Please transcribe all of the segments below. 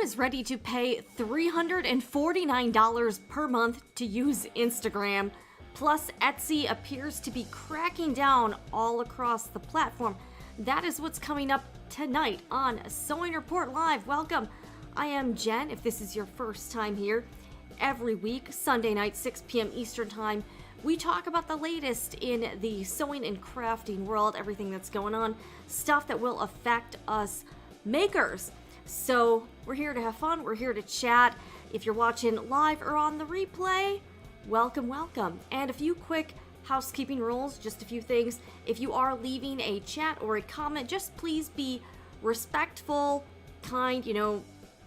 is ready to pay $349 per month to use Instagram? Plus, Etsy appears to be cracking down all across the platform. That is what's coming up tonight on Sewing Report Live. Welcome. I am Jen. If this is your first time here, every week, Sunday night, 6 p.m. Eastern Time, we talk about the latest in the sewing and crafting world, everything that's going on, stuff that will affect us makers. So we're here to have fun, we're here to chat. If you're watching live or on the replay, welcome, welcome. And a few quick housekeeping rules, just a few things. If you are leaving a chat or a comment, just please be respectful, kind,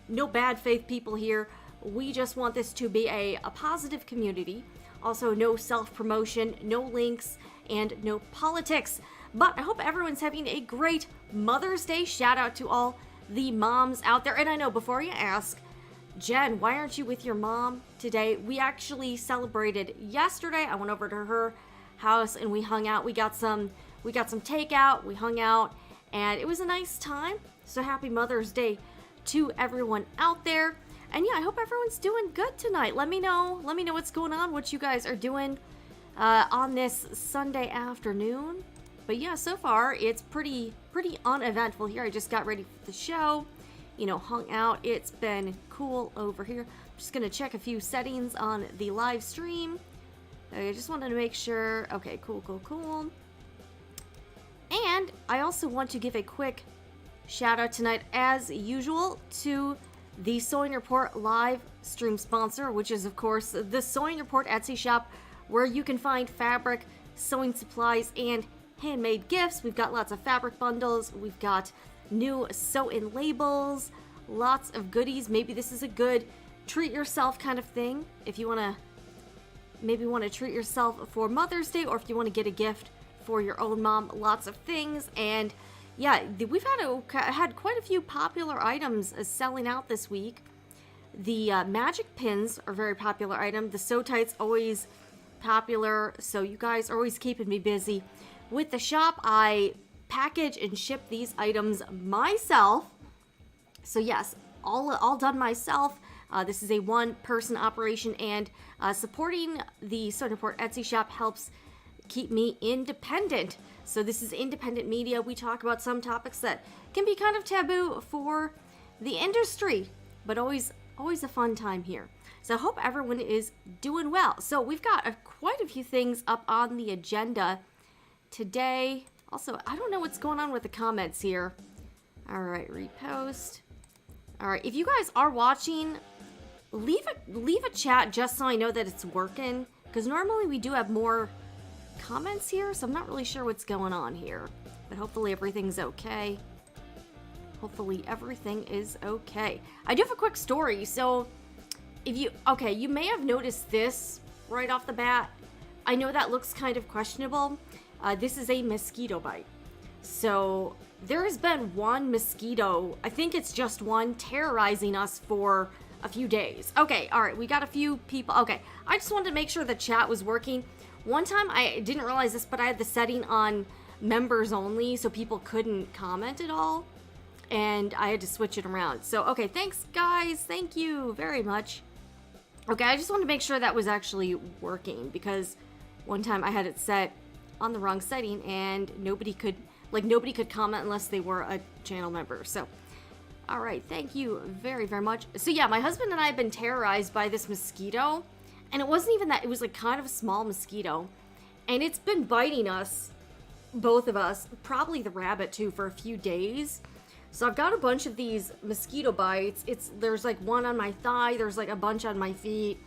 no bad faith people here. We just want this to be a positive community. Also, no self-promotion, no links, and no politics. But I hope everyone's having a great Mother's Day. Shout out to all the moms out there. And I know, before you ask, Jen, why aren't you with your mom today? We actually celebrated yesterday. I went over to her house and we hung out. We got some takeout, we hung out, and it was a nice time. So happy Mother's Day to everyone out there. And yeah, I hope everyone's doing good tonight. Let me know what's going on, what you guys are doing on this Sunday afternoon. But yeah, so far it's pretty uneventful here. I just got ready for the show, hung out. It's been cool over here. I'm just gonna check a few settings on the live stream. I just wanted to make sure. Okay, cool. And I also want to give a quick shout out tonight, as usual, to the Sewing Report live stream sponsor, which is, of course, the Sewing Report Etsy shop, where you can find fabric, sewing supplies, and handmade gifts. We've got lots of fabric bundles. We've got new sew-in labels, lots of goodies. Maybe this is a good treat yourself kind of thing. If you want to treat yourself for Mother's Day, or if you want to get a gift for your own mom, lots of things. And yeah, we've had quite a few popular items selling out this week. The magic pins are a very popular item. The sew tights, always popular. So you guys are always keeping me busy. With the shop, I package and ship these items myself. So yes, all done myself. This is a one-person operation, and supporting the Sewing Report Etsy shop helps keep me independent. So this is independent media. We talk about some topics that can be kind of taboo for the industry, but always a fun time here. So I hope everyone is doing well. So we've got quite a few things up on the agenda today. Also, I don't know what's going on with the comments here. All right, repost. All right, if you guys are watching, leave a chat just so I know that it's working, because normally we do have more comments here, so I'm not really sure what's going on here, but hopefully everything's okay. Hopefully everything is okay. I do have a quick story. So you may have noticed this right off the bat. I know that looks kind of questionable. This is a mosquito bite. So there has been one mosquito, I think it's just one, terrorizing us for a few days. Okay, all right, we got a few people. Okay, I just wanted to make sure the chat was working. One time, I didn't realize this, but I had the setting on members only, so people couldn't comment at all, and I had to switch it around. So, okay, thanks, guys. Thank you very much. Okay, I just wanted to make sure that was actually working, because one time I had it set on the wrong setting, and nobody could comment unless they were a channel member. So, all right, thank you very, very much. So yeah, my husband and I have been terrorized by this mosquito, and it wasn't even that, it was like kind of a small mosquito, and it's been biting us, both of us, probably the rabbit too, for a few days. So I've got a bunch of these mosquito bites. There's like one on my thigh, there's like a bunch on my feet.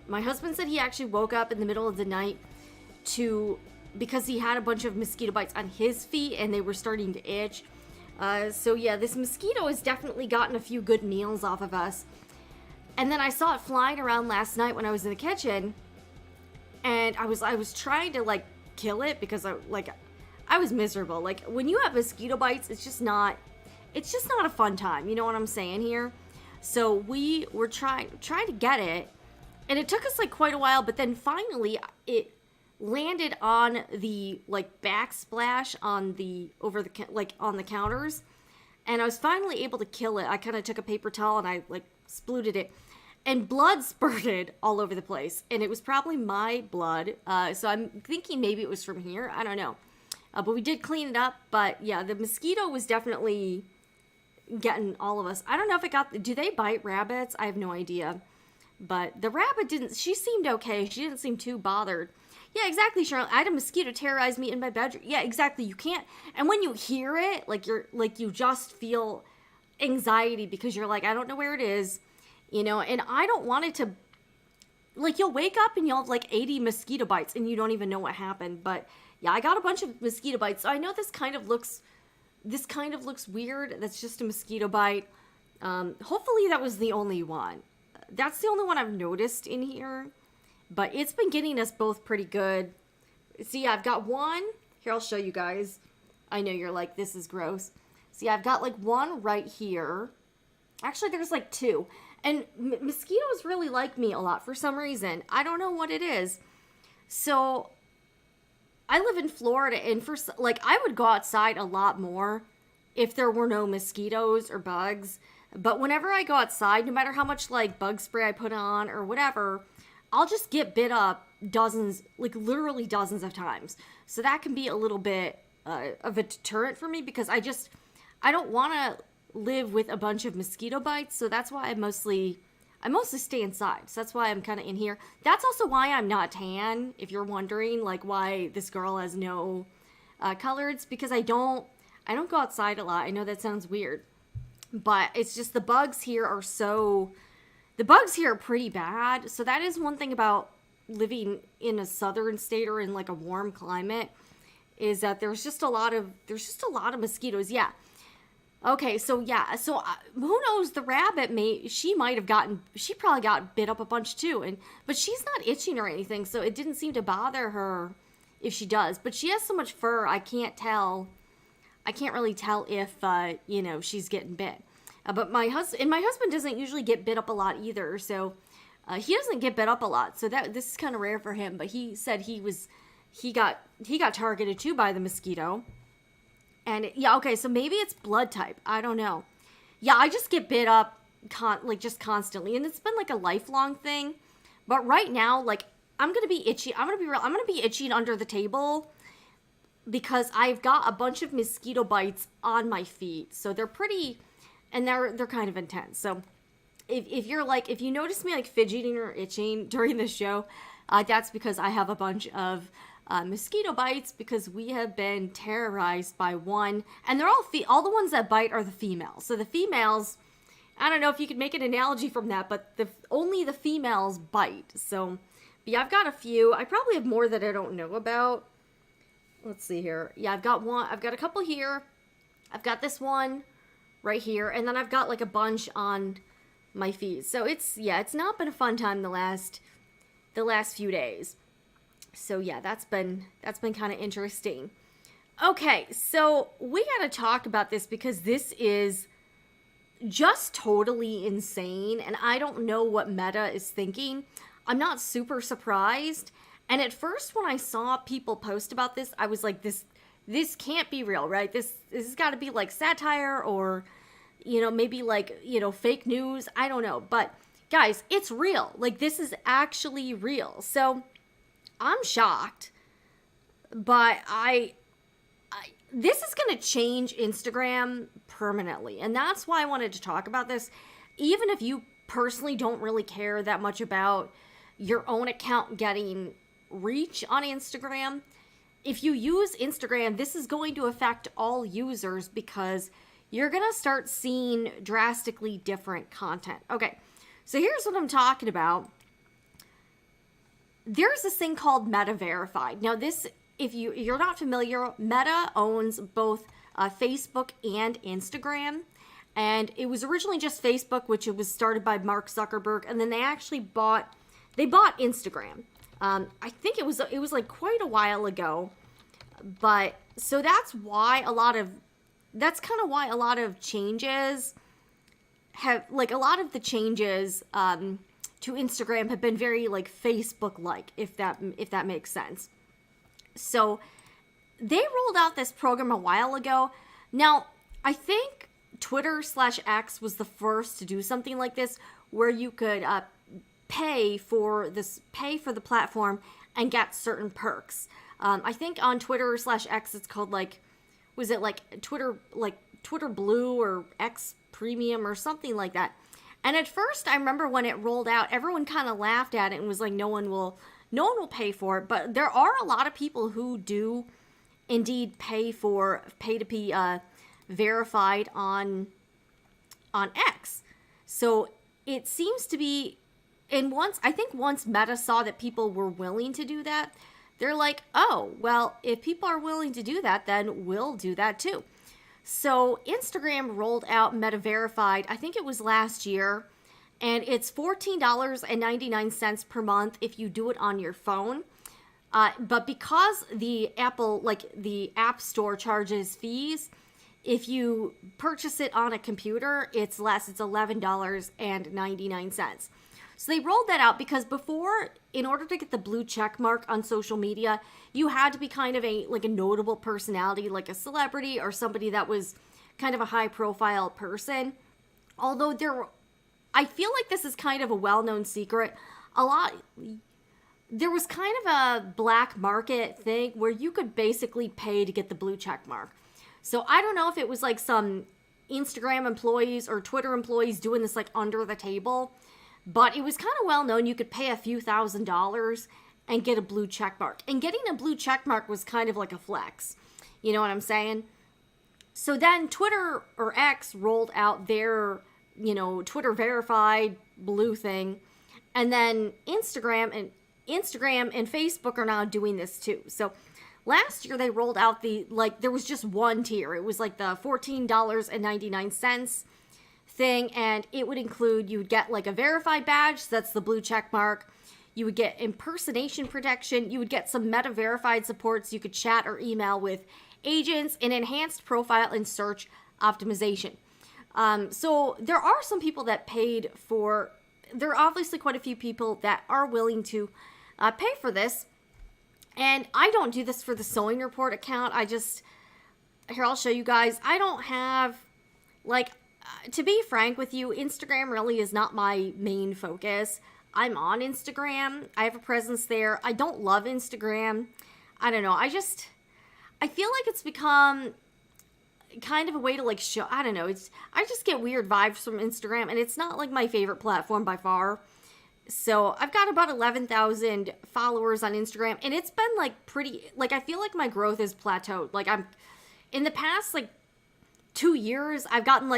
My husband said he actually woke up in the middle of the night because he had a bunch of mosquito bites on his feet and they were starting to itch. So yeah, this mosquito has definitely gotten a few good meals off of us. And then I saw it flying around last night when I was in the kitchen, and I was trying to like kill it because I was miserable. Like when you have mosquito bites, it's just not a fun time. You know what I'm saying here? So we were trying to get it, and it took us like quite a while, but then finally it landed on the like backsplash on the on the counters, and I was finally able to kill it. I kind of took a paper towel and I like splooted it, and blood spurted all over the place, and it was probably my blood. So I'm thinking maybe it was from here. I don't know. But we did clean it up. But yeah, the mosquito was definitely getting all of us. I don't know if it got, do they bite rabbits? I have no idea. But the rabbit didn't, she seemed okay. She didn't seem too bothered. Yeah, exactly, Cheryl. I had a mosquito terrorize me in my bedroom. Yeah, exactly. You can't, and when you hear it, like you just feel anxiety because you're like, I don't know where it is, you know, and I don't want it to, like, you'll wake up and you'll have like 80 mosquito bites and you don't even know what happened. But yeah, I got a bunch of mosquito bites. So I know this kind of looks weird. That's just a mosquito bite. Hopefully that was the only one. That's the only one I've noticed in here. But it's been getting us both pretty good. See, I've got one. Here, I'll show you guys. I know you're like, this is gross. See, I've got like one right here. Actually, there's like two. And mosquitoes really like me a lot for some reason. I don't know what it is. So, I live in Florida, and I would go outside a lot more if there were no mosquitoes or bugs. But whenever I go outside, no matter how much like bug spray I put on or whatever, I'll just get bit up dozens, like literally dozens of times. So that can be a little bit of a deterrent for me because I don't want to live with a bunch of mosquito bites. So that's why I mostly stay inside. So that's why I'm kind of in here. That's also why I'm not tan. If you're wondering like why this girl has no color, it's because I don't go outside a lot. I know that sounds weird, but it's just the bugs here are pretty bad. So that is one thing about living in a southern state or in like a warm climate, is that there's just a lot of mosquitoes. Yeah. Okay. So yeah. So who knows? The rabbit she probably got bit up a bunch too. But she's not itching or anything. So it didn't seem to bother her if she does, but she has so much fur. I can't really tell if, she's getting bit. But my husband doesn't usually get bit up a lot either, so he doesn't get bit up a lot. So this is kind of rare for him. But he said he got targeted too by the mosquito. And yeah, okay, so maybe it's blood type. I don't know. Yeah, I just get bit up just constantly, and it's been like a lifelong thing. But right now, like I'm gonna be itchy. I'm gonna be real. I'm gonna be itching under the table because I've got a bunch of mosquito bites on my feet. So they're pretty. And they're kind of intense. So if you notice me like fidgeting or itching during the show, that's because I have a bunch of mosquito bites because we have been terrorized by one. And they're all the ones that bite are the females. So the females, I don't know if you could make an analogy from that, but only the females bite. So yeah, I've got a few. I probably have more that I don't know about. Let's see here. Yeah, I've got one. I've got a couple here. I've got this one right here, and then I've got like a bunch on my feet. So it's not been a fun time the last few days. So yeah, that's been kind of interesting. Okay, so we got to talk about this because this is just totally insane, and I don't know what Meta is thinking. I'm not super surprised. And at first when I saw people post about this, I was like, this can't be real, right? This has got to be like satire or, maybe like, fake news. I don't know. But guys, it's real. Like this is actually real. So I'm shocked, but this is going to change Instagram permanently. And that's why I wanted to talk about this. Even if you personally don't really care that much about your own account getting reach on Instagram, if you use Instagram, this is going to affect all users because you're going to start seeing drastically different content. Okay, so here's what I'm talking about. There's this thing called Meta Verified. Now this, if you're not familiar, Meta owns both Facebook and Instagram. And it was originally just Facebook, which it was started by Mark Zuckerberg. And then they actually bought Instagram. I think it was like quite a while ago, but so that's kind of why a lot of changes have, like a lot of the changes to Instagram have been very like Facebook-like, if that makes sense. So they rolled out this program a while ago. Now, I think Twitter/X was the first to do something like this, where you could pay for the platform and get certain perks. I think on Twitter/X it's called was it Twitter Blue or X Premium or something like that. And at first, I remember when it rolled out, everyone kind of laughed at it and was like, no one will pay for it. But there are a lot of people who do indeed pay to be verified on X. So it seems to be, and I think once Meta saw that people were willing to do that, they're like, oh, well, if people are willing to do that, then we'll do that too. So Instagram rolled out Meta Verified, I think it was last year, and it's $14.99 per month if you do it on your phone. But because the App Store charges fees, if you purchase it on a computer, it's less. It's $11.99. So they rolled that out because before, in order to get the blue check mark on social media, you had to be kind of a notable personality, like a celebrity or somebody that was kind of a high profile person. Although I feel like this is kind of a well-known secret. There was kind of a black market thing where you could basically pay to get the blue check mark. So I don't know if it was like some Instagram employees or Twitter employees doing this under the table, but it was kind of well known you could pay a few $1,000s and get a blue check mark. And getting a blue check mark was kind of like a flex. You know what I'm saying? So then Twitter or X rolled out their, Twitter verified blue thing. And then Instagram and Facebook are now doing this too. So last year they rolled out there was just one tier. It was the $14.99 thing, and it would include, you would get a verified badge, so that's the blue check mark. You would get impersonation protection. You would get some Meta verified supports. You could chat or email with agents, and enhanced profile and search optimization. So there are some people that paid for. There are obviously quite a few people that are willing to pay for this. And I don't do this for the Sewing Report account. Here, I'll show you guys. I don't have, to be frank with you, Instagram really is not my main focus. I'm on Instagram. I have a presence there. I don't love Instagram. I don't know. I feel like it's become kind of a way to show, I don't know. I just get weird vibes from Instagram, and it's not my favorite platform by far. So I've got about 11,000 followers on Instagram, and it's been pretty, I feel like my growth is plateaued. In the past 2 years, I've gotten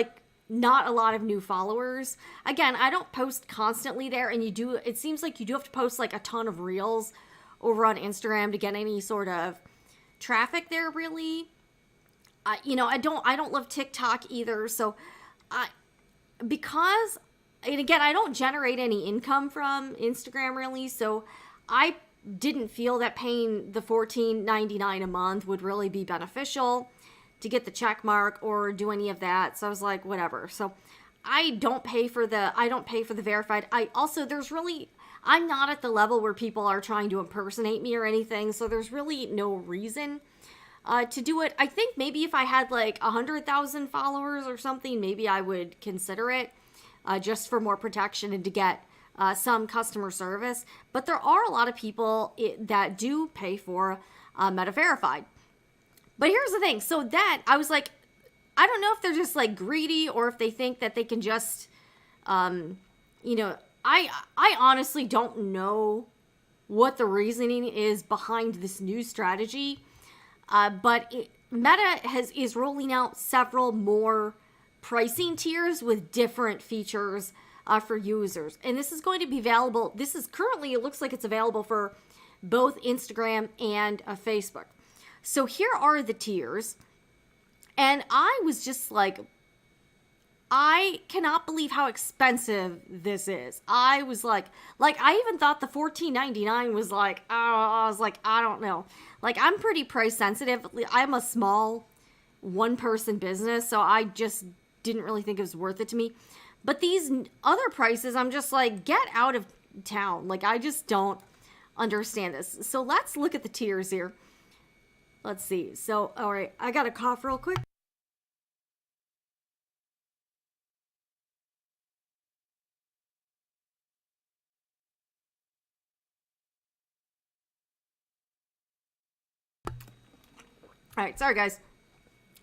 not a lot of new followers. Again, I don't post constantly there, and it seems like you do have to post a ton of reels over on Instagram to get any sort of traffic there, really. I don't love TikTok either. So because, and again, I don't generate any income from Instagram really, so I didn't feel that paying the $14.99 a month would really be beneficial to get the check mark or do any of that. So I was like, whatever. So I don't pay for the verified. I'm not at the level where people are trying to impersonate me or anything, so there's really no reason to do it. I think maybe if I had 100,000 followers or something, maybe I would consider it, just for more protection and to get some customer service. But there are a lot of people that do pay for Meta Verified. But here's the thing. So that, I was like, I don't know if they're just greedy or if they think that they can just, I honestly don't know what the reasoning is behind this new strategy. But Meta is rolling out several more pricing tiers with different features for users. And this is going to be available. It looks like it's available for both Instagram and Facebook. So here are the tiers. And I was just I cannot believe how expensive this is. I was I even thought the $14.99 was I was I don't know. I'm pretty price sensitive. I'm a small one-person business, so I just didn't really think it was worth it to me. But these other prices, I'm just get out of town. I just don't understand this. So let's look at the tiers here. Let's see. So, all right, I got to cough real quick. All right, sorry guys.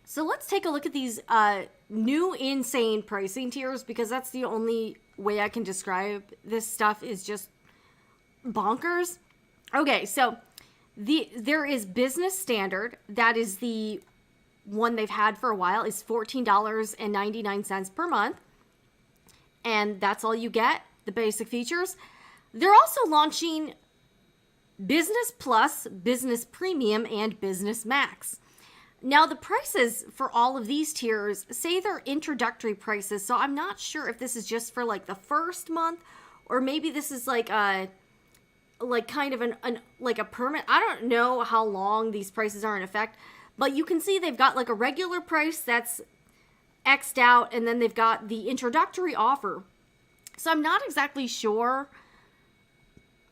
So let's take a look at these new insane pricing tiers, because that's the only way I can describe this stuff, is just bonkers. Okay, so there is business standard. That is the one they've had for a while, is $14.99 per month. And that's all you get, the basic features. They're also launching Business Plus, Business Premium, and Business Max. Now, the prices for all of these tiers say they're introductory prices, so I'm not sure if this is just for like the first month, or maybe this is like a kind of like a permit. I don't know how long these prices are in effect, but you can see they've got like a regular price that's X'd out, and then they've got the introductory offer. So I'm not exactly sure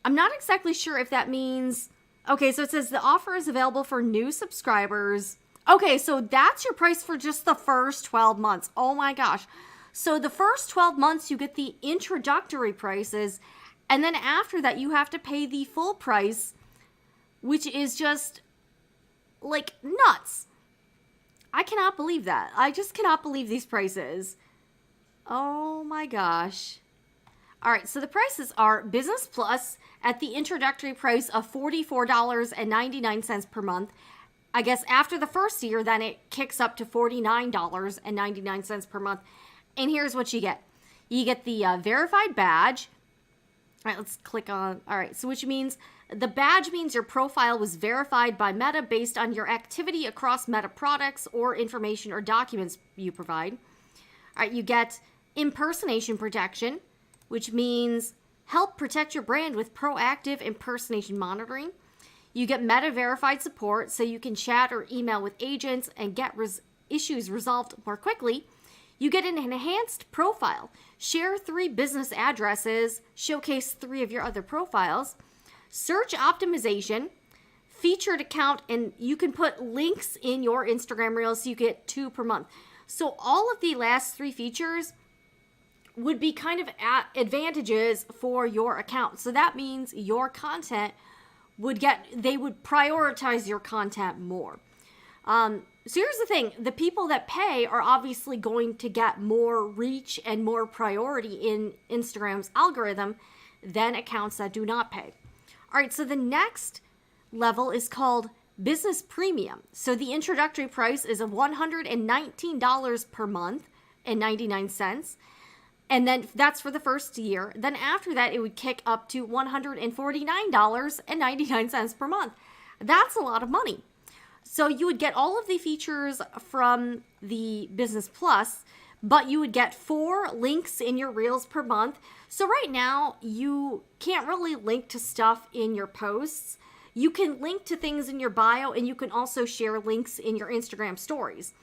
if that means, okay, so it says the offer is available for new subscribers. Okay, so that's your price for just the first 12 months. Oh my gosh. So the first 12 months, you get the introductory prices, and then after that, you have to pay the full price, which is just, like, nuts. I cannot believe that. I just cannot believe these prices. Oh my gosh. All right, so the prices are Business Plus at the introductory price of $44.99 per month. I guess after the first year, then it kicks up to $49.99 per month. And here's what you get. You get the verified badge. All right, let's click on, all right, so which means the badge means your profile was verified by Meta based on your activity across Meta products or information or documents you provide. All right, you get impersonation protection, which means help protect your brand with proactive impersonation monitoring. You get Meta verified support, so you can chat or email with agents and get issues resolved more quickly. You get an enhanced profile. Share 3 business addresses, showcase 3 of your other profiles. Search optimization, featured account, and you can put links in your Instagram Reels, so you get 2 per month. So all of the last 3 features would be kind of advantages for your account. So that means your content they would prioritize your content more. So here's the thing. The people that pay are obviously going to get more reach and more priority in Instagram's algorithm than accounts that do not pay. All right, so the next level is called Business Premium. So the introductory price is of $119 per month and 99 cents. And then that's for the first year. Then after that, it would kick up to $149.99 per month. That's a lot of money. So you would get all of the features from the Business Plus, but you would get 4 links in your Reels per month. So right now, you can't really link to stuff in your posts. You can link to things in your bio, and you can also share links in your Instagram stories.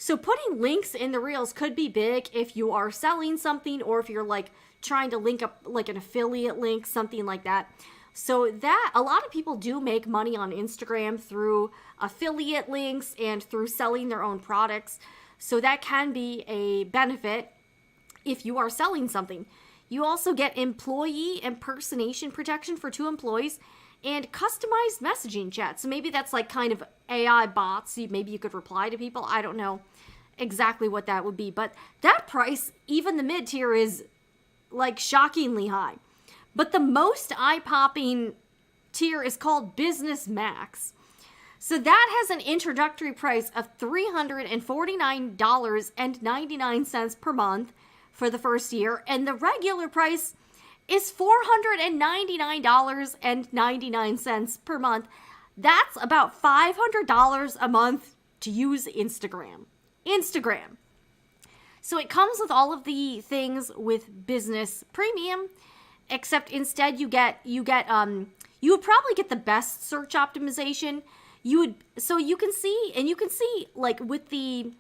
So putting links in the Reels could be big if you are selling something, or if you're like trying to link up like an affiliate link, something like that. So that a lot of people do make money on Instagram through affiliate links and through selling their own products. So that can be a benefit if you are selling something. You also get employee impersonation protection for 2 employees and customized messaging chat. So maybe that's like kind of AI bots. Maybe you could reply to people. I don't know exactly what that would be. But that price, even the mid-tier, is like shockingly high. But the most eye-popping tier is called Business Max. So that has an introductory price of $349.99 per month for the first year. And the regular price is $499.99 per month. That's about $500 a month to use Instagram. So it comes with all of the things with Business Premium, except instead you would probably get the best search optimization. You can see like with the,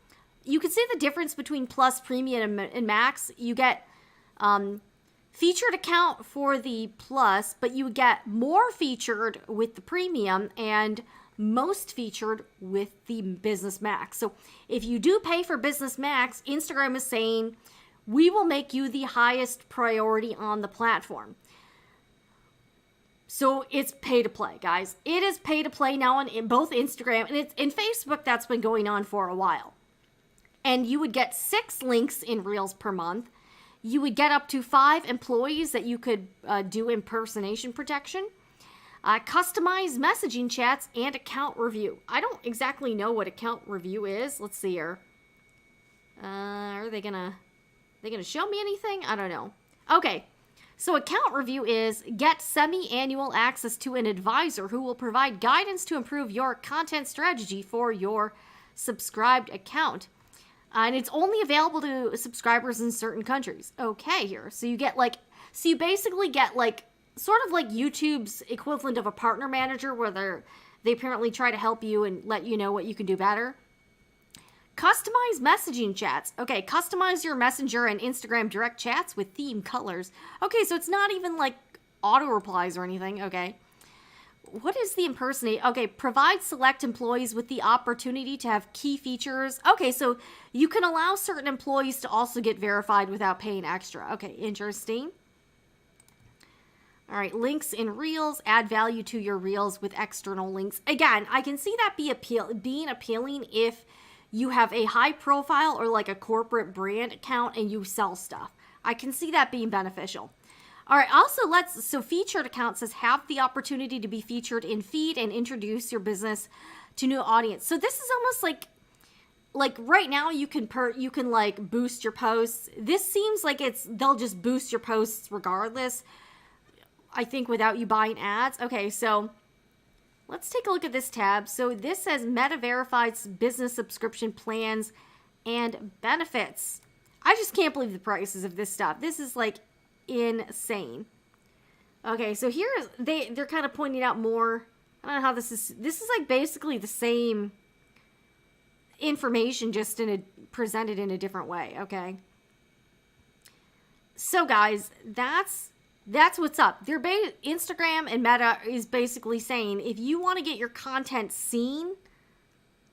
you can see the difference between Plus, Premium, and Max. You get featured account for the Plus, but you get more featured with the Premium and most featured with the Business Max. So if you do pay for Business Max, Instagram is saying, we will make you the highest priority on the platform. So it's pay to play, guys. It is pay to play now in both Instagram and it's in Facebook. That's been going on for a while. And you would get 6 links in Reels per month. You would get up to 5 employees that you could do impersonation protection. Customized messaging chats and account review. I don't exactly know what account review is. Let's see here. Are they gonna show me anything? I don't know. Okay. So account review is get semi-annual access to an advisor who will provide guidance to improve your content strategy for your subscribed account. And it's only available to subscribers in certain countries. Okay, here. So you basically get like, sort of like YouTube's equivalent of a partner manager where they apparently try to help you and let you know what you can do better. Customize messaging chats. Okay, customize your Messenger and Instagram direct chats with theme colors. Okay, so it's not even like auto replies or anything. Okay. What is the impersonate? Okay, provide select employees with the opportunity to have key features. Okay, so you can allow certain employees to also get verified without paying extra. Okay, interesting. All right, links in Reels. Add value to your Reels with external links. Again, I can see that being appealing if you have a high profile or like a corporate brand account and you sell stuff. I can see that being beneficial. All right, also so featured accounts says have the opportunity to be featured in feed and introduce your business to new audience. So this is almost like right now you can like boost your posts. This seems like they'll just boost your posts regardless, I think, without you buying ads. Okay, so let's take a look at this tab. So this says Meta Verified Business Subscription Plans and Benefits. I just can't believe the prices of this stuff. This is like insane. Okay, so they're kind of pointing out more. I don't know how this is like basically the same information, just presented in a different way. Okay, so guys, that's what's up. Instagram and Meta is basically saying if you want to get your content seen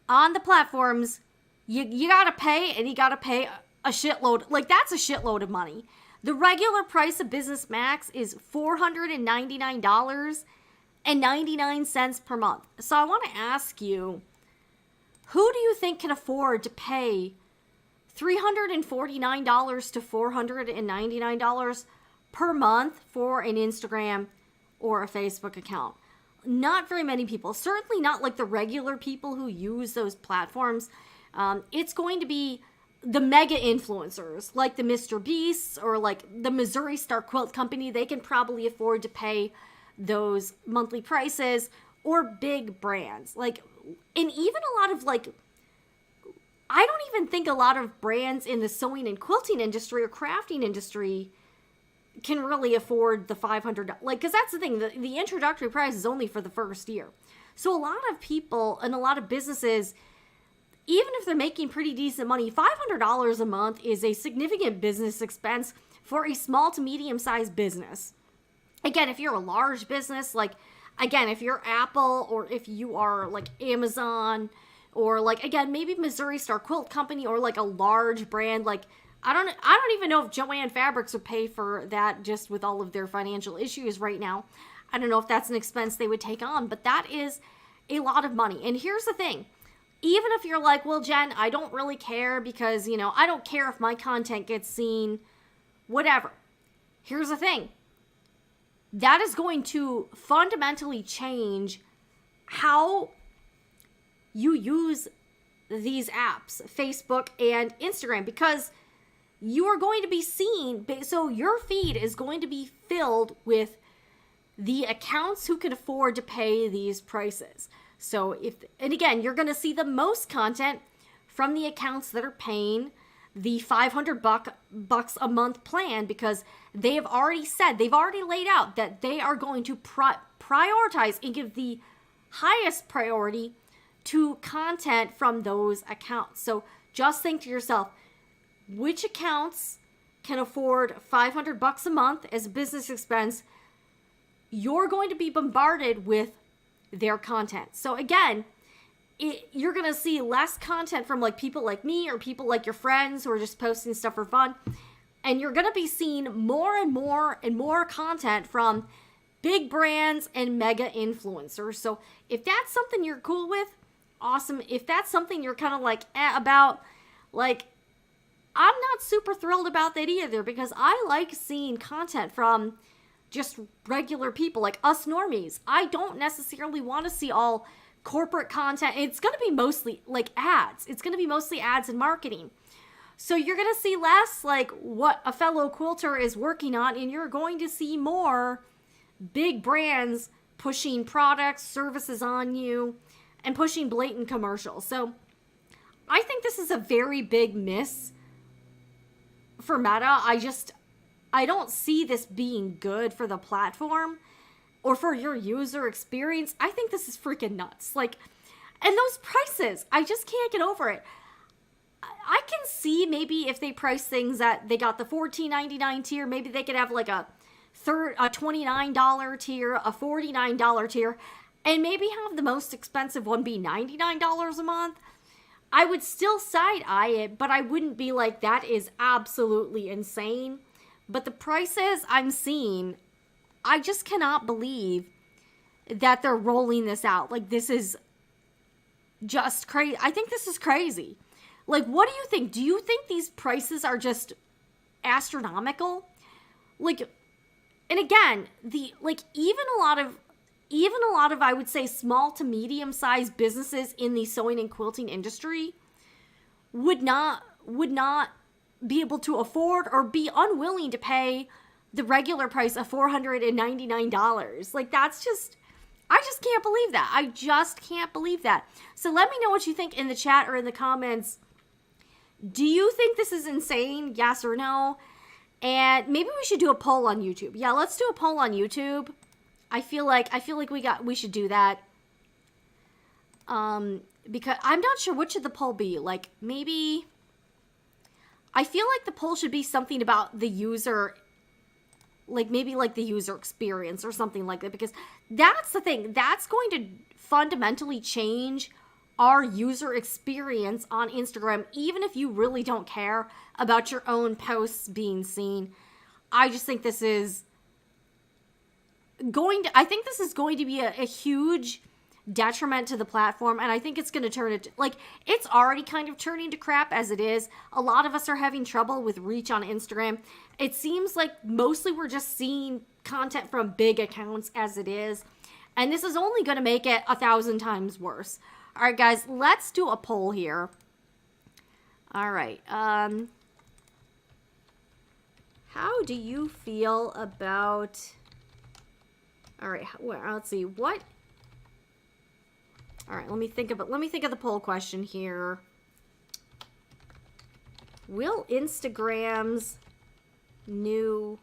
on the platforms, you gotta pay, and you gotta pay a shitload. Like, that's a shitload of money. The regular price of Business Max is $499.99 per month. So I want to ask you, who do you think can afford to pay $349 to $499 per month for an Instagram or a Facebook account? Not very many people. Certainly not like the regular people who use those platforms. It's going to be the mega influencers like the Mr. Beasts or like the Missouri Star Quilt Company. They can probably afford to pay those monthly prices, or big brands. Like, and even a lot of like, I don't even think a lot of brands in the sewing and quilting industry or crafting industry can really afford the $500. Like, because that's the thing, the introductory price is only for the first year. So a lot of people and a lot of businesses, even if they're making pretty decent money, $500 a month is a significant business expense for a small to medium-sized business. Again, if you're a large business, like, again, if you're Apple, or if you are like Amazon, or like, again, maybe Missouri Star Quilt Company, or like a large brand, like, I don't even know if Joanne Fabrics would pay for that, just with all of their financial issues right now. I don't know if that's an expense they would take on, but that is a lot of money. And here's the thing. Even if you're like, well, Jen, I don't really care because, I don't care if my content gets seen, whatever. Here's the thing. That is going to fundamentally change how you use these apps, Facebook and Instagram, because you are going to be seen. So your feed is going to be filled with the accounts who can afford to pay these prices. So and again, you're going to see the most content from the accounts that are paying the $500 a month plan, because they've already laid out that they are going to prioritize and give the highest priority to content from those accounts. So just think to yourself, which accounts can afford $500 a month as a business expense? You're going to be bombarded with their content. So again, you're going to see less content from like people like me or people like your friends who are just posting stuff for fun. And you're going to be seeing more and more and more content from big brands and mega influencers. So if that's something you're cool with, awesome. If that's something you're kind of like about, like, I'm not super thrilled about that either, because I like seeing content from just regular people like us normies. I don't necessarily want to see all corporate content. It's going to be mostly like ads. It's going to be mostly ads and marketing. So you're going to see less like what a fellow quilter is working on, and you're going to see more big brands pushing products, services on you, and pushing blatant commercials. So I think this is a very big miss for Meta. I don't see this being good for the platform or for your user experience. I think this is freaking nuts. Like, and those prices, I just can't get over it. I can see maybe if they price things that they got the $14.99 tier, maybe they could have like a $29 tier, a $49 tier, and maybe have the most expensive one be $99 a month. I would still side eye it, but I wouldn't be like, that is absolutely insane. But the prices I'm seeing, I just cannot believe that they're rolling this out. Like, this is just crazy. I think this is crazy. Like, what do you think? Do you think these prices are just astronomical? Like, and again, even a lot of, I would say, small to medium-sized businesses in the sewing and quilting industry would not be able to afford or be unwilling to pay the regular price of $499. Like, that's just, I just can't believe that. I just can't believe that. So let me know what you think in the chat or in the comments. Do you think this is insane? Yes or no? And maybe we should do a poll on YouTube. Yeah, let's do a poll on YouTube. I feel like we should do that. Because I'm not sure what should the poll be. Like, maybe I feel like the poll should be something about the user, like maybe like the user experience or something like that, because that's the thing. That's going to fundamentally change our user experience on Instagram, even if you really don't care about your own posts being seen. I just think this is going to be a huge detriment to the platform, and I think it's going to turn it, like, it's already kind of turning to crap as it is. A lot of us are having trouble with reach on Instagram. It seems like mostly we're just seeing content from big accounts as it is, and this is only going to make it 1,000 times worse. All right, guys, let's do a poll here. All right. How do you feel about... All right, well, let's see. What... All right, let me think of the poll question here. Will Instagram's new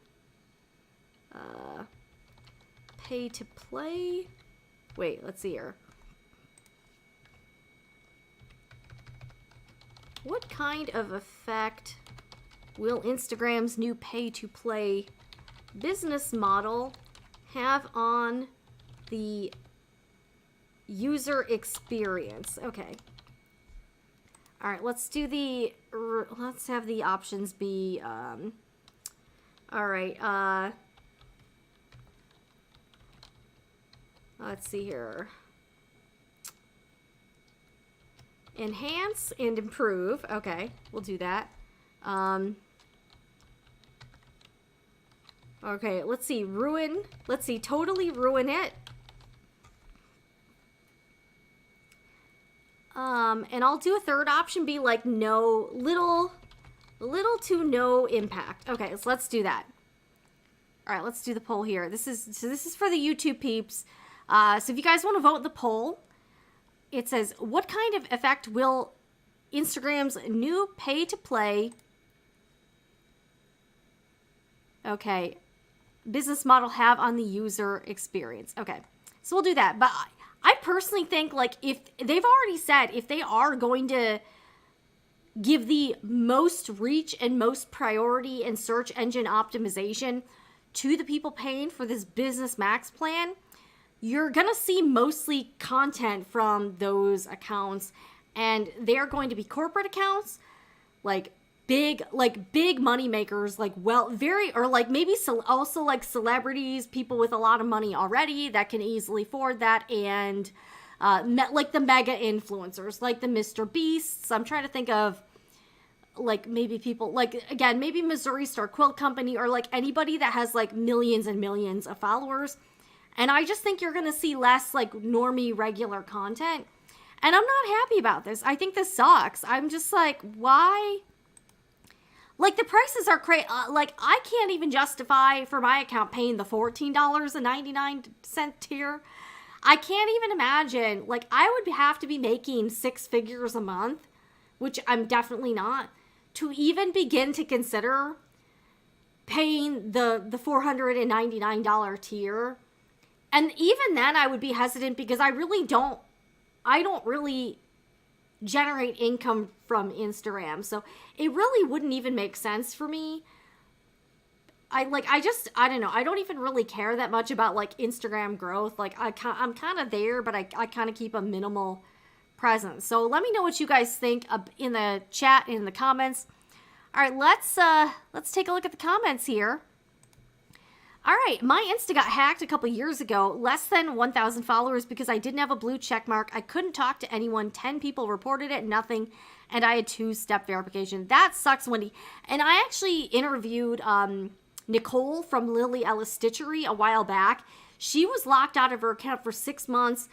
pay to play? Wait, let's see here. What kind of effect will Instagram's new pay-to-play business model have on the user experience? Okay. All right, let's have the options be, all right, let's see here. Enhance and improve. Okay, we'll do that. Okay, let's see. Ruin. Let's see. Totally ruin it. And I'll do a third option, be like no, little to no impact. Okay, so let's do that. All right, let's do the poll here. This is for the YouTube peeps. So if you guys want to vote the poll, it says, what kind of effect will Instagram's new pay-to-play business model have on the user experience? Okay, so we'll do that. But I personally think, like, if they've already said if they are going to give the most reach and most priority in search engine optimization to the people paying for this Business Max plan, you're going to see mostly content from those accounts, and they're going to be corporate accounts, like big money makers, like, well, very, or like maybe also like celebrities, people with a lot of money already that can easily afford that, and like the mega influencers, like the Mr. Beasts. I'm trying to think of like maybe people like, again, maybe Missouri Star Quilt Company, or like anybody that has like millions and millions of followers. And I just think you're going to see less like normie regular content. And I'm not happy about this. I think this sucks. I'm just like, why? Like, the prices are crazy. Like, I can't even justify for my account paying the $14.99 tier. I can't even imagine. Like, I would have to be making 6 figures a month, which I'm definitely not, to even begin to consider paying the $499 tier. And even then, I would be hesitant because I don't really generate income from Instagram. So it really wouldn't even make sense for me. I don't know. I don't even really care that much about like Instagram growth. Like I'm kind of there, but I kind of keep a minimal presence. So let me know what you guys think in the chat, in the comments. All right, let's take a look at the comments here. All right, my Insta got hacked a couple years ago, less than 1,000 followers because I didn't have a blue check mark. I couldn't talk to anyone. 10 people reported it, nothing, and I had 2-step verification. That sucks, Wendy. And I actually interviewed Nicole from Lily Ellis Stitchery a while back. She was locked out of her account for 6 months,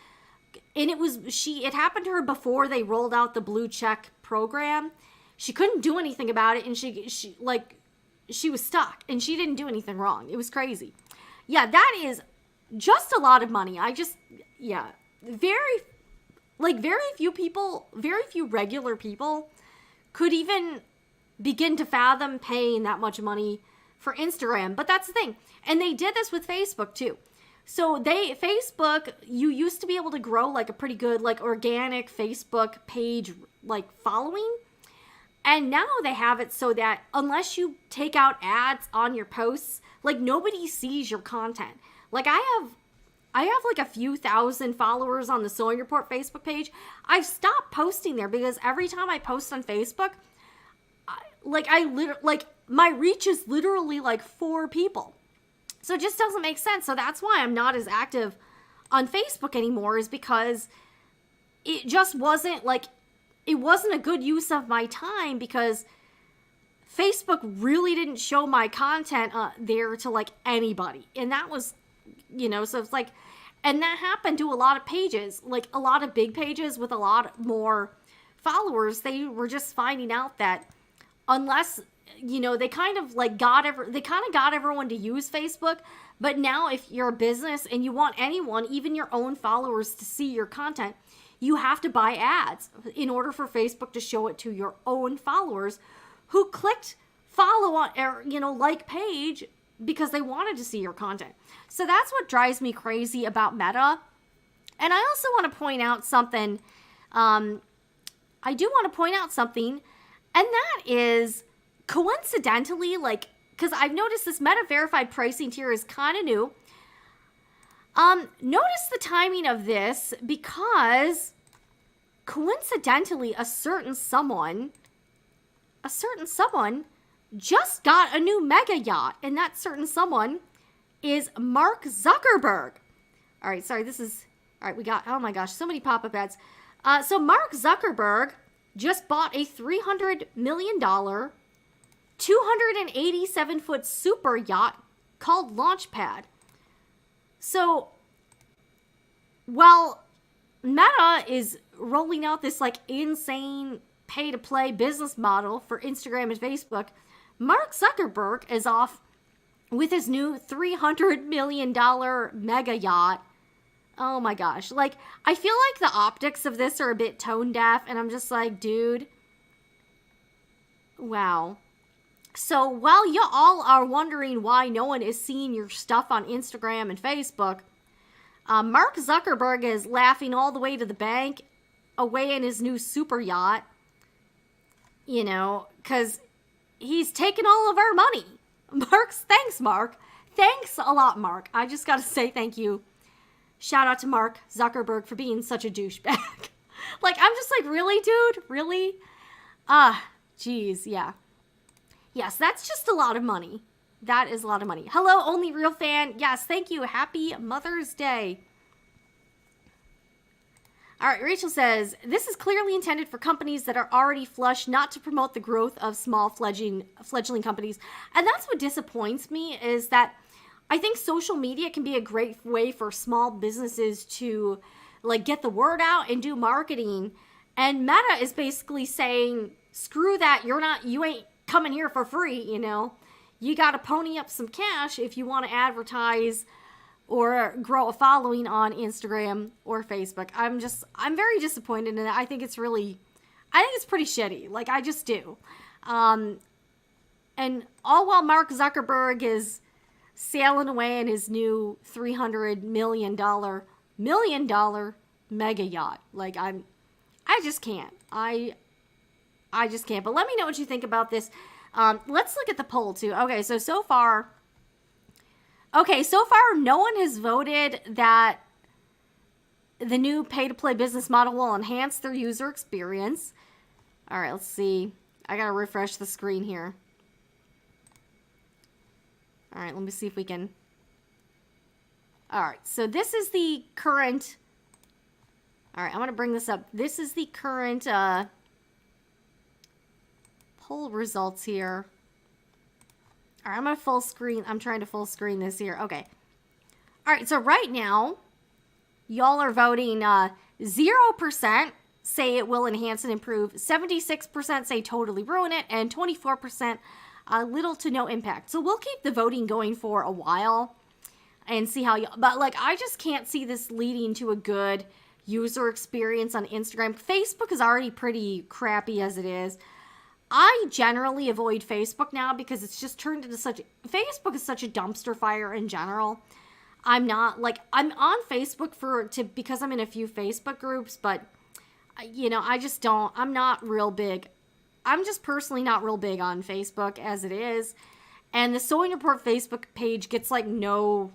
and it happened to her before they rolled out the blue check program. She couldn't do anything about it, and she was stuck, and she didn't do anything wrong. It was crazy. Yeah, that is just a lot of money. Very few regular people could even begin to fathom paying that much money for Instagram. But that's the thing. And they did this with Facebook too. So Facebook, you used to be able to grow like a pretty good, like, organic Facebook page, like, following. And now they have it so that unless you take out ads on your posts, like, nobody sees your content. Like, I have like a few thousand followers on the Sewing Report Facebook page. I've stopped posting there because every time I post on Facebook, my reach is literally like 4 people. So it just doesn't make sense. So that's why I'm not as active on Facebook anymore, is because it just wasn't like, it wasn't a good use of my time, because Facebook really didn't show my content there to like anybody. And that was, so it's like, and that happened to a lot of pages, like a lot of big pages with a lot more followers. They were just finding out that unless, they kind of got everyone to use Facebook. But now if you're a business and you want anyone, even your own followers, to see your content, you have to buy ads in order for Facebook to show it to your own followers who clicked follow on, or, like page because they wanted to see your content. So that's what drives me crazy about Meta. And I also want to point out something. And that is, coincidentally, because I've noticed this Meta verified pricing tier is kind of new. Notice the timing of this, because coincidentally, a certain someone just got a new mega yacht, and that certain someone is Mark Zuckerberg. All right, sorry, we got, oh my gosh, so many pop-up ads. So Mark Zuckerberg just bought a $300 million, 287-foot super yacht called Launchpad. So, while Meta is rolling out this insane pay-to-play business model for Instagram and Facebook, Mark Zuckerberg is off with his new $300 million mega yacht. Oh my gosh. I feel like the optics of this are a bit tone deaf, and I'm just like, dude. Wow. So while you all are wondering why no one is seeing your stuff on Instagram and Facebook, Mark Zuckerberg is laughing all the way to the bank away in his new super yacht, because he's taken all of our money. Thanks, Mark. Thanks a lot, Mark. I just got to say thank you. Shout out to Mark Zuckerberg for being such a douchebag. I'm just like, really, dude? Really? Geez, yeah. Yes, that's just a lot of money. That is a lot of money. Hello, Only Real Fan. Yes, thank you. Happy Mother's Day. All right, Rachel says, this is clearly intended for companies that are already flush, not to promote the growth of small fledgling companies. And that's what disappoints me, is that I think social media can be a great way for small businesses to like get the word out and do marketing. And Meta is basically saying, screw that, you ain't coming here for free, you know. You got to pony up some cash if you want to advertise or grow a following on Instagram or Facebook. I'm very disappointed in it. I think it's pretty shitty. Like, I just do. And all while Mark Zuckerberg is sailing away in his new $300 million mega yacht. Like, I just can't. I just can't. But let me know what you think about this. Let's look at the poll too. Okay, so far, no one has voted that the new pay-to-play business model will enhance their user experience. All right, let's see. I gotta refresh the screen here. All right, let me see if we can. All right, so this is the current. All right, I'm gonna bring this up. This is the current poll results here. All right, I'm trying to full screen this here. Okay. All right, so right now, y'all are voting 0% say it will enhance and improve, 76% say totally ruin it, and 24% little to no impact. So we'll keep the voting going for a while and see how but like, I just can't see this leading to a good user experience on Instagram. Facebook is already pretty crappy as it is. I generally avoid Facebook now because it's just turned into Facebook is such a dumpster fire in general. I'm on Facebook because I'm in a few Facebook groups, but you know, I'm not real big. I'm just personally not real big on Facebook as it is. And the Sewing Report Facebook page gets like no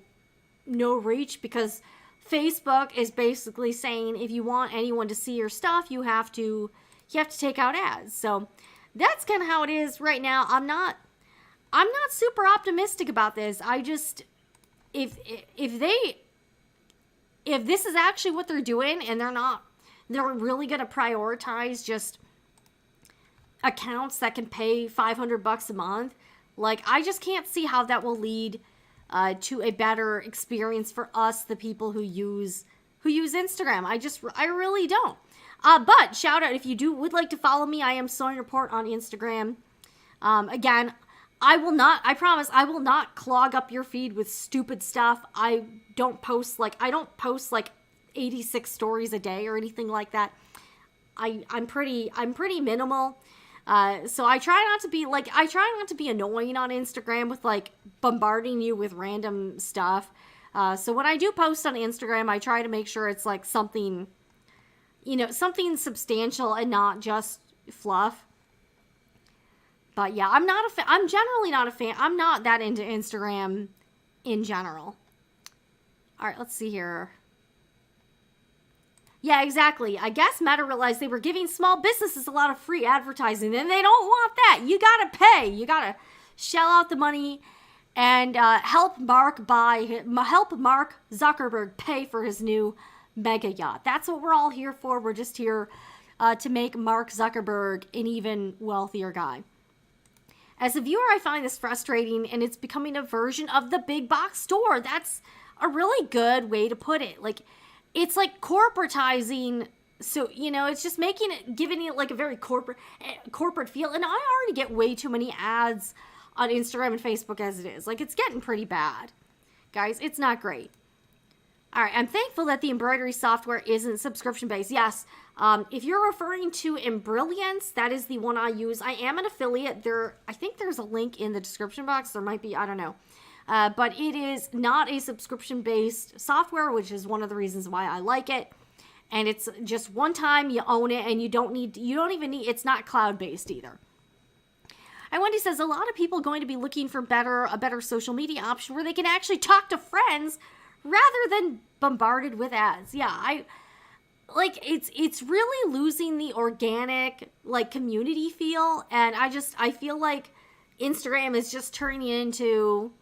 reach because Facebook is basically saying if you want anyone to see your stuff, you have to take out ads. So that's kind of how it is right now. I'm not super optimistic about this. I just, if this is actually what they're doing and they're really going to prioritize just accounts that can pay $500 a month. Like, I just can't see how that will lead to a better experience for us, the people who use Instagram. I really don't. But shout out if you would like to follow me. I am Sewing Report on Instagram. Again, I promise I will not clog up your feed with stupid stuff. I don't post like 86 stories a day or anything like that. I'm pretty minimal. So I try not to be annoying on Instagram with like bombarding you with random stuff. So when I do post on Instagram, I try to make sure it's like something substantial and not just fluff. But yeah, I'm generally not a fan. I'm not that into Instagram in general. All right, let's see here. Yeah, exactly. I guess Meta realized they were giving small businesses a lot of free advertising, and they don't want that. You gotta pay. You gotta shell out the money and help Mark Zuckerberg pay for his new mega yacht. That's what we're all here for. We're just here to make Mark Zuckerberg an even wealthier guy. As a viewer, I find this frustrating, and it's becoming a version of the big box store. That's a really good way to put it. Like, it's like corporatizing. So, it's just giving it like a very corporate feel. And I already get way too many ads on Instagram and Facebook as it is. Like, it's getting pretty bad. Guys, it's not great. All right, I'm thankful that the embroidery software isn't subscription-based. Yes, if you're referring to Embrilliance, that is the one I use. I am an affiliate. I think there's a link in the description box. There might be, I don't know. But it is not a subscription-based software, which is one of the reasons why I like it. And it's just one time you own it, and it's not cloud-based either. And Wendy says, a lot of people are going to be looking for a better social media option where they can actually talk to friends rather than bombarded with ads. Yeah, it's really losing the organic, like, community feel. And I feel like Instagram is just turning into,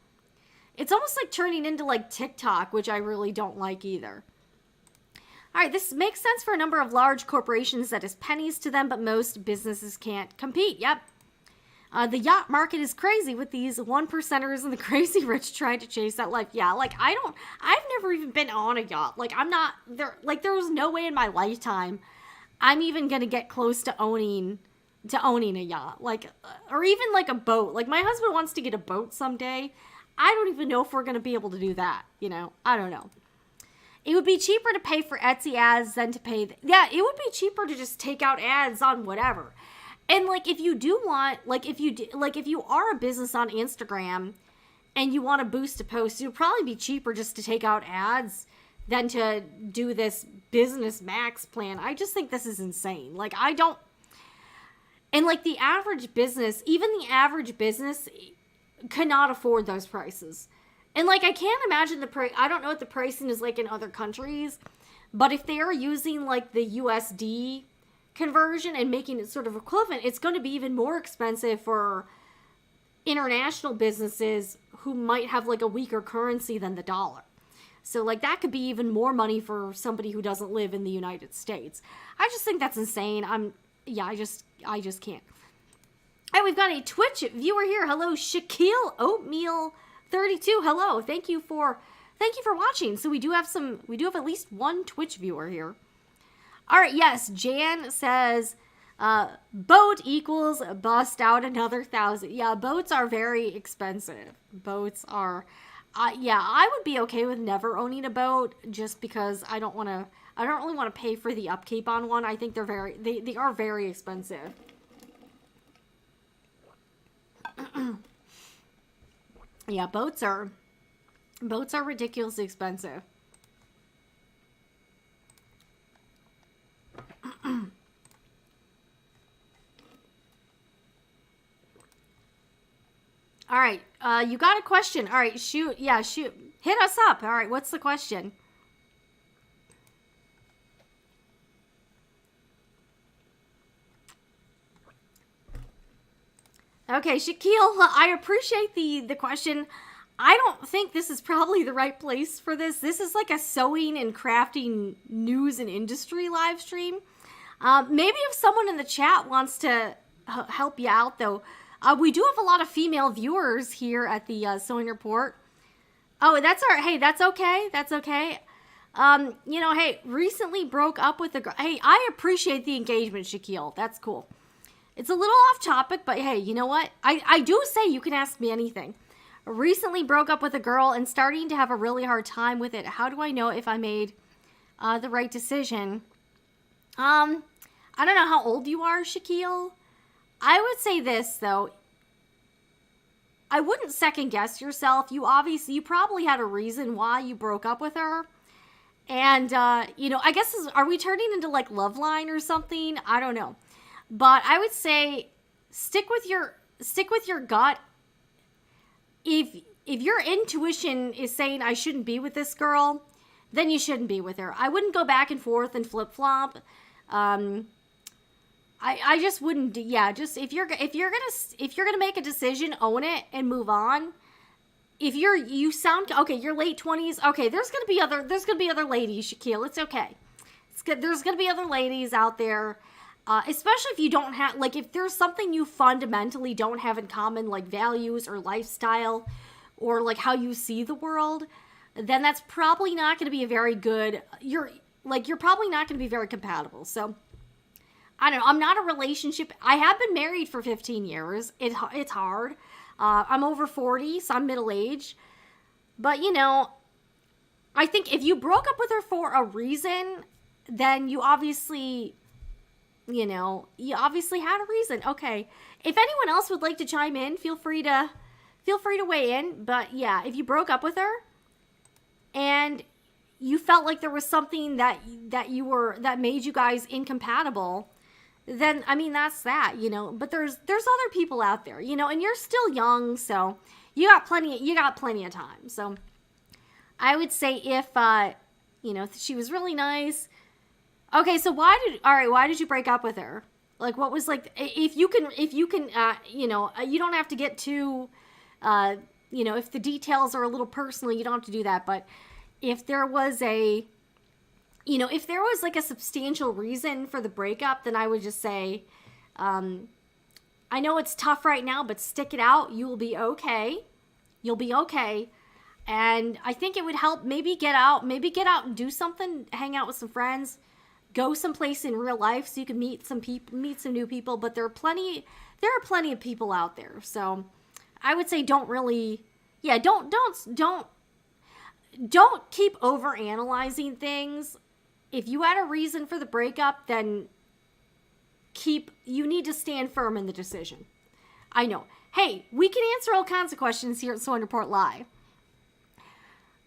it's almost like turning into like TikTok, which I really don't like either. All right, this makes sense for a number of large corporations that is pennies to them, but most businesses can't compete. Yep. The yacht market is crazy with these one percenters and the crazy rich trying to chase that life. Yeah, like I've never even been on a yacht. Like I'm not there. Like there was no way in my lifetime I'm even gonna get close to owning a yacht. Like, or even like a boat. Like my husband wants to get a boat someday. I don't even know if we're gonna be able to do that. You know, I don't know. It would be cheaper to pay for Etsy ads than to pay. Yeah, it would be cheaper to just take out ads on whatever. And like, if you do want, like, if you are a business on Instagram and you want to boost a post, it would probably be cheaper just to take out ads than to do this business max plan. I just think this is insane. Like, I don't, and like the average business, even the average business cannot afford those prices. And like, I can't imagine the price. I don't know what the pricing is like in other countries, but if they are using like the USD conversion and making it sort of equivalent, it's going to be even more expensive for international businesses who might have like a weaker currency than the dollar. So like that could be even more money for somebody who doesn't live in the United States. I just think that's insane. I just can't. And we've got a Twitch viewer here. Hello, Shaquille Oatmeal 32. Hello. Thank you for watching. So we do have at least one Twitch viewer here. All right, yes, Jan says boat equals bust out another 1,000. Yeah, boats are very expensive. Boats are yeah, I would be okay with never owning a boat just because I don't really want to pay for the upkeep on one. I think they are very expensive. Yeah, boats are ridiculously expensive. All right, you got a question. All right, shoot. Yeah, shoot. Hit us up. All right, what's the question? Okay, Shaquille, I appreciate the question. I don't think this is probably the right place for this. This is like a sewing and crafting news and industry live stream. Maybe if someone in the chat wants to help you out, though. We do have a lot of female viewers here at the Sewing Report. Oh, that's all right. Hey, that's okay. That's okay. You know, hey, recently broke up with a girl. Hey, I appreciate the engagement, Shaquille. That's cool. It's a little off topic, but hey, you know what? I do say you can ask me anything. Recently broke up with a girl and starting to have a really hard time with it. How do I know if I made the right decision? I don't know how old you are, Shaquille. I would say this, though. I wouldn't second guess yourself. You probably had a reason why you broke up with her. And, you know, I guess, are we turning into like Loveline or something? I don't know. But I would say stick with your gut. If your intuition is saying I shouldn't be with this girl, then you shouldn't be with her. I wouldn't go back and forth and flip-flop. I just wouldn't. Yeah, just if you're gonna make a decision, own it and move on. If you sound okay, you're late 20s. Okay, there's gonna be other ladies, Shaquille. It's okay. It's good. There's gonna be other ladies out there, especially if you don't have if there's something you fundamentally don't have in common, like values or lifestyle, or like how you see the world. Then that's probably not gonna be a very good. You're probably not gonna be very compatible. So. I don't know. I'm not a relationship. I have been married for 15 years. It's hard. I'm over 40, so I'm middle-aged. But, you know, I think if you broke up with her for a reason, then you obviously had a reason. Okay. If anyone else would like to chime in, feel free to weigh in. But, yeah, if you broke up with her and you felt like there was something that made you guys incompatible, then, I mean, that's that, you know, but there's other people out there, you know, and you're still young, so you got plenty of time. So I would say if, she was really nice. Okay. So why did you break up with her? Like, what was, like, if you can, you know, you don't have to get too, you know, if the details are a little personal, you don't have to do that. But if there was a, you know, if there was like a substantial reason for the breakup, then I would just say, I know it's tough right now, but stick it out. You will be okay. You'll be okay. And I think it would help maybe get out and do something, hang out with some friends, go someplace in real life so you can meet some new people. But there are plenty of people out there. So I would say don't keep over analyzing things. If you had a reason for the breakup, then you need to stand firm in the decision. I know. Hey, we can answer all kinds of questions here at Sewing Report Live.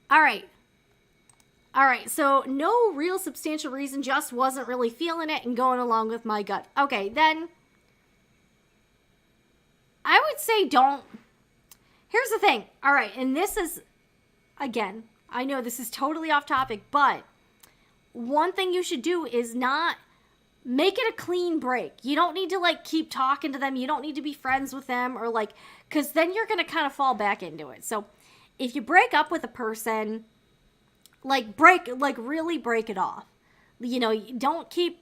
All right, so no real substantial reason, just wasn't really feeling it and going along with my gut. Okay, then I would say don't. Here's the thing. All right, and this is, again, I know this is totally off topic, but one thing you should do is not make it a clean break. You don't need to, like, keep talking to them. You don't need to be friends with them, or, like, because then you're going to kind of fall back into it. So if you break up with a person, really break it off. You know, don't keep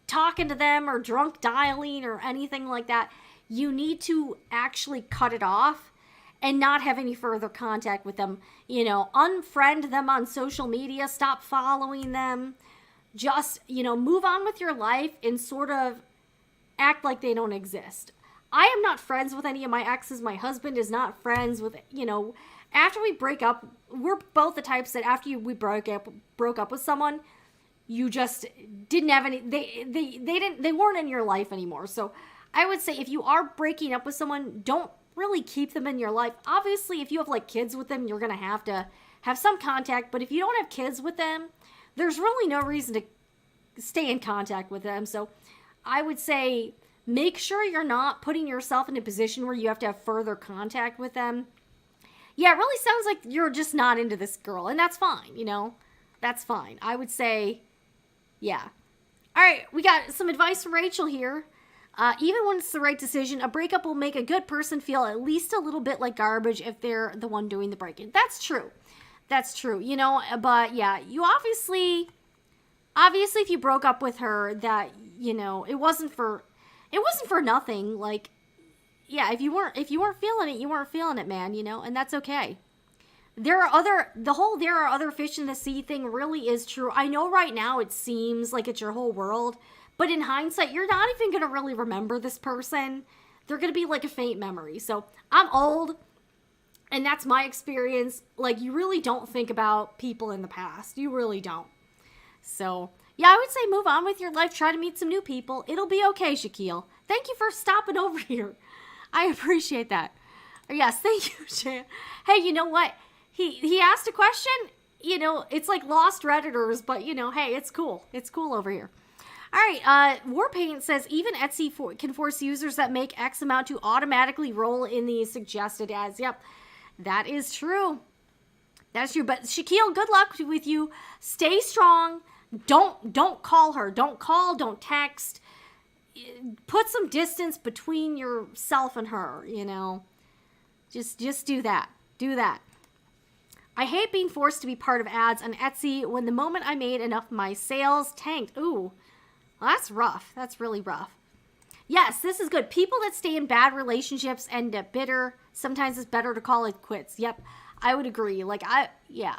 talking to them or drunk dialing or anything like that. You need to actually cut it off and not have any further contact with them. You know, unfriend them on social media, stop following them. Just, you know, move on with your life and sort of act like they don't exist. I am not friends with any of my exes. My husband is not friends with, you know, after we break up, we're both the types that after we broke up with someone, you just didn't have any, they weren't in your life anymore. So I would say if you are breaking up with someone, don't really keep them in your life. Obviously, if you have, like, kids with them, you're going to have some contact. But if you don't have kids with them, there's really no reason to stay in contact with them. So I would say make sure you're not putting yourself in a position where you have to have further contact with them. Yeah, it really sounds like you're just not into this girl, and that's fine, you know? That's fine. I would say, yeah. All right, we got some advice from Rachel here. Even when it's the right decision, a breakup will make a good person feel at least a little bit like garbage if they're the one doing the breaking. That's true. That's true, you know, but yeah, you obviously if you broke up with her, that, you know, it wasn't for nothing. Like, yeah, if you weren't feeling it, you weren't feeling it, man, you know, and that's okay. There are other fish in the sea thing really is true. I know right now it seems like it's your whole world, but in hindsight, you're not even going to really remember this person. They're going to be like a faint memory. So I'm old, and that's my experience. Like, you really don't think about people in the past. You really don't. So, yeah, I would say move on with your life. Try to meet some new people. It'll be okay, Shaquille. Thank you for stopping over here. I appreciate that. Yes, thank you, Jan. Hey, you know what? He asked a question. You know, it's like lost Redditors, but, you know, hey, it's cool. It's cool over here. All right, Warpaint says, even Etsy can force users that make X amount to automatically roll in the suggested ads. Yep, that is true. That's true. But Shaquille, good luck with you. Stay strong. Don't call her. Don't call. Don't text. Put some distance between yourself and her, you know. Just do that. Do that. I hate being forced to be part of ads on Etsy when the moment I made enough, my sales tanked. Ooh. Well, that's rough. That's really rough. Yes, this is good. People that stay in bad relationships end up bitter. Sometimes it's better to call it quits. Yep, I would agree. Like, yeah.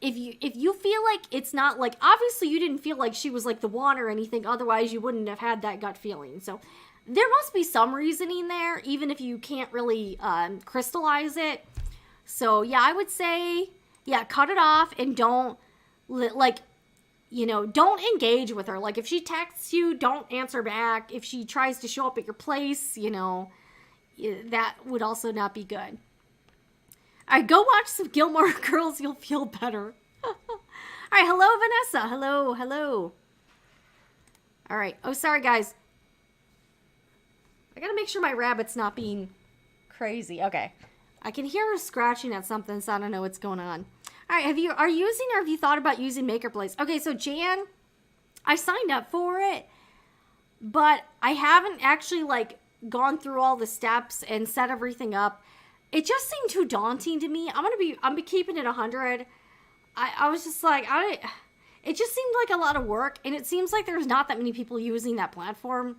If you feel like it's not, like, obviously you didn't feel like she was like the one or anything. Otherwise, you wouldn't have had that gut feeling. So there must be some reasoning there, even if you can't really crystallize it. So yeah, I would say, yeah, cut it off and don't, like, you know, don't engage with her. Like, if she texts you, don't answer back. If she tries to show up at your place, you know, that would also not be good. All right, go watch some Gilmore Girls. You'll feel better. All right, hello, Vanessa. Hello. All right. Oh, sorry, guys. I got to make sure my rabbit's not being crazy. Okay. I can hear her scratching at something, so I don't know what's going on. All right, have you thought about using Maker Place? Okay, so Jan, I signed up for it. but I haven't actually like gone through all the steps and set everything up. It just seemed too daunting to me. I'm be keeping it 100. I was just like, it just seemed like a lot of work, and it seems like there's not that many people using that platform.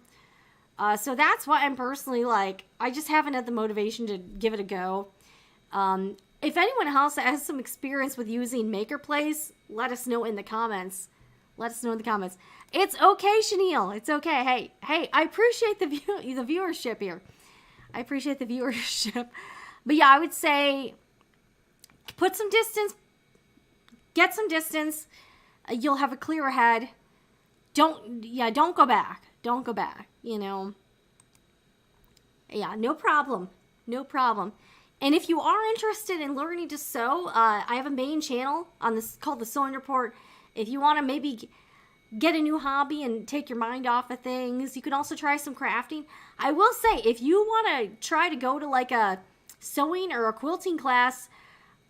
So that's why I'm personally like, I just haven't had the motivation to give it a go. If anyone else has some experience with using MakerPlace, let us know in the comments. Let us know in the comments. It's okay, Chenille. It's okay. Hey, I appreciate the viewership here. I appreciate the viewership. But yeah, I would say put some distance, get some distance. You'll have a clearer head. Don't go back. Don't go back, you know. Yeah, no problem. No problem. And if you are interested in learning to sew, I have a main channel on this called the Sewing Report. If you want to maybe get a new hobby and take your mind off of things, you can also try some crafting. I will say, if you want to try to go to like a sewing or a quilting class,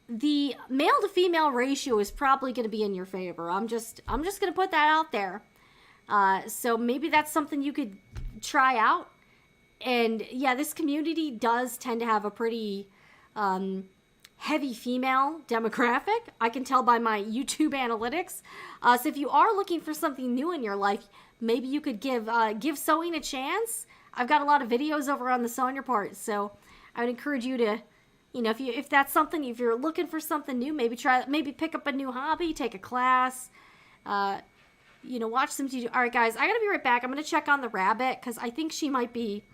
the male to female ratio is probably going to be in your favor. I'm just going to put that out there. So maybe that's something you could try out. And yeah, this community does tend to have a pretty heavy female demographic. I can tell by my YouTube analytics. So if you are looking for something new in your life, maybe you could give sewing a chance. I've got a lot of videos over on the Sewing Report, so I would encourage you to, you know, if that's something, if you're looking for something new, maybe pick up a new hobby, take a class, you know, watch some TV. All right, guys, I gotta be right back. I'm gonna check on the rabbit because I think she might be.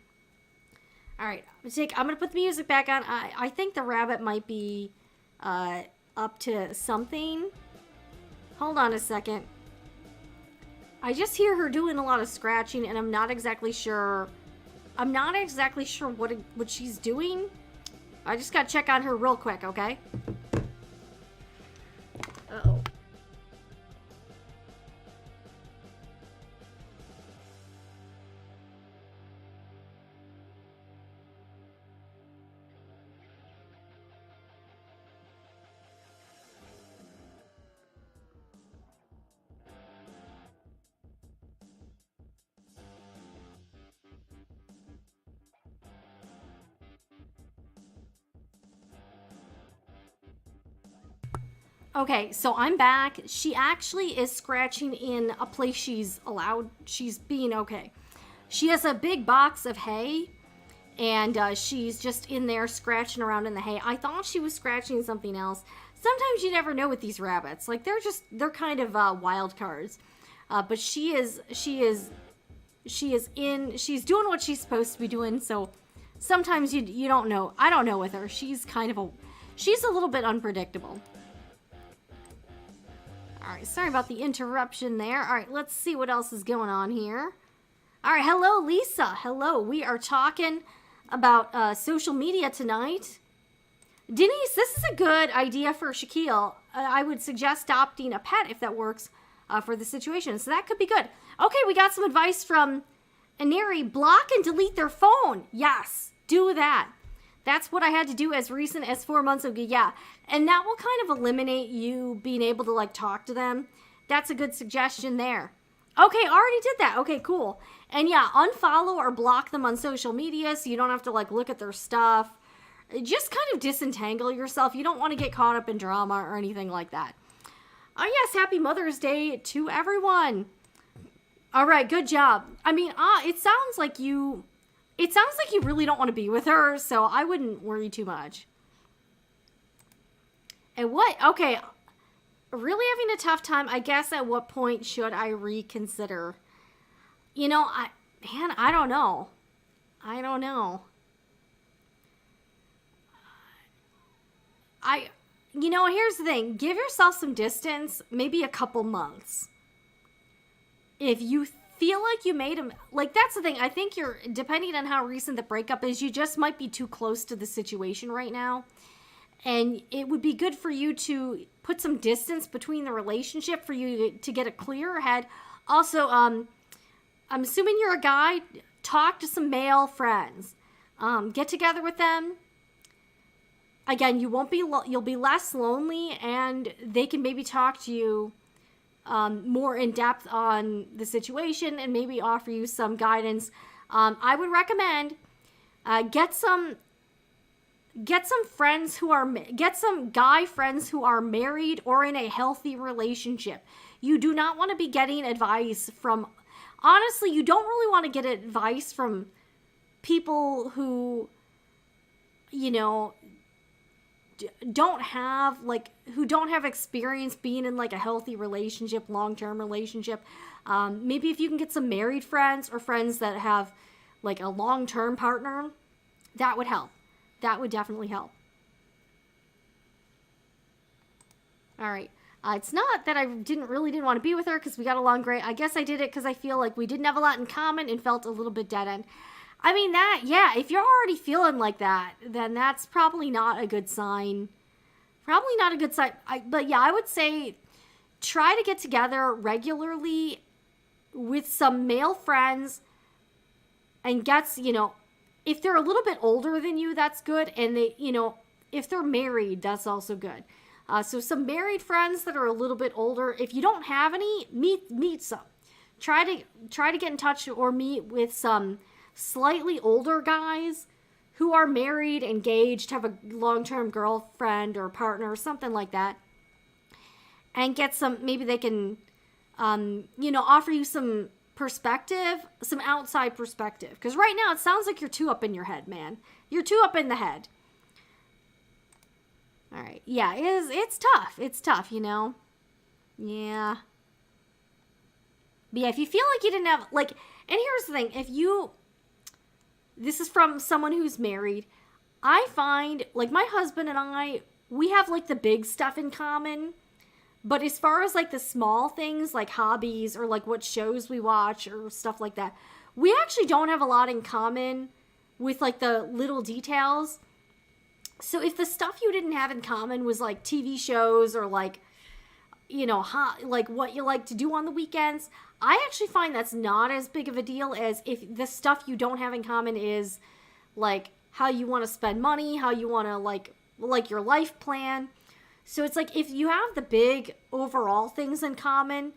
All right, I'm gonna put the music back on. I think the rabbit might be up to something. Hold on a second. I just hear her doing a lot of scratching, and I'm not exactly sure. What she's doing. I just gotta check on her real quick, okay? Uh-oh. Okay, so I'm back. She actually is scratching in a place she's allowed. She's being okay. She has a big box of hay, and she's just in there scratching around in the hay. I thought she was scratching something else. Sometimes you never know with these rabbits. Like, they're kind of wild cards. But she's doing what she's supposed to be doing, so sometimes you don't know. I don't know with her. She's a little bit unpredictable. All right, sorry about the interruption there. All right, let's see what else is going on here. All right, hello, Lisa. Hello. We are talking about social media tonight. Denise, this is a good idea for Shaquille. I would suggest adopting a pet if that works for the situation. So that could be good. Okay, we got some advice from Aneri. Block and delete their phone. Yes, do that. That's what I had to do as recent as 4 months ago. Yeah, and that will kind of eliminate you being able to like talk to them. That's a good suggestion there. Okay, already did that. Okay, cool. And yeah, unfollow or block them on social media so you don't have to like look at their stuff. Just kind of disentangle yourself. You don't want to get caught up in drama or anything like that. Oh yes, happy Mother's Day to everyone. All right, good job. I mean, it sounds like you really don't want to be with her, so I wouldn't worry too much. And what? Okay, really having a tough time. I guess at what point should I reconsider? You know, I don't know. Here's the thing. Give yourself some distance, maybe a couple months. If you feel like you made him, like, that's the thing. I think depending on how recent the breakup is, you just might be too close to the situation right now. And it would be good for you to put some distance between the relationship for you to get a clearer head. Also, I'm assuming you're a guy. Talk to some male friends. Get together with them. Again, you'll be less lonely, and they can maybe talk to you more in depth on the situation and maybe offer you some guidance. I would recommend get some guy friends who are married or in a healthy relationship. You do not want to be getting advice from, honestly, you don't really want to get advice from people who, you know, don't have experience being in like a healthy relationship, long-term relationship. Maybe if you can get some married friends or friends that have like a long-term partner, that would help. That would definitely help. All right. It's not that I didn't want to be with her because we got along great. I guess I did it because I feel like we didn't have a lot in common and felt a little bit dead end. I mean, if you're already feeling like that, then that's probably not a good sign. Probably not a good sign. But yeah, I would say try to get together regularly with some male friends and if they're a little bit older than you, that's good. And they, if they're married, that's also good. So some married friends that are a little bit older. If you don't have any, meet some. Try to get in touch or meet with some slightly older guys who are married, engaged, have a long-term girlfriend or partner or something like that. And get some, maybe they can, offer you some perspective, some outside perspective. Because right now it sounds like you're too up in your head, man. You're too up in the head. All right. Yeah, it's tough. It's tough, Yeah. But yeah, if you feel like you didn't have, and here's the thing, this is from someone who's married, I find, my husband and I, we have, the big stuff in common, but as far as, the small things, like hobbies, or, what shows we watch, or stuff like that, we actually don't have a lot in common with, the little details. So if the stuff you didn't have in common was TV shows or what you like to do on the weekends, I actually find that's not as big of a deal as if the stuff you don't have in common is how you want to spend money, how you want to your life plan. So it's if you have the big overall things in common,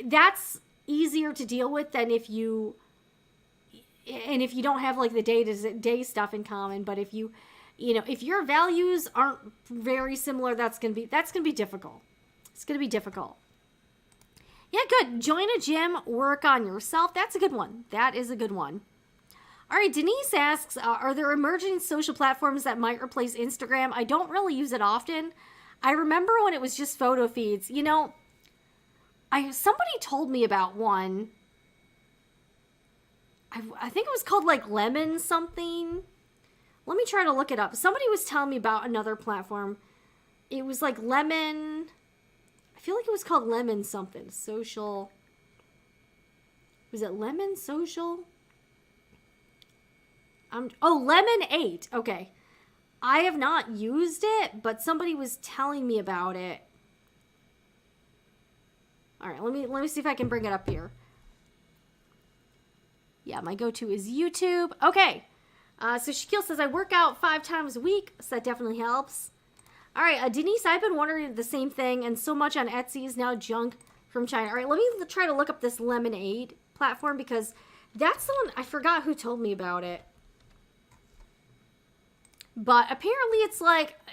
that's easier to deal with than if you don't have the day-to-day stuff in common. But if if your values aren't very similar, that's gonna be difficult. It's gonna be difficult. Yeah, good. Join a gym, work on yourself. That's a good one. That is a good one. All right, Denise asks, are there emerging social platforms that might replace Instagram? I don't really use it often. I remember when it was just photo feeds. Somebody told me about one. I think it was called Lemon something. Let me try to look it up. Somebody was telling me about another platform. It was Lemon. I feel like it was called Lemon something. Social. Was it Lemon Social? Lemon 8. Okay. I have not used it, but somebody was telling me about it. All right, let me see if I can bring it up here. Yeah, my go-to is YouTube. Okay. So Shaquille says, I work out 5 times a week, so that definitely helps. All right, Denise, I've been wondering the same thing, and so much on Etsy is now junk from China. All right, let me try to look up this Lemonade platform, because that's the one, I forgot who told me about it. But apparently it's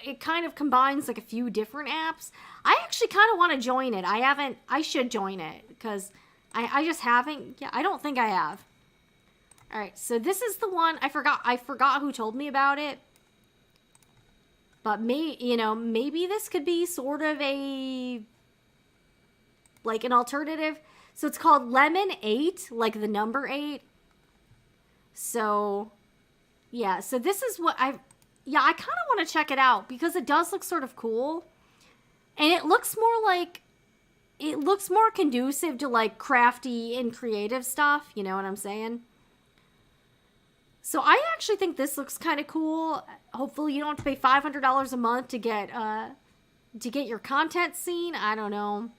it kind of combines a few different apps. I actually kind of want to join it. I should join it, because I just haven't. Yeah, I don't think I have. All right, so this is the one. I forgot who told me about it. But maybe this could be sort of an alternative. So it's called Lemon 8, the number 8. So yeah, so this is what I kind of want to check it out, because it does look sort of cool. And it looks more conducive to crafty and creative stuff, you know what I'm saying? So I actually think this looks kind of cool. Hopefully you don't have to pay $500 a month to get your content seen. I don't know.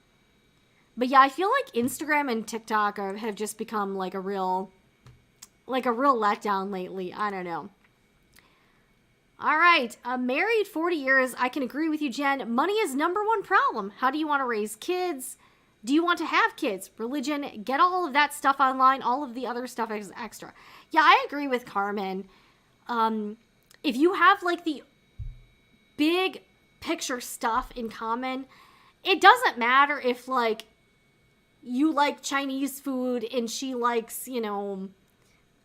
But yeah, I feel like Instagram and TikTok have just become a real letdown lately. I don't know. All right, married 40 years. I can agree with you, Jen. Money is number one problem. How do you want to raise kids? Do you want to have kids? Religion, get all of that stuff online. All of the other stuff is extra. Yeah, I agree with Carmen. If you have like the big picture stuff in common, it doesn't matter if like you like Chinese food and she likes, you know,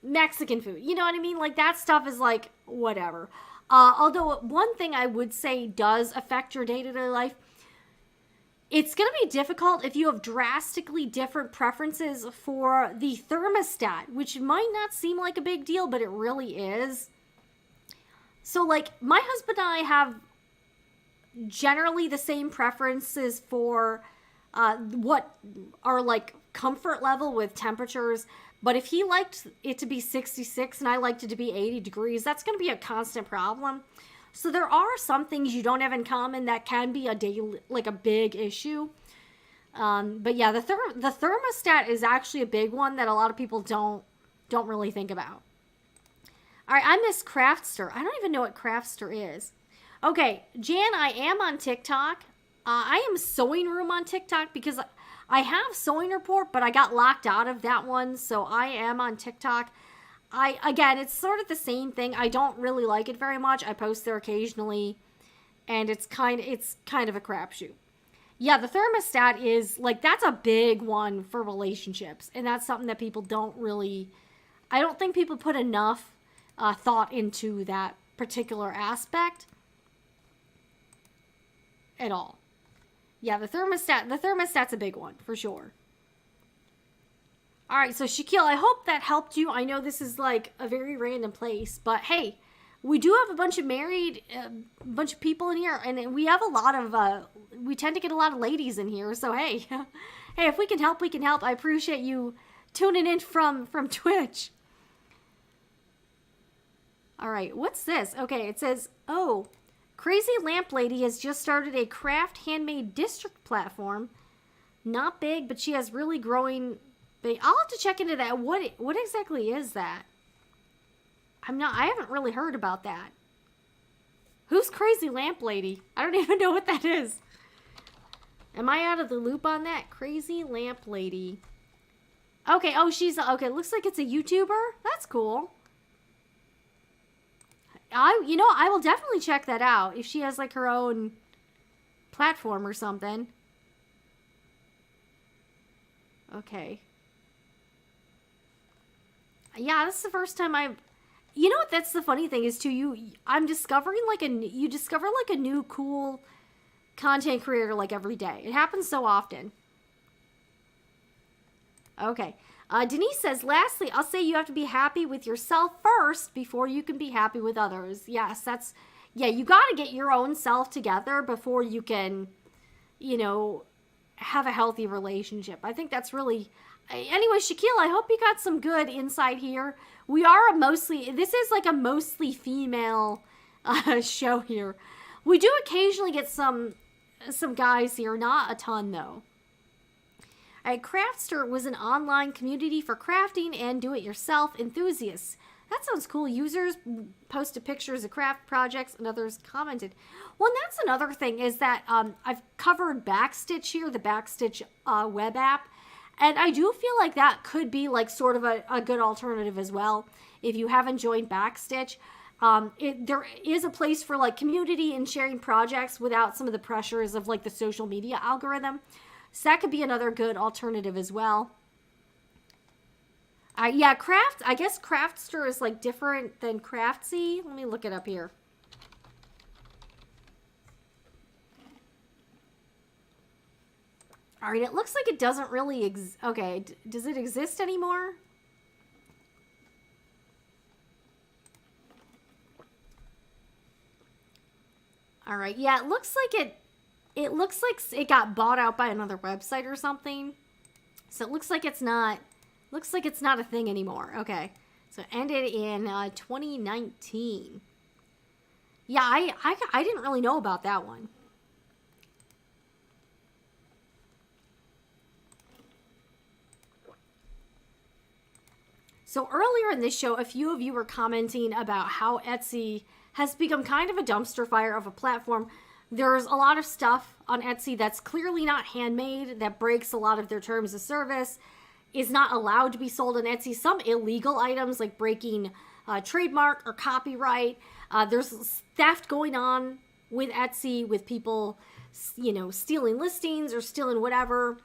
Mexican food. You know what I mean? Like that stuff is like whatever. Although one thing I would say does affect your day-to-day life, it's going to be difficult if you have drastically different preferences for the thermostat, which might not seem like a big deal, but it really is. So, like, my husband and I have generally the same preferences for what are, like, comfort level with temperatures. But if he liked it to be 66 and I liked it to be 80 degrees, that's going to be a constant problem. So there are some things you don't have in common that can be a daily, like a big issue. But yeah, the thermostat is actually a big one that a lot of people don't really think about. All right, I miss Craftster. I don't even know what Craftster is. Okay, Jan, I am on TikTok. I am Sewing Room on TikTok because I have Sewing Report, but I got locked out of that one, so I am on TikTok. Again, it's sort of the same thing. I don't really like it very much. I post there occasionally, and it's kind of a crapshoot. Yeah, the thermostat is like that's a big one for relationships, and that's something that people don't really. I don't think people put enough thought into that particular aspect at all. Yeah, the thermostat's a big one for sure. All right, so Shaquille, I hope that helped you. I know this is like a very random place, but hey, we do have a bunch of people in here, and we have a lot of, we tend to get a lot of ladies in here, so hey, hey, if we can help, we can help. I appreciate you tuning in from Twitch. All right, what's this? Okay, it says, oh, Crazy Lamp Lady has just started a craft handmade district platform. Not big, but she has really growing. I'll have to check into that. What exactly is that? I haven't really heard about that. Who's Crazy Lamp Lady? I don't even know what that is. Am I out of the loop on that? Crazy Lamp Lady. Okay, oh, okay, looks like it's a YouTuber. That's cool. I will definitely check that out if she has like her own platform or something. Okay. Yeah, this is the first time you know what, that's the funny thing is too, I'm discovering you discover like a new cool content creator like every day. It happens so often. Okay. Denise says, lastly, I'll say you have to be happy with yourself first before you can be happy with others. Yes, you got to get your own self together before you can, have a healthy relationship. I think that's really, anyway, Shaquille, I hope you got some good insight here. This is like a mostly female show here. We do occasionally get some guys here, not a ton though. Craftster was an online community for crafting and do-it-yourself enthusiasts. That sounds cool. Users posted pictures of craft projects and others commented. Well, and that's another thing is that I've covered Backstitch here, the Backstitch web app. And I do feel like that could be like sort of a good alternative as well. If you haven't joined Backstitch, there is a place for like community and sharing projects without some of the pressures of like the social media algorithm. So that could be another good alternative as well. Yeah, I guess Craftster is like different than Craftsy. Let me look it up here. All right, it looks like it doesn't really okay, does it exist anymore? All right, yeah, it looks like it got bought out by another website or something. So it looks like it's not a thing anymore. Okay. So it ended in 2019. Yeah, I didn't really know about that one. So So earlier in this show, a few of you were commenting about how Etsy has become kind of a dumpster fire of a platform. There's a lot of stuff on Etsy that's clearly not handmade, that breaks a lot of their terms of service, is not allowed to be sold on Etsy. Some illegal items like breaking trademark or copyright. There's theft going on with Etsy, with people, stealing listings or stealing whatever.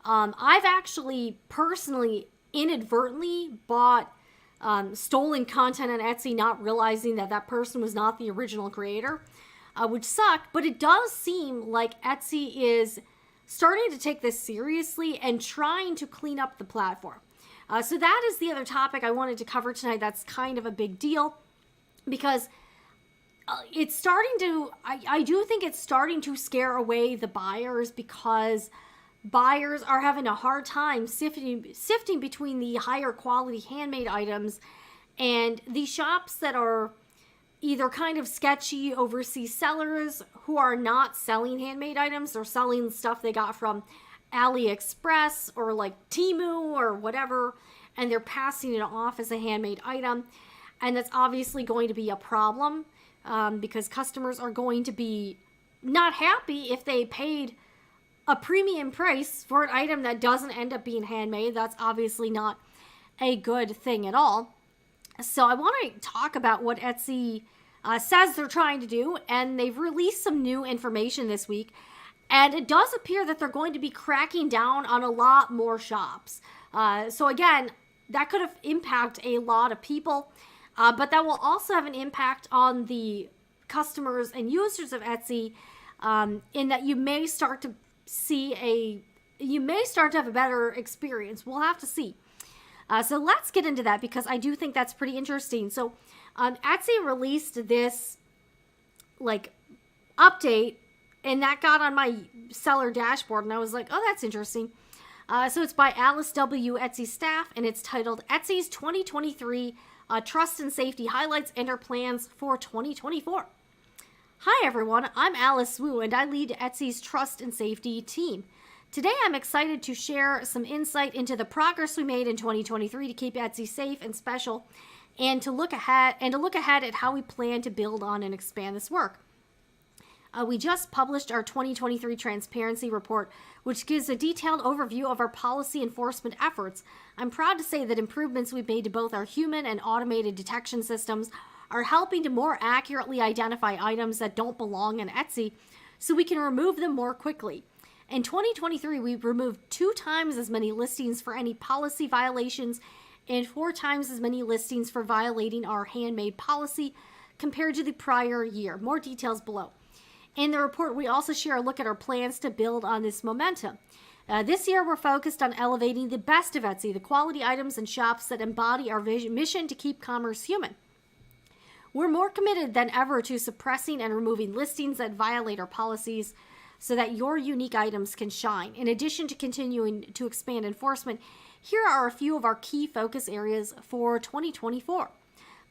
I've actually personally inadvertently bought stolen content on Etsy, not realizing that person was not the original creator, which sucked. But it does seem like Etsy is starting to take this seriously and trying to clean up the platform. So that is the other topic I wanted to cover tonight. That's kind of a big deal because it's starting to, I do think it's starting to scare away the buyers, because buyers are having a hard time sifting between the higher quality handmade items and the shops that are either kind of sketchy overseas sellers who are not selling handmade items. They're selling stuff they got from AliExpress or like Temu or whatever, and they're passing it off as a handmade item. And that's obviously going to be a problem because customers are going to be not happy if they paid a premium price for an item that doesn't end up being handmade. That's obviously not a good thing at all. So I want to talk about what Etsy says they're trying to do, and they've released some new information this week. And it does appear that they're going to be cracking down on a lot more shops. So again, that could have impacted a lot of people, but that will also have an impact on the customers and users of Etsy, in that you may start to have a better experience. We'll have to see. So let's get into that, because I do think that's pretty interesting. So Etsy released this update, and that got on my seller dashboard, and I was like, oh, that's interesting. So it's by Alice W. Etsy staff, and it's titled Etsy's 2023 Trust and Safety Highlights and Our Plans for 2024. Hi, everyone. I'm Alice Wu, and I lead Etsy's Trust and Safety team. Today, I'm excited to share some insight into the progress we made in 2023 to keep Etsy safe and special, and to look ahead at how we plan to build on and expand this work. We just published our 2023 Transparency Report, which gives a detailed overview of our policy enforcement efforts. I'm proud to say that improvements we've made to both our human and automated detection systems are helping to more accurately identify items that don't belong on Etsy, so we can remove them more quickly. In 2023, we removed 2 times as many listings for any policy violations and 4 times as many listings for violating our handmade policy compared to the prior year. More details below. In the report, we also share a look at our plans to build on this momentum. This year, we're focused on elevating the best of Etsy, the quality items and shops that embody our mission to keep commerce human. We're more committed than ever to suppressing and removing listings that violate our policies so that your unique items can shine. In addition to continuing to expand enforcement, here are a few of our key focus areas for 2024.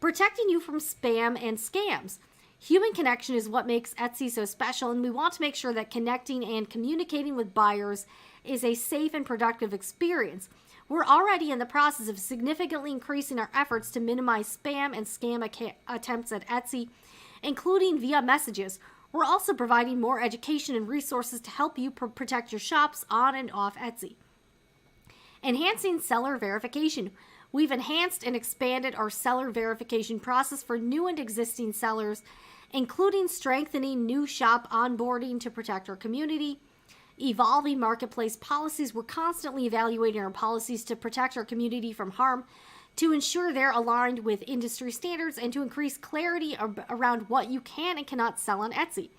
Protecting you from spam and scams. Human connection is what makes Etsy so special, and we want to make sure that connecting and communicating with buyers is a safe and productive experience. We're already in the process of significantly increasing our efforts to minimize spam and scam attempts at Etsy, including via messages. We're also providing more education and resources to help you protect your shops on and off Etsy. Enhancing seller verification. We've enhanced and expanded our seller verification process for new and existing sellers, including strengthening new shop onboarding to protect our community, evolving marketplace policies. We're constantly evaluating our policies to protect our community from harm, to ensure they're aligned with industry standards, and to increase clarity around what you can and cannot sell on Etsy.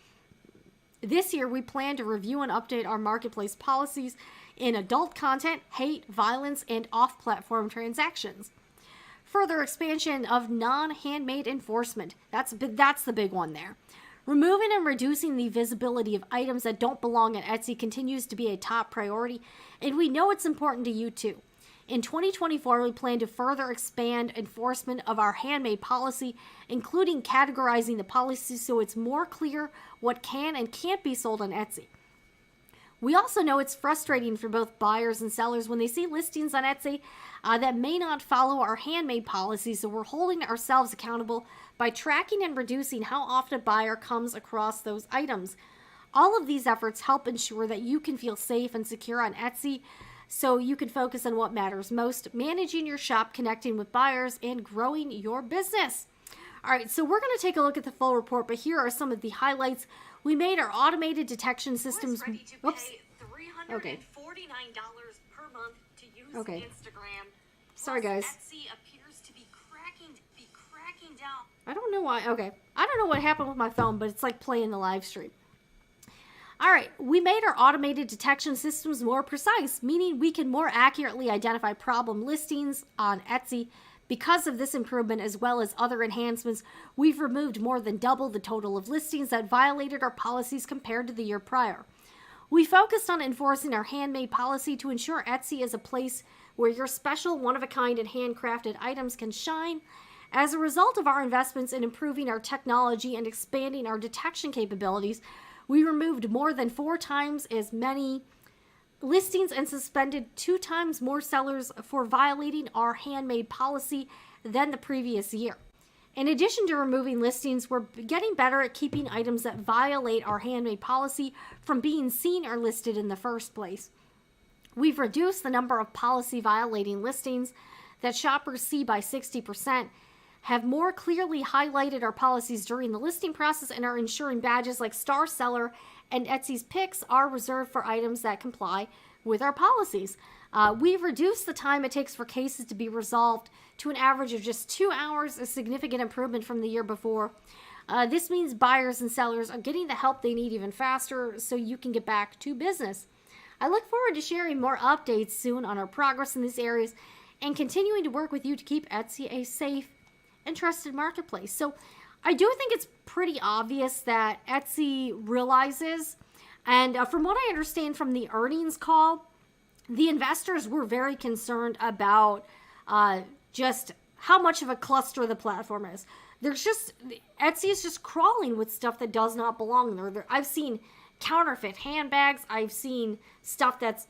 This year, we plan to review and update our marketplace policies in adult content, hate, violence, and off-platform transactions. Further expansion of non-handmade enforcement. That's the big one there. Removing and reducing the visibility of items that don't belong on Etsy continues to be a top priority, and we know it's important to you too. In 2024, we plan to further expand enforcement of our handmade policy, including categorizing the policy so it's more clear what can and can't be sold on Etsy. We also know it's frustrating for both buyers and sellers when they see listings on Etsy that may not follow our handmade policies, so we're holding ourselves accountable by tracking and reducing how often a buyer comes across those items. All of these efforts help ensure that you can feel safe and secure on Etsy, so you can focus on what matters most, managing your shop, connecting with buyers, and growing your business. All right, so we're going to take a look at the full report, but here are some of the highlights. We made our automated detection systems. Whoops. Okay. per month to use Okay. Instagram. Sorry, guys. Etsy appears to be cracking down. I don't know why. Okay. I don't know what happened with my phone, but it's like playing the live stream. All right. We made our automated detection systems more precise, meaning we can more accurately identify problem listings on Etsy. Because of this improvement, as well as other enhancements, we've removed more than double the total of listings that violated our policies compared to the year prior. We focused on enforcing our handmade policy to ensure Etsy is a place where your special, one-of-a-kind, and handcrafted items can shine. As a result of our investments in improving our technology and expanding our detection capabilities, we removed more than 4 times as many listings and suspended 2 times more sellers for violating our handmade policy than the previous year. In addition to removing listings, we're getting better at keeping items that violate our handmade policy from being seen or listed in the first place. We've reduced the number of policy violating listings that shoppers see by 60%, have more clearly highlighted our policies during the listing process, and are ensuring badges like Star Seller and Etsy's Picks are reserved for items that comply with our policies. We've reduced the time it takes for cases to be resolved to an average of just 2 hours, a significant improvement from the year before. This means buyers and sellers are getting the help they need even faster, so you can get back to business. I look forward to sharing more updates soon on our progress in these areas and continuing to work with you to keep Etsy a safe and trusted marketplace. So I do think it's pretty obvious that Etsy realizes, and from what I understand from the earnings call, the investors were very concerned about just how much of a cluster the platform is. Etsy is just crawling with stuff that does not belong there. I've seen counterfeit handbags. I've seen stuff that's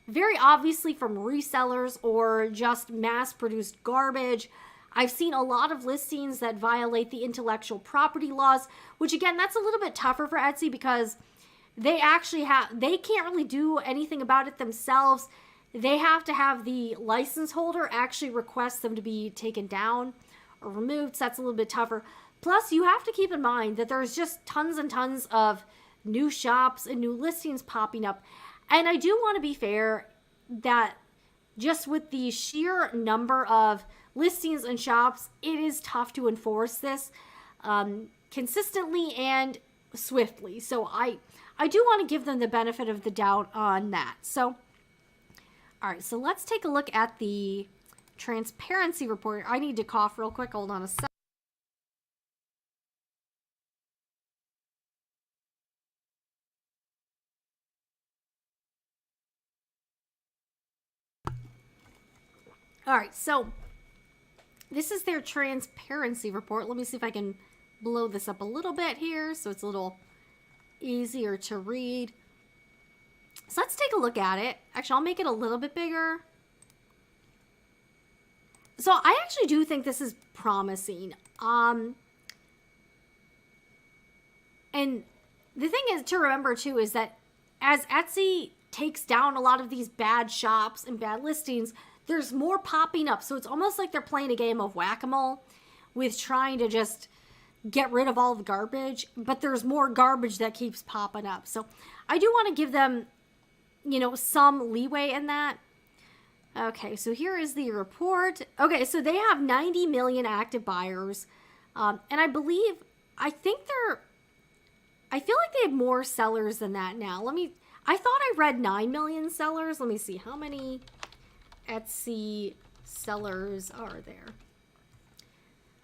very obviously from resellers or just mass-produced garbage. I've seen a lot of listings that violate the intellectual property laws, which again, that's a little bit tougher for Etsy because they can't really do anything about it themselves. They have to have the license holder actually request them to be taken down or removed, so that's a little bit tougher. Plus, you have to keep in mind that there's just tons and tons of new shops and new listings popping up. And I do want to be fair that just with the sheer number of listings and shops, it is tough to enforce this consistently and swiftly. So I do want to give them the benefit of the doubt on that. So, all right, so let's take a look at the transparency report. I need to cough real quick. Hold on a sec. All right, so this is their transparency report. Let me see if I can blow this up a little bit here so it's a little easier to read. So let's take a look at it. Actually, I'll make it a little bit bigger. So I actually do think this is promising. And the thing is to remember too is that as Etsy takes down a lot of these bad shops and bad listings, there's more popping up. So it's almost like they're playing a game of whack-a-mole with trying to just get rid of all the garbage, but there's more garbage that keeps popping up. So I do want to give them, some leeway in that. Okay, so here is the report. Okay, so they have 90 million active buyers. And I feel like they have more sellers than that now. I thought I read 9 million sellers. Let me see, how many Etsy sellers are there?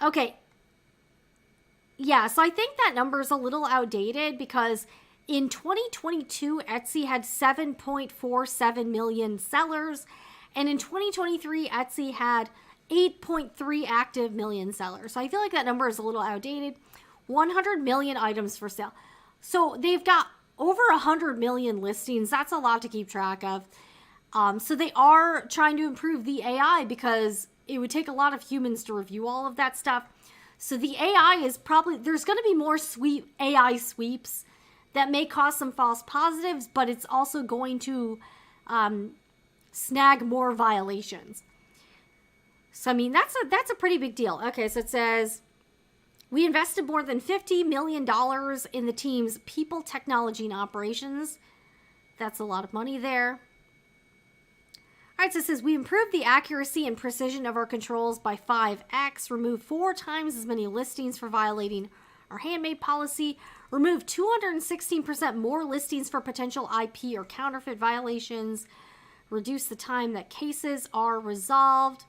Okay. Yeah, so I think that number is a little outdated because in 2022, Etsy had 7.47 million sellers. And in 2023, Etsy had 8.3 active million sellers. So I feel like that number is a little outdated. 100 million items for sale. So they've got over 100 million listings. That's a lot to keep track of. So they are trying to improve the AI because it would take a lot of humans to review all of that stuff. So the AI is probably, there's going to be more AI sweeps that may cause some false positives, but it's also going to snag more violations. So, I mean, that's a pretty big deal. Okay, so it says, we invested more than $50 million in the team's people, technology, and operations. That's a lot of money there. All right, so it says, we improved the accuracy and precision of our controls by 5x, removed 4 times as many listings for violating our handmade policy, removed 216% more listings for potential IP or counterfeit violations, reduced the time that cases are resolved.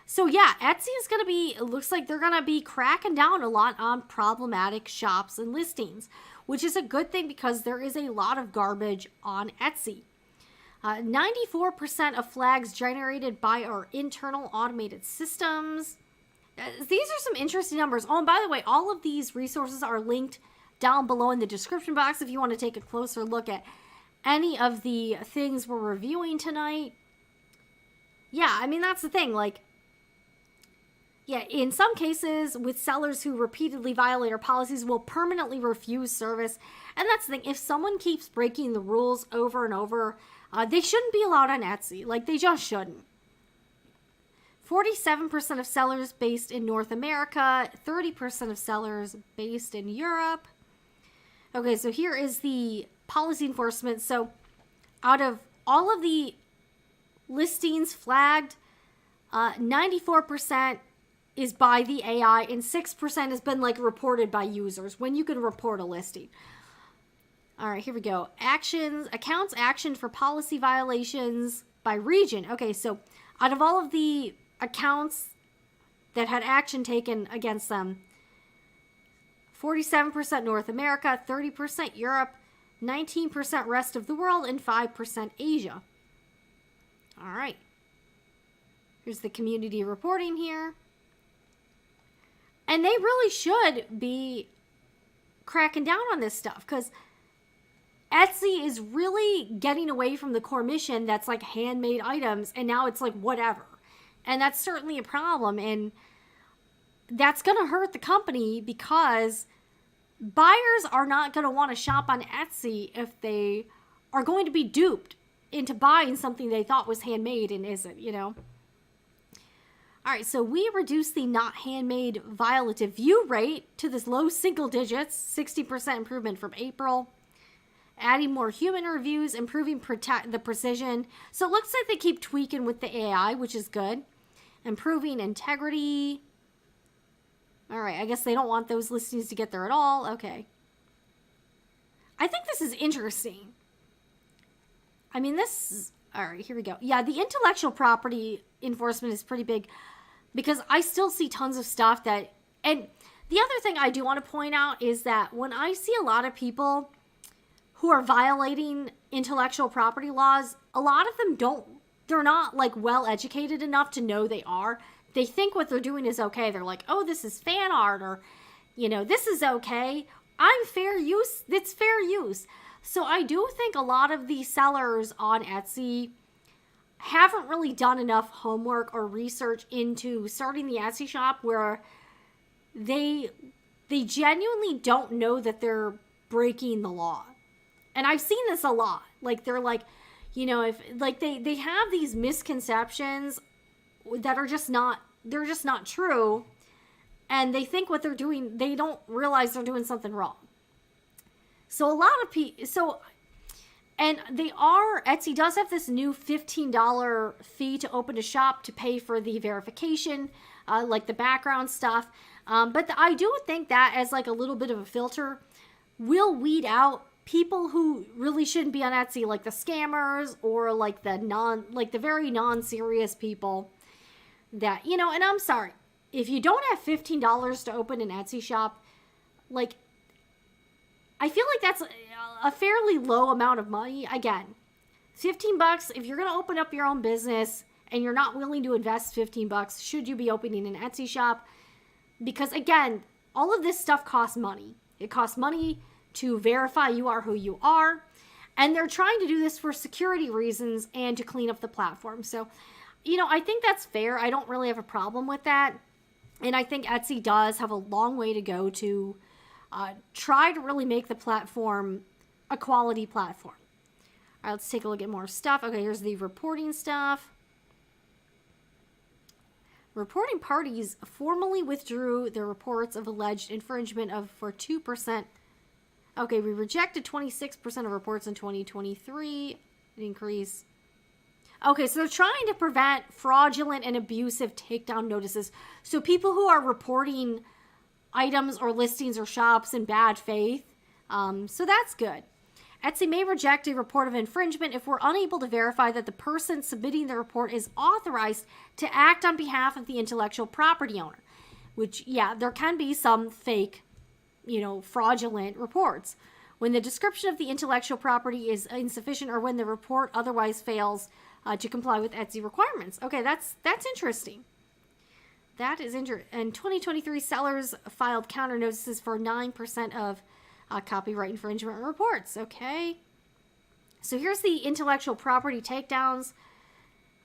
So yeah, Etsy is going to be, it looks like they're going to be cracking down a lot on problematic shops and listings, which is a good thing because there is a lot of garbage on Etsy. 94% of flags generated by our internal automated systems. These are some interesting numbers. Oh, and by the way, all of these resources are linked down below in the description box if you want to take a closer look at any of the things we're reviewing tonight. Yeah, I mean, that's the thing. Like, yeah, in some cases, with sellers who repeatedly violate our policies, will permanently refuse service. And that's the thing. If someone keeps breaking the rules over and over, they shouldn't be allowed on Etsy. Like, they just shouldn't. 47% of sellers based in North America, 30% of sellers based in Europe. Okay, so here is the policy enforcement. So out of all of the listings flagged, 94% is by the AI and 6% has been like reported by users when you can report a listing. All right, here we go. Accounts actioned for policy violations by region. Okay, so out of all of the accounts that had action taken against them, 47% North America, 30% Europe, 19% rest of the world, and 5% Asia. All right. Here's the community reporting here. And they really should be cracking down on this stuff because Etsy is really getting away from the core mission that's like handmade items, and now it's like whatever. And that's certainly a problem, and that's going to hurt the company because buyers are not going to want to shop on Etsy if they are going to be duped into buying something they thought was handmade and isn't, you know? All right, so we reduced the not handmade violative view rate to this low single digits, 60% improvement from April. Adding more human reviews, improving the precision. So it looks like they keep tweaking with the AI, which is good. Improving integrity. All right, I guess they don't want those listings to get there at all. Okay. I think this is interesting. I mean, all right, here we go. Yeah, the intellectual property enforcement is pretty big because I still see tons of stuff that, and the other thing I do want to point out is that when I see a lot of people who are violating intellectual property laws, a lot of them they're not like well educated enough to know they are. They think what they're doing is okay. They're like, oh, this is fan art, or, you know, this is okay. I'm fair use. It's fair use. So I do think a lot of the sellers on Etsy haven't really done enough homework or research into starting the Etsy shop where they genuinely don't know that they're breaking the law. And I've seen this a lot. Like, they're like, you know, if like they have these misconceptions that are just not, they're just not true. And they think what they're doing, they don't realize they're doing something wrong. So a lot of people, and Etsy does have this new $15 fee to open a shop to pay for the verification, like the background stuff. But I do think that as like a little bit of a filter will weed out people who really shouldn't be on Etsy, like the scammers or like the very non-serious people that, you know, and I'm sorry, if you don't have $15 to open an Etsy shop, like, I feel like that's a fairly low amount of money. Again, $15, if you're going to open up your own business and you're not willing to invest $15, should you be opening an Etsy shop? Because again, all of this stuff costs money. It costs money to verify you are who you are. And they're trying to do this for security reasons and to clean up the platform. So, I think that's fair. I don't really have a problem with that. And I think Etsy does have a long way to go to try to really make the platform a quality platform. All right, let's take a look at more stuff. Okay, here's the reporting stuff. Reporting parties formally withdrew their reports of alleged infringement for 2%. Okay, we rejected 26% of reports in 2023. An increase. Okay, so they're trying to prevent fraudulent and abusive takedown notices. So people who are reporting items or listings or shops in bad faith. So that's good. Etsy may reject a report of infringement if we're unable to verify that the person submitting the report is authorized to act on behalf of the intellectual property owner. Which, yeah, there can be some fake, fraudulent reports. When the description of the intellectual property is insufficient or when the report otherwise fails to comply with Etsy requirements. Okay, that's interesting. That is interesting. In 2023, sellers filed counter notices for 9% of copyright infringement reports. Okay. So here's the intellectual property takedowns.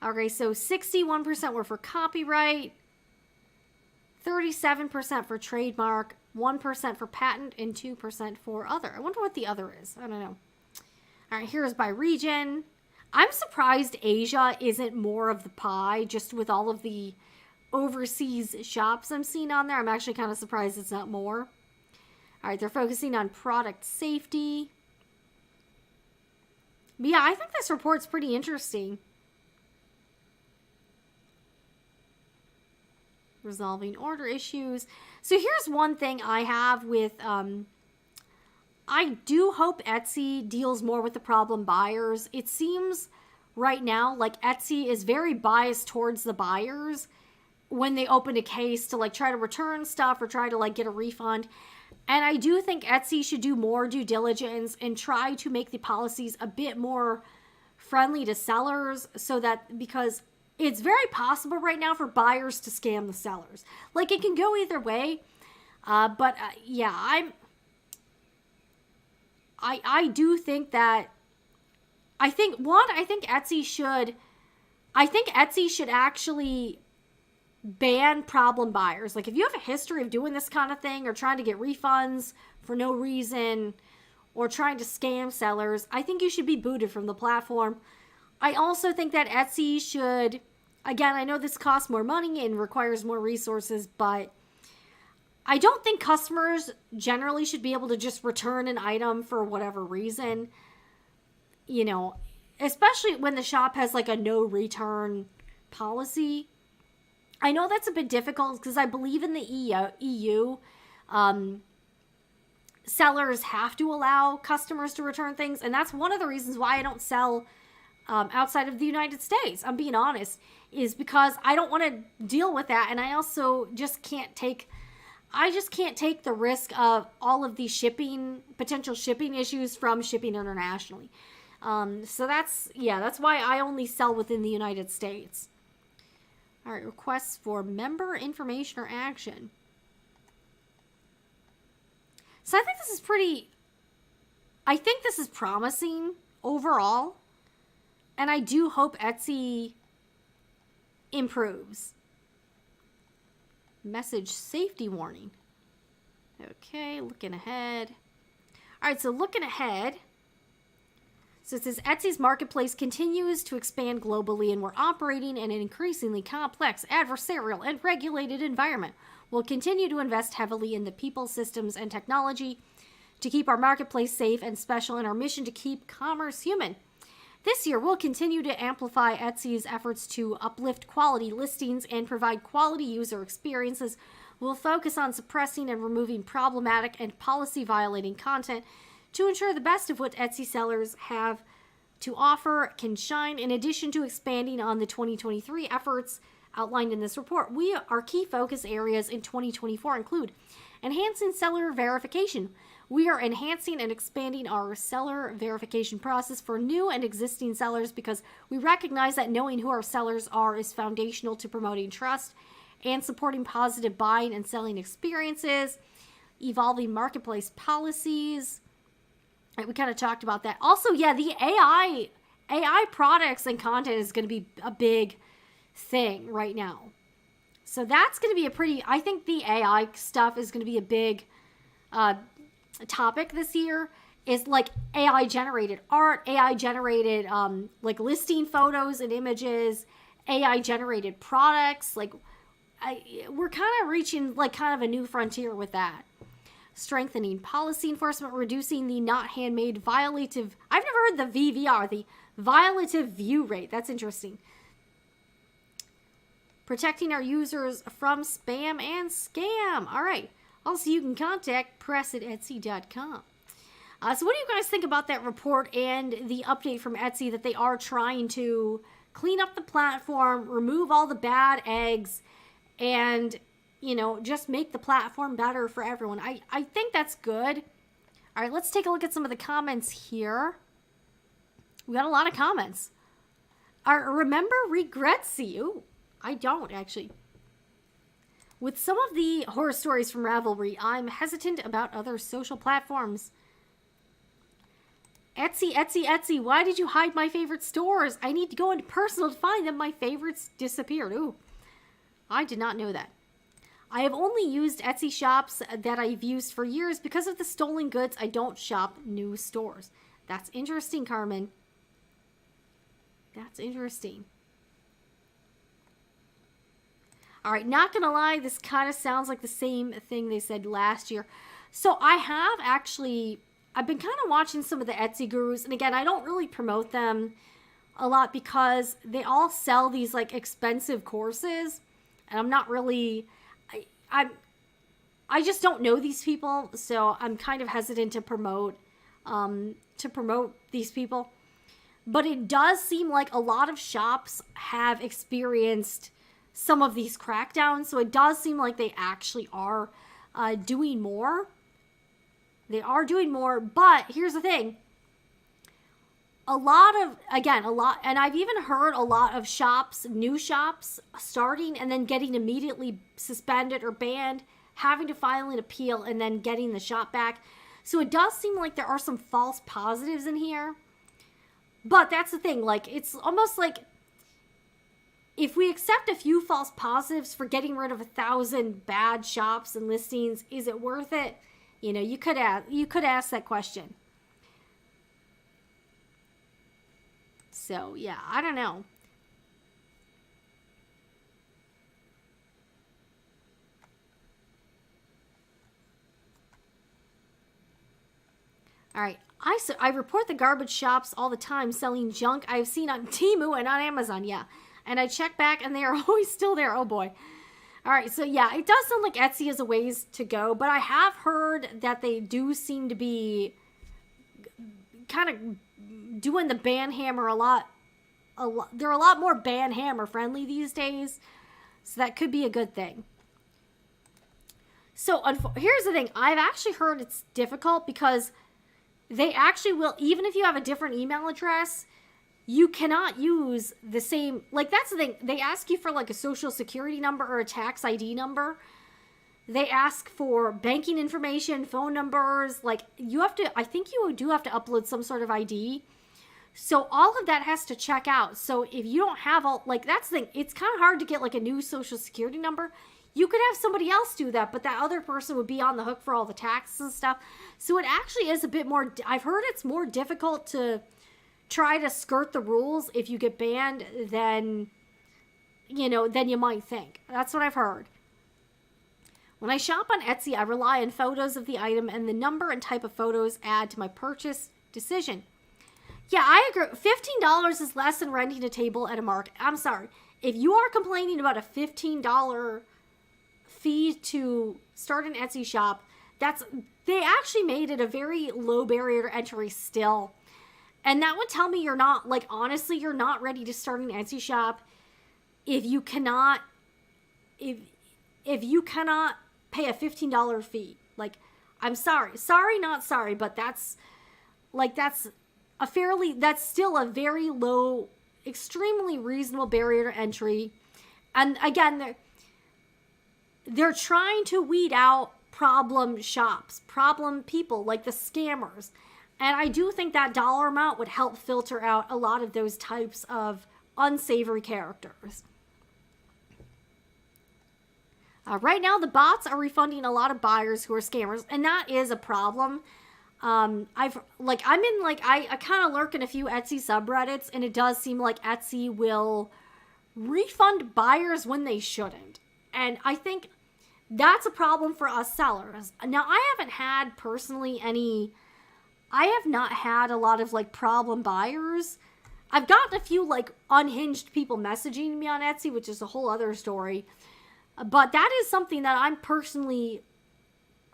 Okay, so 61% were for copyright, 37% for trademark, 1% for patent, and 2% for other. I wonder what the other is. I don't know. All right, here's by region. I'm surprised Asia isn't more of the pie, just with all of the overseas shops I'm seeing on there. I'm actually kind of surprised it's not more. All right, they're focusing on product safety. But yeah, I think this report's pretty interesting. Resolving order issues. So here's one thing I have with, I do hope Etsy deals more with the problem buyers. It seems right now like Etsy is very biased towards the buyers when they open a case to try to return stuff or try to get a refund. And I do think Etsy should do more due diligence and try to make the policies a bit more friendly to sellers because it's very possible right now for buyers to scam the sellers. It can go either way. Yeah, I do think that, I think Etsy should actually ban problem buyers. If you have a history of doing this kind of thing or trying to get refunds for no reason or trying to scam sellers, I think you should be booted from the platform. I also think that Etsy should, again, I know this costs more money and requires more resources, but I don't think customers generally should be able to just return an item for whatever reason, especially when the shop has a no return policy. I know that's a bit difficult because I believe in the EU, sellers have to allow customers to return things. And that's one of the reasons why I don't sell outside of the United States. I'm being honest, is because I don't want to deal with that. And I also just can't take the risk of all of these potential shipping issues from shipping internationally. So that's why I only sell within the United States. All right, requests for member information or action. So I think this is promising overall. And I do hope Etsy improves. Message safety warning. Okay, looking ahead. All right, so looking ahead. So it says Etsy's marketplace continues to expand globally, and we're operating in an increasingly complex, adversarial, and regulated environment. We'll continue to invest heavily in the people, systems, and technology to keep our marketplace safe and special in our mission to keep commerce human. This year, we'll continue to amplify Etsy's efforts to uplift quality listings and provide quality user experiences. We'll focus on suppressing and removing problematic and policy-violating content to ensure the best of what Etsy sellers have to offer can shine. In addition to expanding on the 2023 efforts outlined in this report, our key focus areas in 2024 include enhancing seller verification. We are enhancing and expanding our seller verification process for new and existing sellers because we recognize that knowing who our sellers are is foundational to promoting trust and supporting positive buying and selling experiences. Evolving marketplace policies. Right, we kind of talked about that. Also, yeah, the AI products and content is going to be a big thing right now. So that's going to be I think the AI stuff is going to be a big topic this year, is like AI generated art, AI generated like listing photos and images, AI generated products. Like we're kind of reaching like kind of a new frontier with that. Strengthening policy enforcement, reducing the not handmade violative. I've never heard the VVR, the violative view rate. That's interesting. Protecting our users from spam and scam. All right. Also, you can contact press@etsy.com. So what do you guys think about that report and the update from Etsy that they are trying to clean up the platform, remove all the bad eggs, and, you know, just make the platform better for everyone? I think that's good. All right, let's take a look at some of the comments here. We got a lot of comments. Remember Regretsy? Ooh, I don't, actually. With some of the horror stories from Ravelry, I'm hesitant about other social platforms. Etsy, why did you hide my favorite stores? I need to go into personal to find them. My favorites disappeared. Ooh, I did not know that. I have only used Etsy shops that I've used for years. Because of the stolen goods, I don't shop new stores. That's interesting, Carmen. That's interesting. All right, not gonna lie, this kind of sounds like the same thing they said last year. So I've been kind of watching some of the Etsy gurus, and again, I don't really promote them a lot because they all sell these like expensive courses, and I'm not really, I just don't know these people, so I'm kind of hesitant to promote these people. But it does seem like a lot of shops have experienced some of these crackdowns, so it does seem like they actually are doing more. They are doing more, but here's the thing. And I've even heard a lot of shops, new shops, starting and then getting immediately suspended or banned, having to file an appeal, and then getting the shop back. So it does seem like there are some false positives in here. But that's the thing, like, it's almost like if we accept a few false positives for getting rid of 1,000 bad shops and listings, is it worth it? You know, you could ask that question. So, yeah, I don't know. All right. I report the garbage shops all the time selling junk I've seen on Temu and on Amazon, yeah. And I check back and they are always still there. Oh boy. All right, so yeah, it does sound like Etsy is a ways to go, but I have heard that they do seem to be kind of doing the ban hammer a lot. They're a lot more ban hammer friendly these days, so that could be a good thing. So here's the thing. I've actually heard it's difficult because they actually will, even if you have a different email address, you cannot use the same, like, that's the thing. They ask you for like a social security number or a tax ID number. They ask for banking information, phone numbers, like you have to, I think you do have to upload some sort of ID. So all of that has to check out. So if you don't have all, like, that's the thing, it's kind of hard to get like a new social security number. You could have somebody else do that, but that other person would be on the hook for all the taxes and stuff. So it actually is a bit more, I've heard it's more difficult to try to skirt the rules if you get banned than you might think. That's what I've heard. When I shop on Etsy, I rely on photos of the item and the number and type of photos add to my purchase decision. Yeah, I agree. $15 is less than renting a table at a market. I'm sorry. If you are complaining about a $15 fee to start an Etsy shop, they actually made it a very low barrier to entry still. And that would tell me you're not, like, honestly, you're not ready to start an Etsy shop if you cannot pay a $15 fee. Like, I'm sorry. Sorry, not sorry, but that's still a very low, extremely reasonable barrier to entry. And again, they're trying to weed out problem shops, problem people, like the scammers. And I do think that dollar amount would help filter out a lot of those types of unsavory characters. Right now, the bots are refunding a lot of buyers who are scammers, and that is a problem. I kind of lurk in a few Etsy subreddits, and it does seem like Etsy will refund buyers when they shouldn't. And I think that's a problem for us sellers. Now, I haven't had personally I have not had a lot of like problem buyers. I've gotten a few like unhinged people messaging me on Etsy, which is a whole other story. But that is something that I'm personally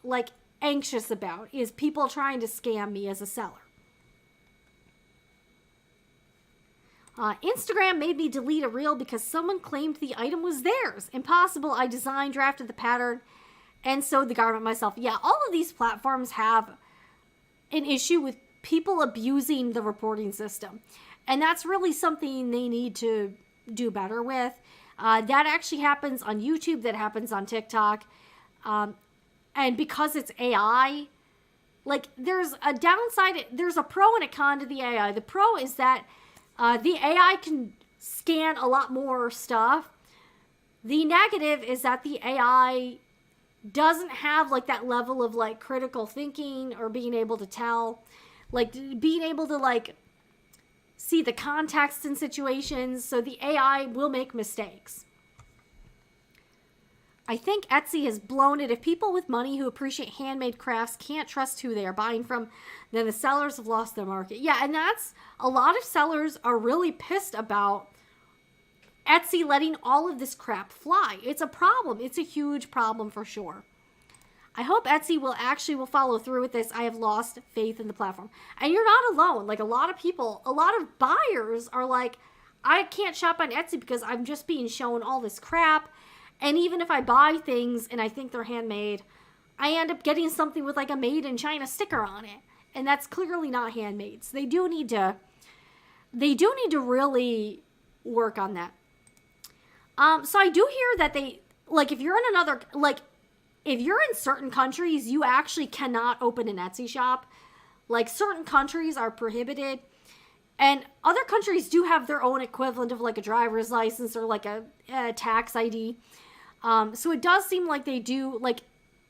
like anxious about, is people trying to scam me as a seller. Instagram made me delete a reel because someone claimed the item was theirs. Impossible. I designed, drafted the pattern, and sewed the garment myself. Yeah, all of these platforms have an issue with people abusing the reporting system. And that's really something they need to do better with. That actually happens on YouTube. That happens on TikTok. And because it's AI, like there's a downside. There's a pro and a con to the AI. The pro is that the AI can scan a lot more stuff. The negative is that the AI doesn't have like that level of like critical thinking or being able to tell, like being able to like see the context in situations. So the AI will make mistakes. I think Etsy has blown it. If people with money who appreciate handmade crafts can't trust who they are buying from, then the sellers have lost their market. Yeah, and that's a lot of sellers are really pissed about Etsy letting all of this crap fly. It's a problem. It's a huge problem for sure. I hope Etsy will follow through with this. I have lost faith in the platform. And you're not alone. Like a lot of buyers are like, I can't shop on Etsy because I'm just being shown all this crap. And even if I buy things and I think they're handmade, I end up getting something with like a made in China sticker on it. And that's clearly not handmade. So they do need to really work on that. So I do hear that they, like, if you're in certain countries, you actually cannot open an Etsy shop. Like, certain countries are prohibited. And other countries do have their own equivalent of, like, a driver's license or, like, a tax ID. So it does seem like they do, like,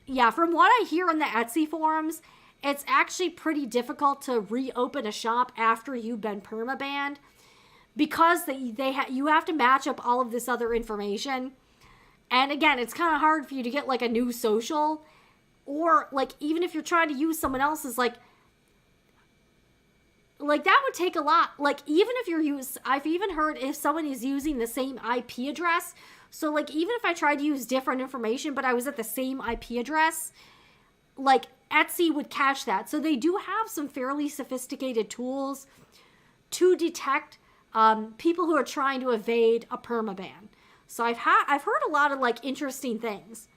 yeah, from what I hear on the Etsy forums, it's actually pretty difficult to reopen a shop after you've been permabanned. Because you have to match up all of this other information. And again, it's kind of hard for you to get like a new social, or like even if you're trying to use someone else's, like that would take a lot. Like even if I've even heard if someone is using the same IP address. So like even if I tried to use different information, but I was at the same IP address, like Etsy would catch that. So they do have some fairly sophisticated tools to detect people who are trying to evade a permaban. So I've heard a lot of like interesting things.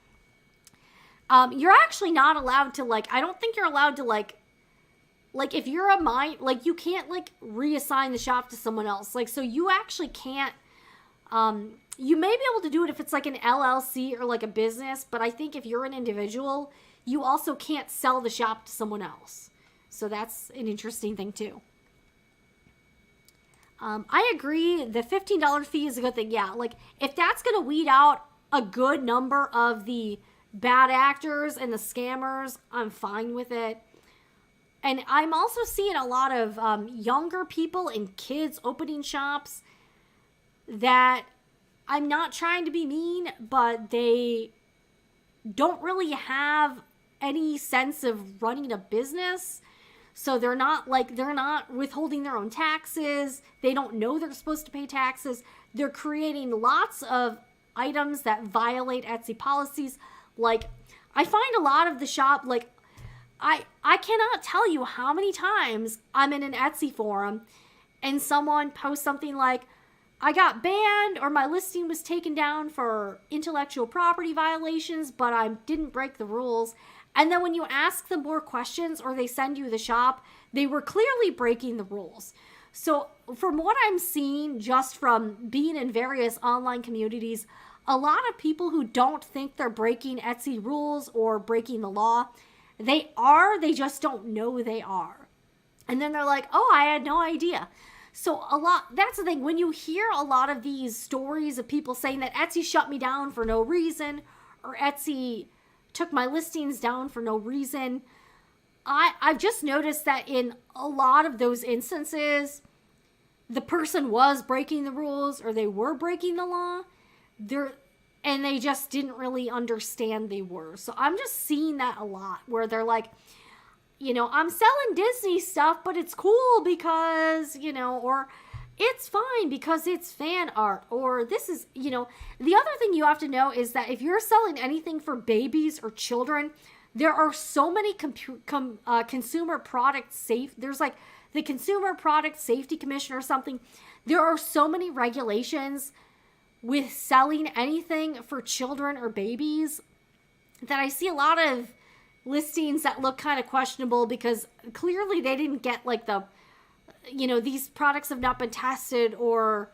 You're actually not allowed to like, I don't think you're allowed to like if you're a mine, like you can't like reassign the shop to someone else. Like, so you actually can't, you may be able to do it if it's like an LLC or like a business, but I think if you're an individual, you also can't sell the shop to someone else. So that's an interesting thing too. I agree. The $15 fee is a good thing. Yeah, like if that's going to weed out a good number of the bad actors and the scammers, I'm fine with it. And I'm also seeing a lot of younger people and kids opening shops that, I'm not trying to be mean, but they don't really have any sense of running a business. So they're not withholding their own taxes. They don't know they're supposed to pay taxes. They're creating lots of items that violate Etsy policies. Like, I find a lot of the shop, like, I cannot tell you how many times I'm in an Etsy forum and someone posts something like, I got banned or my listing was taken down for intellectual property violations, but I didn't break the rules. And then when you ask them more questions or they send you the shop, they were clearly breaking the rules. So from what I'm seeing just from being in various online communities, a lot of people who don't think they're breaking Etsy rules or breaking the law, they just don't know they are. And then they're like, oh, I had no idea. So that's the thing. When you hear a lot of these stories of people saying that Etsy shut me down for no reason, or Etsy took my listings down for no reason, I've just noticed that in a lot of those instances, the person was breaking the rules or they were breaking the law. And they just didn't really understand they were. So I'm just seeing that a lot where they're like, I'm selling Disney stuff, but it's cool because, or it's fine because it's fan art, or this is, the other thing you have to know is that if you're selling anything for babies or children, there are so many consumer product there's like the Consumer Product Safety Commission or something. There are so many regulations with selling anything for children or babies that I see a lot of listings that look kind of questionable because clearly they didn't get like these products have not been tested or,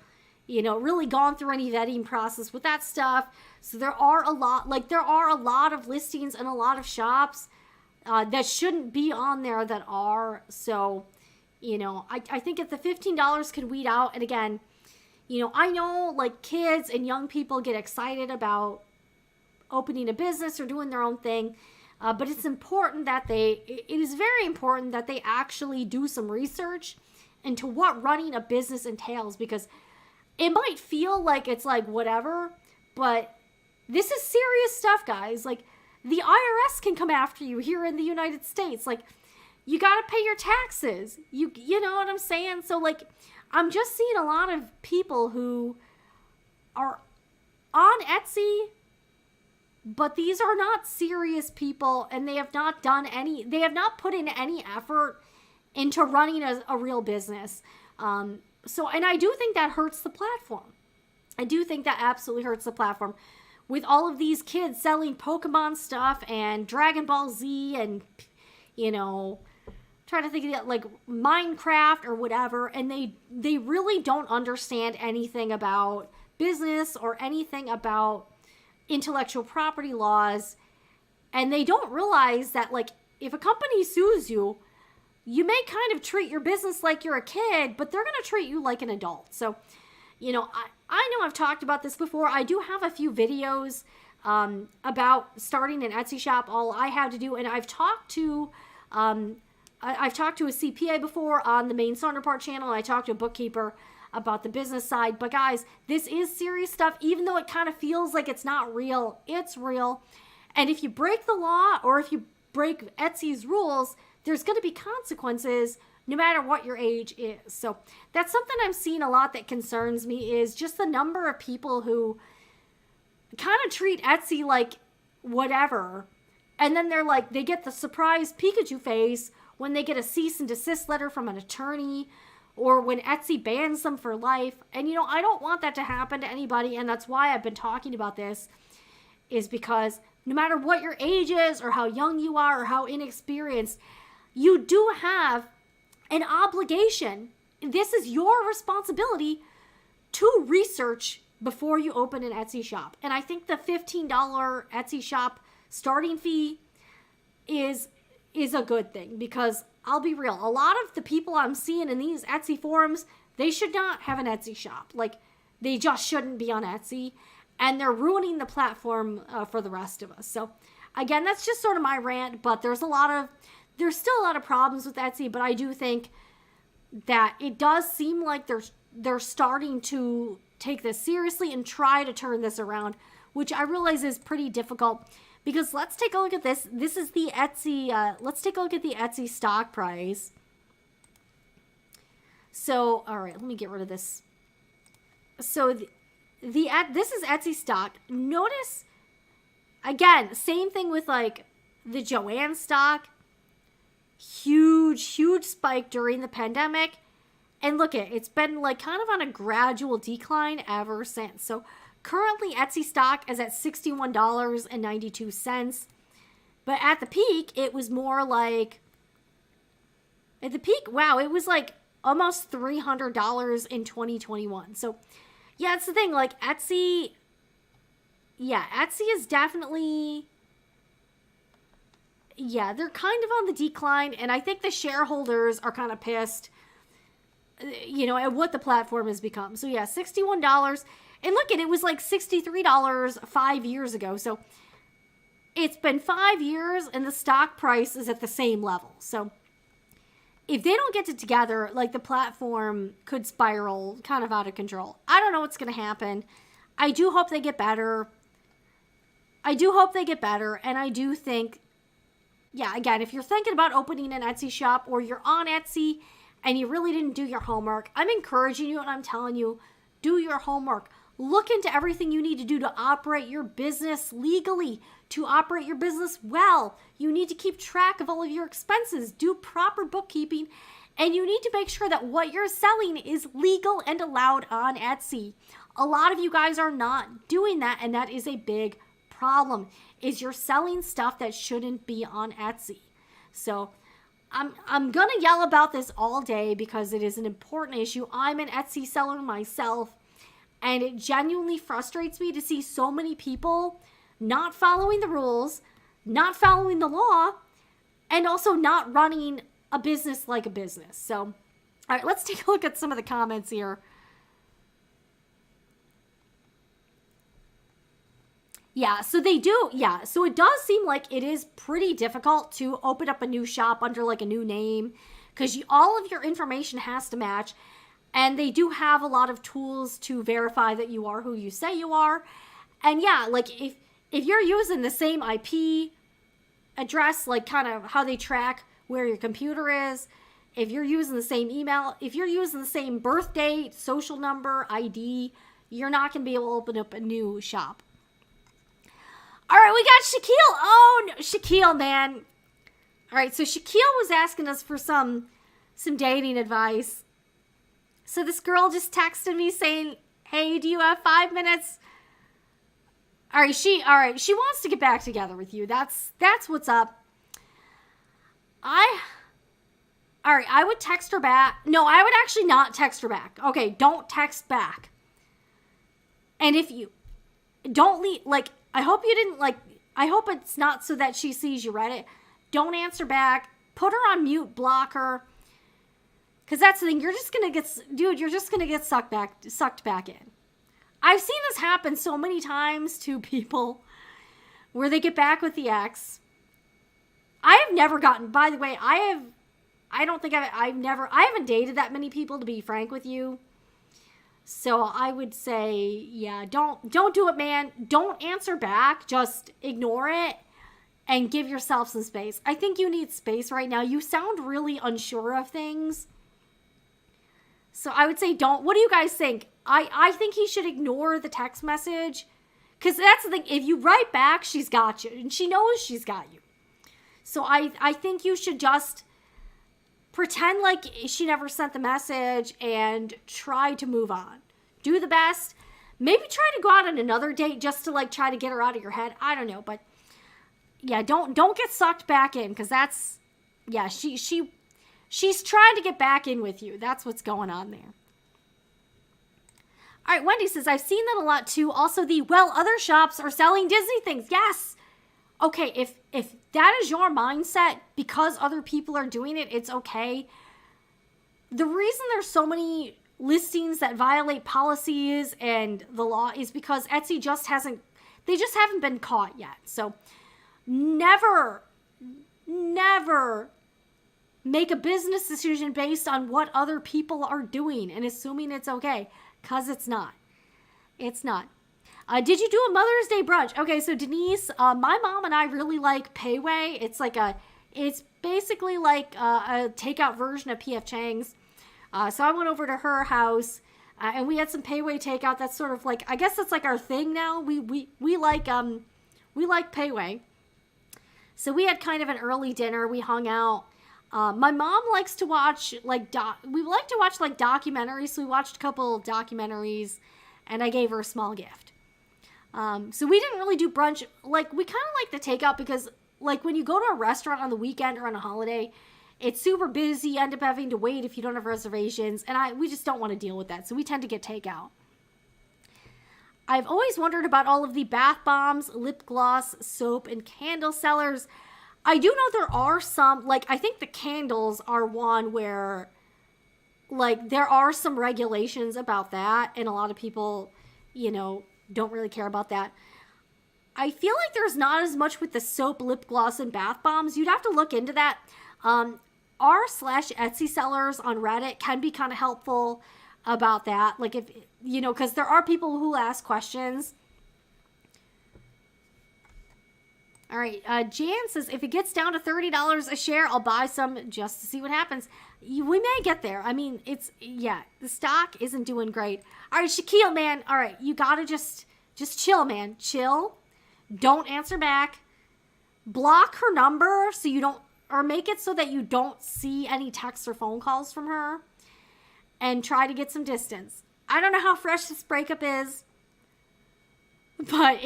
really gone through any vetting process with that stuff. So there are a lot of listings and a lot of shops that shouldn't be on there that are. So, I think if the $15 can weed out, and again, I know like kids and young people get excited about opening a business or doing their own thing. But it's important that it is very important that they actually do some research into what running a business entails, because it might feel like it's like whatever, but this is serious stuff, guys. Like the IRS can come after you here in the United States. Like you got to pay your taxes. You know what I'm saying? So like, I'm just seeing a lot of people who are on Etsy, but these are not serious people, and they have not put in any effort into running a real business. And I do think that hurts the platform. I do think that absolutely hurts the platform. With all of these kids selling Pokemon stuff and Dragon Ball Z and, trying to think of like Minecraft or whatever, and they really don't understand anything about business or anything about intellectual property laws, and they don't realize that like if a company sues you, you may kind of treat your business like you're a kid, but they're going to treat you like an adult. So, I know I've talked about this before. I do have a few videos about starting an Etsy shop. All I have to do, and I've talked to a CPA before on the main Saunders Report channel, and I talked to a bookkeeper about the business side. But guys, this is serious stuff. Even though it kind of feels like it's not real, it's real. And if you break the law or if you break Etsy's rules, there's going to be consequences no matter what your age is. So that's something I'm seeing a lot that concerns me, is just the number of people who kind of treat Etsy like whatever. And then they're like, they get the surprise Pikachu face when they get a cease and desist letter from an attorney, or when Etsy bans them for life. And, I don't want that to happen to anybody. And that's why I've been talking about this, is because no matter what your age is or how young you are or how inexperienced, you do have an obligation. This is your responsibility to research before you open an Etsy shop. And I think the $15 Etsy shop starting fee is a good thing, because I'll be real, a lot of the people I'm seeing in these Etsy forums, they should not have an Etsy shop. Like, they just shouldn't be on Etsy, and they're ruining the platform for the rest of us. So again, that's just sort of my rant, but there's still a lot of problems with Etsy, but I do think that it does seem like they're starting to take this seriously and try to turn this around, which I realize is pretty difficult. Because let's take a look at this. This is the Etsy, let's take a look at the Etsy stock price. So, all right, let me get rid of this. So, this is Etsy stock. Notice, again, same thing with like the Joanne stock. Huge spike during the pandemic. And look it's been like kind of on a gradual decline ever since. So, currently, Etsy stock is at $61.92. But at the peak, it was more like... At the peak, wow, it was like almost $300 in 2021. So, yeah, it's the thing. Like, Etsy... Yeah, Etsy is definitely... yeah, they're kind of on the decline, and I think the shareholders are kind of pissed, at what the platform has become. So yeah, $61. And look, it was like $63 5 years ago. So it's been 5 years and the stock price is at the same level. So if they don't get it together, like, the platform could spiral kind of out of control. I don't know what's going to happen. I do hope they get better. And I do think, yeah, again, if you're thinking about opening an Etsy shop or you're on Etsy and you really didn't do your homework, I'm encouraging you and I'm telling you, do your homework. Look into everything you need to do to operate your business legally, to operate your business well. You need to keep track of all of your expenses, do proper bookkeeping, and you need to make sure that what you're selling is legal and allowed on Etsy. A lot of you guys are not doing that, and that is a big problem, is you're selling stuff that shouldn't be on Etsy. So I'm gonna yell about this all day because it is an important issue. I'm an Etsy seller myself, and it genuinely frustrates me to see so many people not following the rules, not following the law, and also not running a business like a business. So, all right, let's take a look at some of the comments here. Yeah, so they do. Yeah, so it does seem like it is pretty difficult to open up a new shop under like a new name because all of your information has to match. And they do have a lot of tools to verify that you are who you say you are. And yeah, like if you're using the same IP address, like kind of how they track where your computer is, if you're using the same email, if you're using the same birth date, social number, ID, you're not going to be able to open up a new shop. All right, we got Shaquille. Oh, no, Shaquille, man. All right, so Shaquille was asking us for some dating advice. So this girl just texted me saying, "Hey, do you have 5 minutes?" All right, she wants to get back together with you. That's what's up. I would text her back. No, I would actually not text her back. Okay, don't text back. And if you don't leave, like, I hope you didn't, like, I hope it's not so that she sees you read it. Don't answer back. Put her on mute, block her. Because that's the thing, you're just going to get sucked back in. I've seen this happen so many times to people where they get back with the ex. I have never gotten, by the way, I haven't dated that many people, to be frank with you. So I would say, yeah, don't do it, man. Don't answer back. Just ignore it and give yourself some space. I think you need space right now. You sound really unsure of things. So I would say don't. What do you guys think? I think he should ignore the text message. Because that's the thing. If you write back, she's got you. And she knows she's got you. So I think you should just pretend like she never sent the message and try to move on. Do the best. Maybe try to go out on another date just to like try to get her out of your head. I don't know. But yeah, don't get sucked back in. Because that's, yeah, she's trying to get back in with you. That's what's going on there. All right, Wendy says, I've seen that a lot too. Also, other shops are selling Disney things. Yes. Okay, if that is your mindset, because other people are doing it, it's okay. The reason there's so many listings that violate policies and the law is because Etsy just haven't been caught yet. So never make a business decision based on what other people are doing and assuming it's okay, because it's not. It's not. Did you do a Mother's Day brunch? Okay, so Denise, my mom and I really like Payway. It's basically like a takeout version of P.F. Chang's. So I went over to her house and we had some Payway takeout. That's sort of like, I guess that's like our thing now. We like Payway. So we had kind of an early dinner. We hung out. My mom likes to watch documentaries. So we watched a couple documentaries and I gave her a small gift. So we didn't really do brunch. Like, we kind of like the takeout because, like, when you go to a restaurant on the weekend or on a holiday, it's super busy. You end up having to wait if you don't have reservations. And we just don't want to deal with that. So we tend to get takeout. I've always wondered about all of the bath bombs, lip gloss, soap, and candle sellers. I do know there are some, like, I think the candles are one where, like, there are some regulations about that, and a lot of people, don't really care about that. I feel like there's not as much with the soap, lip gloss, and bath bombs. You'd have to look into that. r/Etsy sellers on Reddit can be kind of helpful about that. Like, if, because there are people who ask questions. All right, Jan says, if it gets down to $30 a share, I'll buy some just to see what happens. We may get there. I mean, the stock isn't doing great. All right, Shaquille, man. All right, you gotta just chill, man. Chill. Don't answer back. Block her number so you don't, or make it so that you don't see any texts or phone calls from her. And try to get some distance. I don't know how fresh this breakup is, but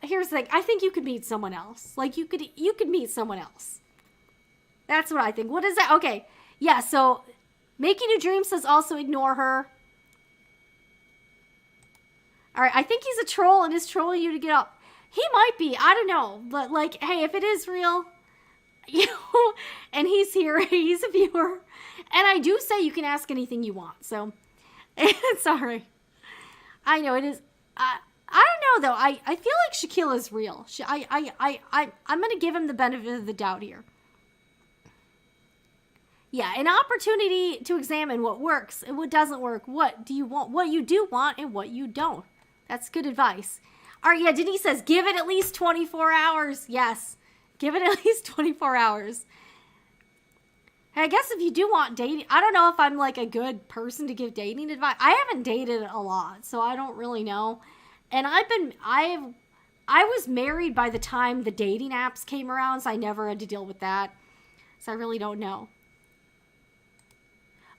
here's the thing. I think you could meet someone else. Like, you could meet someone else. That's what I think. What is that? Okay. Yeah, so Making New Dreams says also ignore her. All right, I think he's a troll and is trolling you to get up. He might be. I don't know. But, like, hey, if it is real, and he's here, he's a viewer. And I do say you can ask anything you want. So, sorry. I know it is. I don't know, though. I feel like Shaquille is real. I'm going to give him the benefit of the doubt here. Yeah, an opportunity to examine what works and what doesn't work. What do you want? What you do want and what you don't. That's good advice. All right, yeah, Denise says, give it at least 24 hours. Yes, give it at least 24 hours. Hey, I guess if you do want dating, I don't know if I'm like a good person to give dating advice. I haven't dated a lot, so I don't really know. And I was married by the time the dating apps came around, so I never had to deal with that. So I really don't know.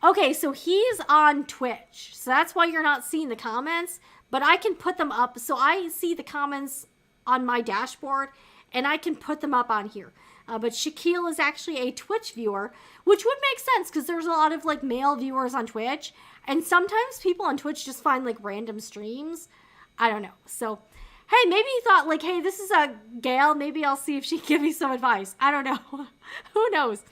Okay, so he's on Twitch. So that's why you're not seeing the comments. But I can put them up. So I see the comments on my dashboard. And I can put them up on here. But Shaquille is actually a Twitch viewer. Which would make sense. Because there's a lot of like male viewers on Twitch. And sometimes people on Twitch just find like random streams. I don't know. So, hey, maybe you thought like, hey, this is a gal. Maybe I'll see if she can give me some advice. I don't know. Who knows?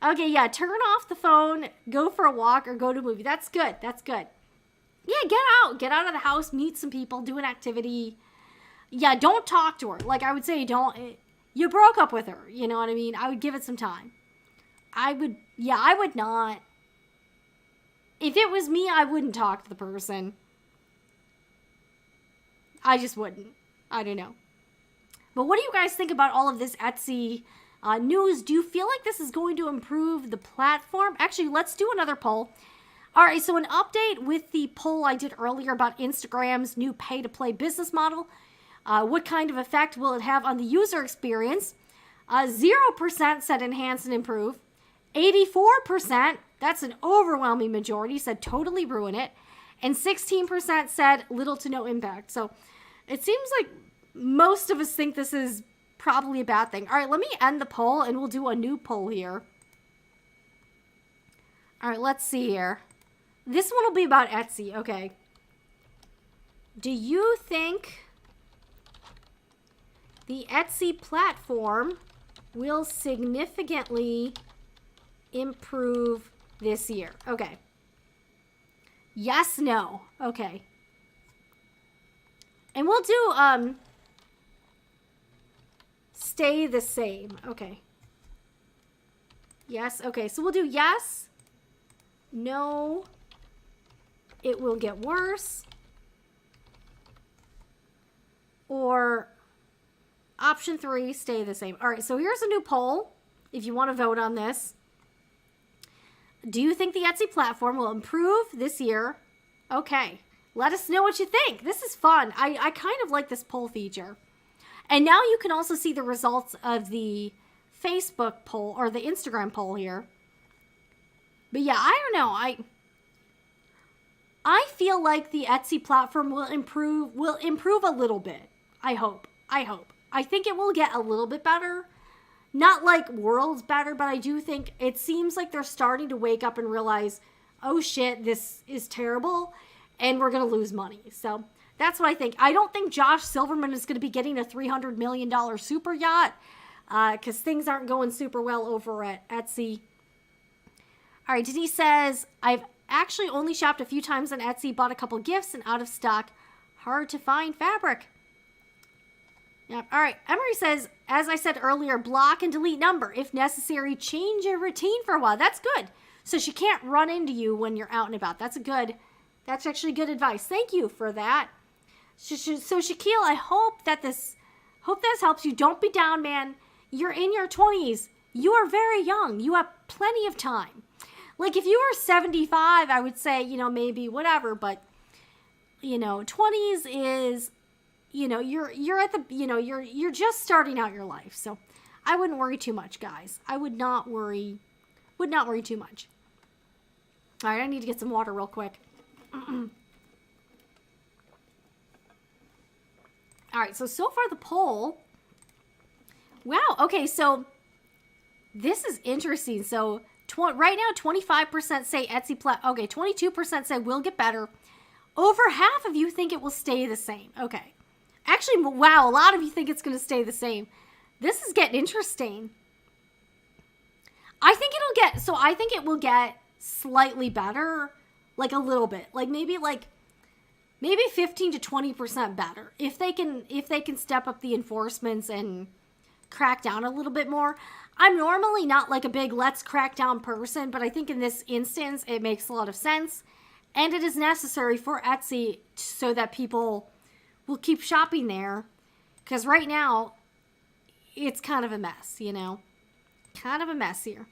Okay, yeah, turn off the phone, go for a walk, or go to a movie. That's good. That's good. Yeah, get out. Get out of the house, meet some people, do an activity. Yeah, don't talk to her. Like, I would say you broke up with her. You know what I mean? I would give it some time. I would not. If it was me, I wouldn't talk to the person. I just wouldn't. I don't know. But what do you guys think about all of this Etsy news? Do you feel like this is going to improve the platform? Actually, let's do another poll. All right, so an update with the poll I did earlier about Instagram's new pay-to-play business model. What kind of effect will it have on the user experience? 0% said enhance and improve. 84%, that's an overwhelming majority, said totally ruin it. And 16% said little to no impact. So it seems like most of us think this is probably a bad thing. All right, let me end the poll and we'll do a new poll here. All right, let's see here. This one will be about Etsy. Okay. Do you think the Etsy platform will significantly improve this year? Okay. Yes, no. Okay. And we'll do, stay the same. Okay. Yes. Okay. So we'll do yes. No. It will get worse. Or option 3, stay the same. All right. So here's a new poll. If you want to vote on this. Do you think the Etsy platform will improve this year? Okay. Let us know what you think. This is fun. I kind of like this poll feature. And now you can also see the results of the Facebook poll or the Instagram poll here. But yeah, I don't know. I feel like the Etsy platform will improve a little bit. I hope. I think it will get a little bit better. Not like worlds better, but I do think it seems like they're starting to wake up and realize, oh shit, this is terrible and we're going to lose money. So that's what I think. I don't think Josh Silverman is going to be getting a $300 million super yacht, because things aren't going super well over at Etsy. All right, Denise says, I've actually only shopped a few times on Etsy, bought a couple gifts and out of stock. Hard to find fabric. Yep. All right, Emery says, as I said earlier, block and delete number. If necessary, change your routine for a while. That's good. So she can't run into you when you're out and about. That's actually good advice. Thank you for that. So Shaquille, I hope this helps you. Don't be down, man. You're in your 20s. You are very young. You have plenty of time. Like if you were 75, I would say, maybe whatever, but 20s is, you're at the, you're just starting out your life. So I wouldn't worry too much, guys. I would not worry too much. All right, I need to get some water real quick. All right, so far the poll. Wow, okay, so this is interesting. So right now, 25% say Etsy, okay, 22% say will get better. Over half of you think it will stay the same. Okay. Actually, wow, a lot of you think it's going to stay the same. This is getting interesting. I think it will get slightly better, like a little bit. Like maybe 15 to 20% better. If they can step up the enforcements and crack down a little bit more. I'm normally not like a big let's crack down person, but I think in this instance, it makes a lot of sense. And it is necessary for Etsy so that people will keep shopping there. Because right now, it's kind of a mess, Kind of a mess here.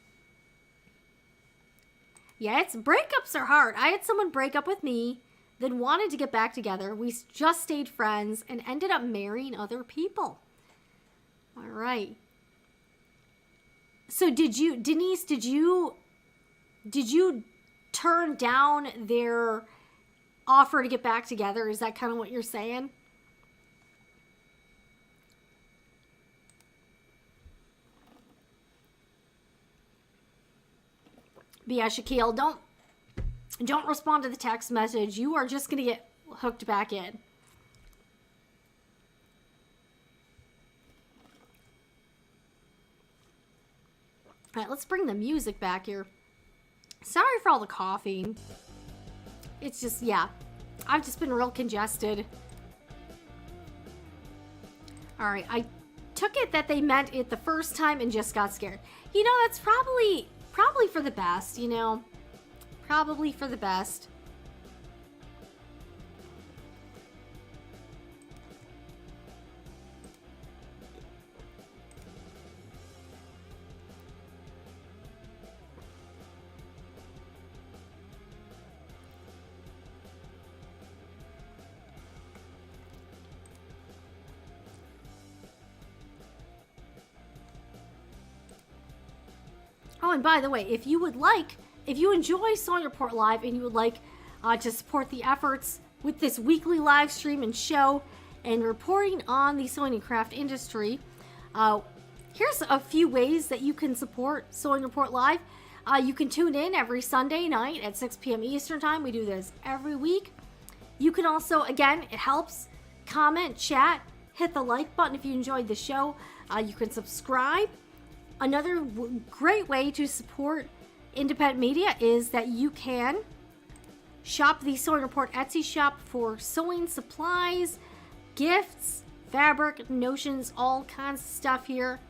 Yeah, breakups are hard. I had someone break up with me, then wanted to get back together. We just stayed friends and ended up marrying other people. All right. So Denise, did you turn down their offer to get back together? Is that kind of what you're saying? But yeah, Shaquille, don't respond to the text message. You are just going to get hooked back in. All right, let's bring the music back here. Sorry for all the coughing. It's just, yeah. I've just been real congested. All right, I took it that they meant it the first time and just got scared. That's probably for the best, Probably for the best. Oh, and by the way, if you enjoy Sewing Report Live and you would like to support the efforts with this weekly live stream and show and reporting on the sewing and craft industry, here's a few ways that you can support Sewing Report Live. You can tune in every Sunday night at 6 p.m. Eastern Time. We do this every week. You can also, again, it helps, comment, chat, hit the like button if you enjoyed the show. You can subscribe. Another great way to support independent media is that you can shop the Sewing Report Etsy shop for sewing supplies, gifts, fabric, notions, all kinds of stuff here.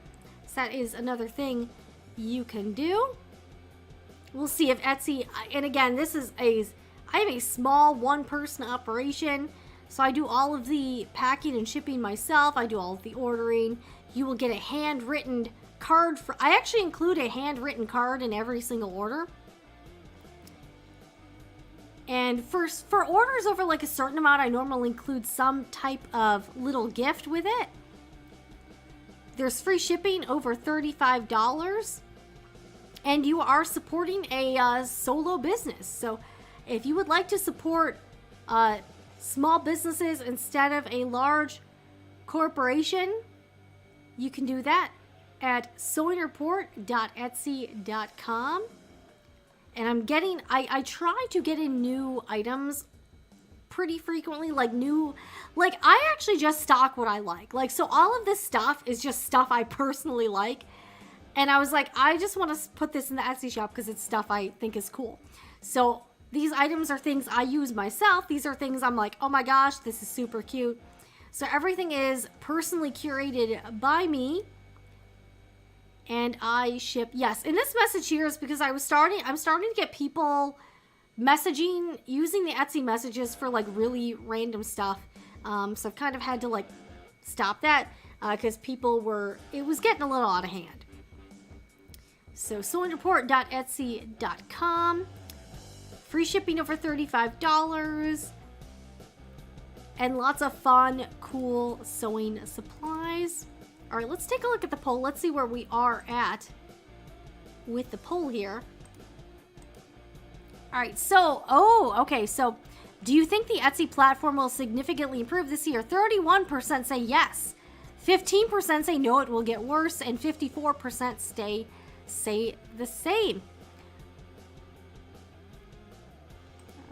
So that is another thing you can do. We'll see if Etsy, and again, I have a small one-person operation, so I do all of the packing and shipping myself. I do all of the ordering. You will get a handwritten card. I actually include a handwritten card in every single order. And for orders over like a certain amount, I normally include some type of little gift with it. There's free shipping over $35. And you are supporting a solo business. So if you would like to support small businesses instead of a large corporation, you can do that at sewingreport.etsy.com. And I try to get in new items pretty frequently, like new, like I actually just stock what I like. So all of this stuff is just stuff I personally like. And I was like, I just want to put this in the Etsy shop because it's stuff I think is cool. So these items are things I use myself. These are things I'm like, oh my gosh, this is super cute. So everything is personally curated by me. And I ship, yes. And this message here is because I'm starting to get people messaging, using the Etsy messages for like really random stuff. So I've kind of had to like stop that because it was getting a little out of hand. So sewingreport.etsy.com. Free shipping over $35. And lots of fun, cool sewing supplies. All right, let's take a look at the poll. Let's see where we are at with the poll here. All right, so, okay. So, do you think the Etsy platform will significantly improve this year? 31% say yes. 15% say no, it will get worse. And 54% say the same.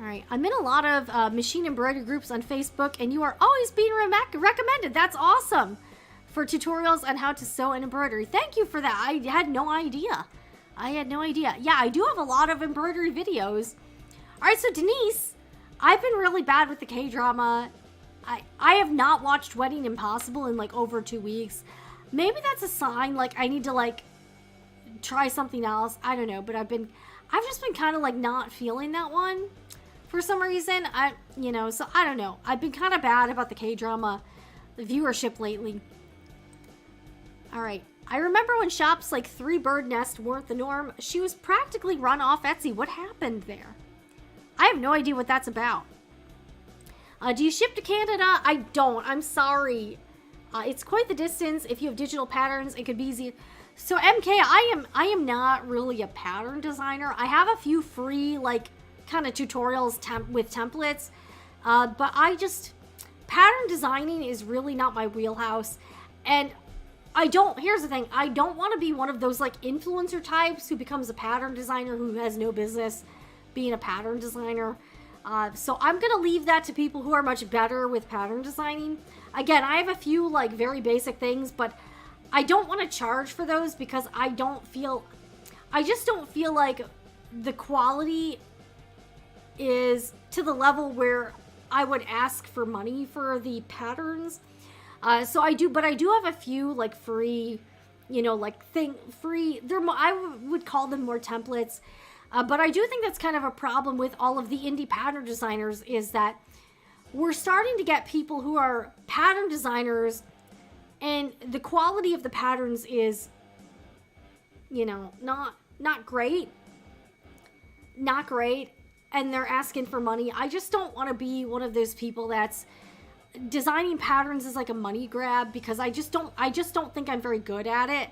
All right, I'm in a lot of machine embroidery groups on Facebook, and you are always being recommended. That's awesome. For tutorials on how to sew and embroidery. Thank you for that. I had no idea. Yeah, I do have a lot of embroidery videos. All right, so Denise, I've been really bad with the K-drama. I have not watched Wedding Impossible in like over 2 weeks. Maybe that's a sign like I need to like try something else. I don't know, but I've just been kind of like not feeling that one for some reason. So I don't know. I've been kind of bad about the K-drama viewership lately. All right. I remember when shops like Three Bird Nest weren't the norm. She was practically run off Etsy. What happened there? I have no idea what that's about. Do you ship to Canada? I don't. I'm sorry. It's quite the distance. If you have digital patterns, it could be easy. So MK, I am not really a pattern designer. I have a few free like kind of tutorials with templates, but pattern designing is really not my wheelhouse. And here's the thing, I don't want to be one of those like influencer types who becomes a pattern designer who has no business being a pattern designer. So I'm going to leave that to people who are much better with pattern designing. Again, I have a few like very basic things, but I don't want to charge for those because I just don't feel like the quality is to the level where I would ask for money for the patterns. So I do have a few like free, I would call them more templates. But I do think that's kind of a problem with all of the indie pattern designers is that we're starting to get people who are pattern designers and the quality of the patterns is, not great. Not great. And they're asking for money. I just don't want to be one of those people that's designing patterns is like a money grab because I just don't think I'm very good at it.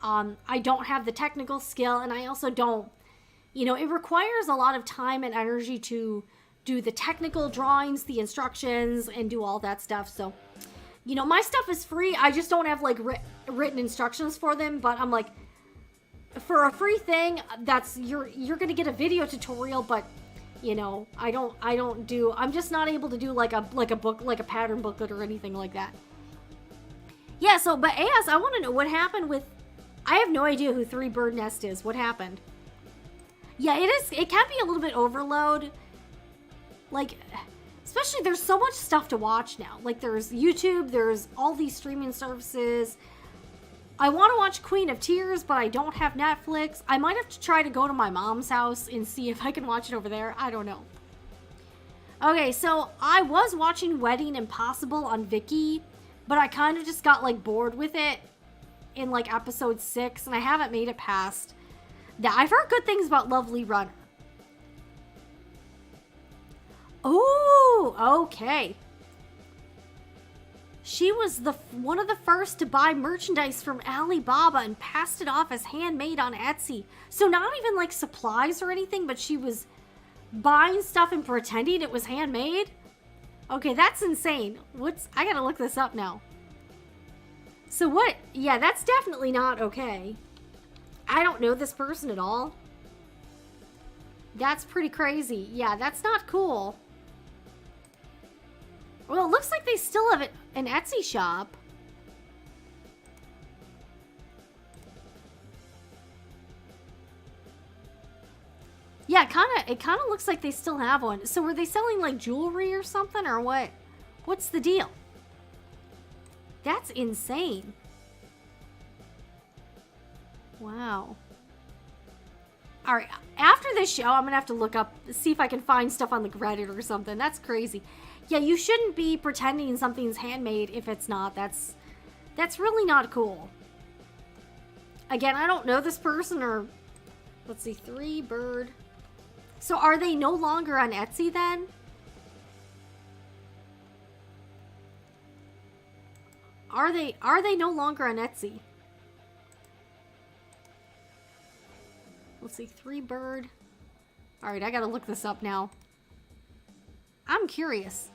I don't have the technical skill, and I also don't, it requires a lot of time and energy to do the technical drawings, the instructions, and do all that stuff. So, my stuff is free. I just don't have like written instructions for them, but I'm like, for a free thing, you're gonna get a video tutorial, but I'm just not able to do like a book, like a pattern booklet or anything like that. Yeah, so, but AS, I want to know what happened with, I have no idea who Three Bird Nest is. What happened? Yeah, it can be a little bit overload. Like, especially there's so much stuff to watch now. Like there's YouTube, there's all these streaming services. I want to watch Queen of Tears, but I don't have Netflix. I might have to try to go to my mom's house and see if I can watch it over there. I don't know. Okay, so I was watching Wedding Impossible on Viki, but I kind of just got like bored with it in like episode 6, and I haven't made it past that. I've heard good things about Lovely Runner. Oh, okay. She was one of the first to buy merchandise from Alibaba and passed it off as handmade on Etsy. So not even like supplies or anything, but she was buying stuff and pretending it was handmade? Okay, that's insane. I gotta look this up now. So what? Yeah, that's definitely not okay. I don't know this person at all. That's pretty crazy. Yeah, that's not cool. Well, it looks like they still have an Etsy shop. Yeah, it kind of looks like they still have one. So were they selling like jewelry or something or what? What's the deal? That's insane. Wow. All right, after this show, I'm gonna have to look up, see if I can find stuff on like Reddit or something. That's crazy. Yeah, you shouldn't be pretending something's handmade if it's not. That's really not cool. Again, I don't know this person or, let's see, 3 bird. So are they no longer on Etsy then? Are they no longer on Etsy? Let's see, 3 bird. All right, I gotta look this up now. I'm curious.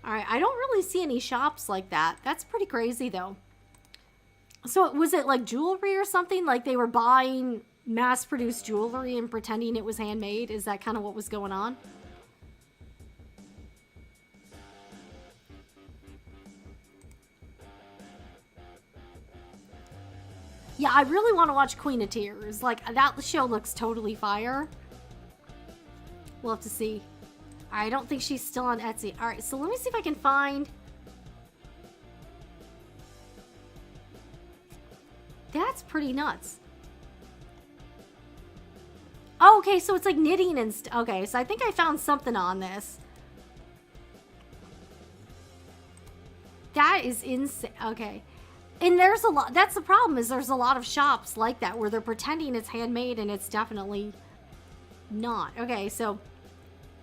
Alright, I don't really see any shops like that. That's pretty crazy, though. So, was it like jewelry or something? Like they were buying mass-produced jewelry and pretending it was handmade? Is that kind of what was going on? Yeah, I really want to watch Queen of Tears. Like, that show looks totally fire. We'll have to see. I don't think she's still on Etsy. Alright, so let me see if I can find... That's pretty nuts. Oh, okay, so it's like knitting and okay, so I think I found something on this. That is insane. Okay. And there's a lot, that's the problem, is there's a lot of shops like that where they're pretending it's handmade and it's definitely not. Okay, so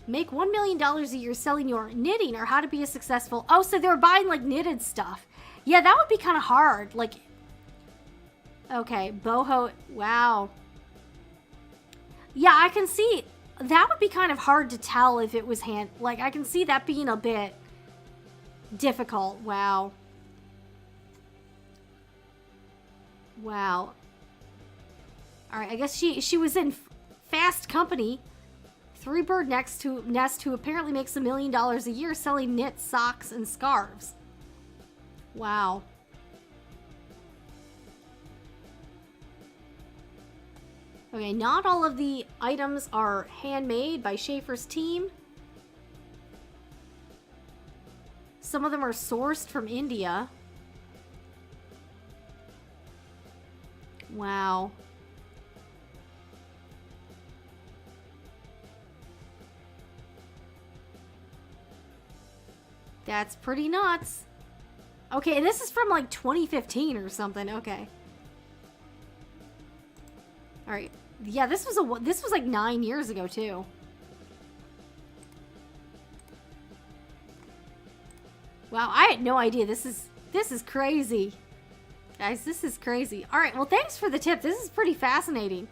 make $1 million a year selling your knitting or how to be a successful... Oh, so they're buying like knitted stuff. Yeah, that would be kind of hard. Like, okay, boho, wow. Yeah, I can see, that would be kind of hard to tell if it was hand... Like, I can see that being a bit difficult. Wow. Wow. Alright, I guess she was in Fast Company. 3 bird nest who apparently makes $1 million a year selling knit socks and scarves. Wow. Okay, not all of the items are handmade by Schaefer's team. Some of them are sourced from India. Wow. That's pretty nuts. Okay, and this is from like 2015 or something. Okay. All right. Yeah, this was like 9 years ago too. Wow, I had no idea. This is crazy. Guys, this is crazy. All right, well, thanks for the tip. This is pretty fascinating.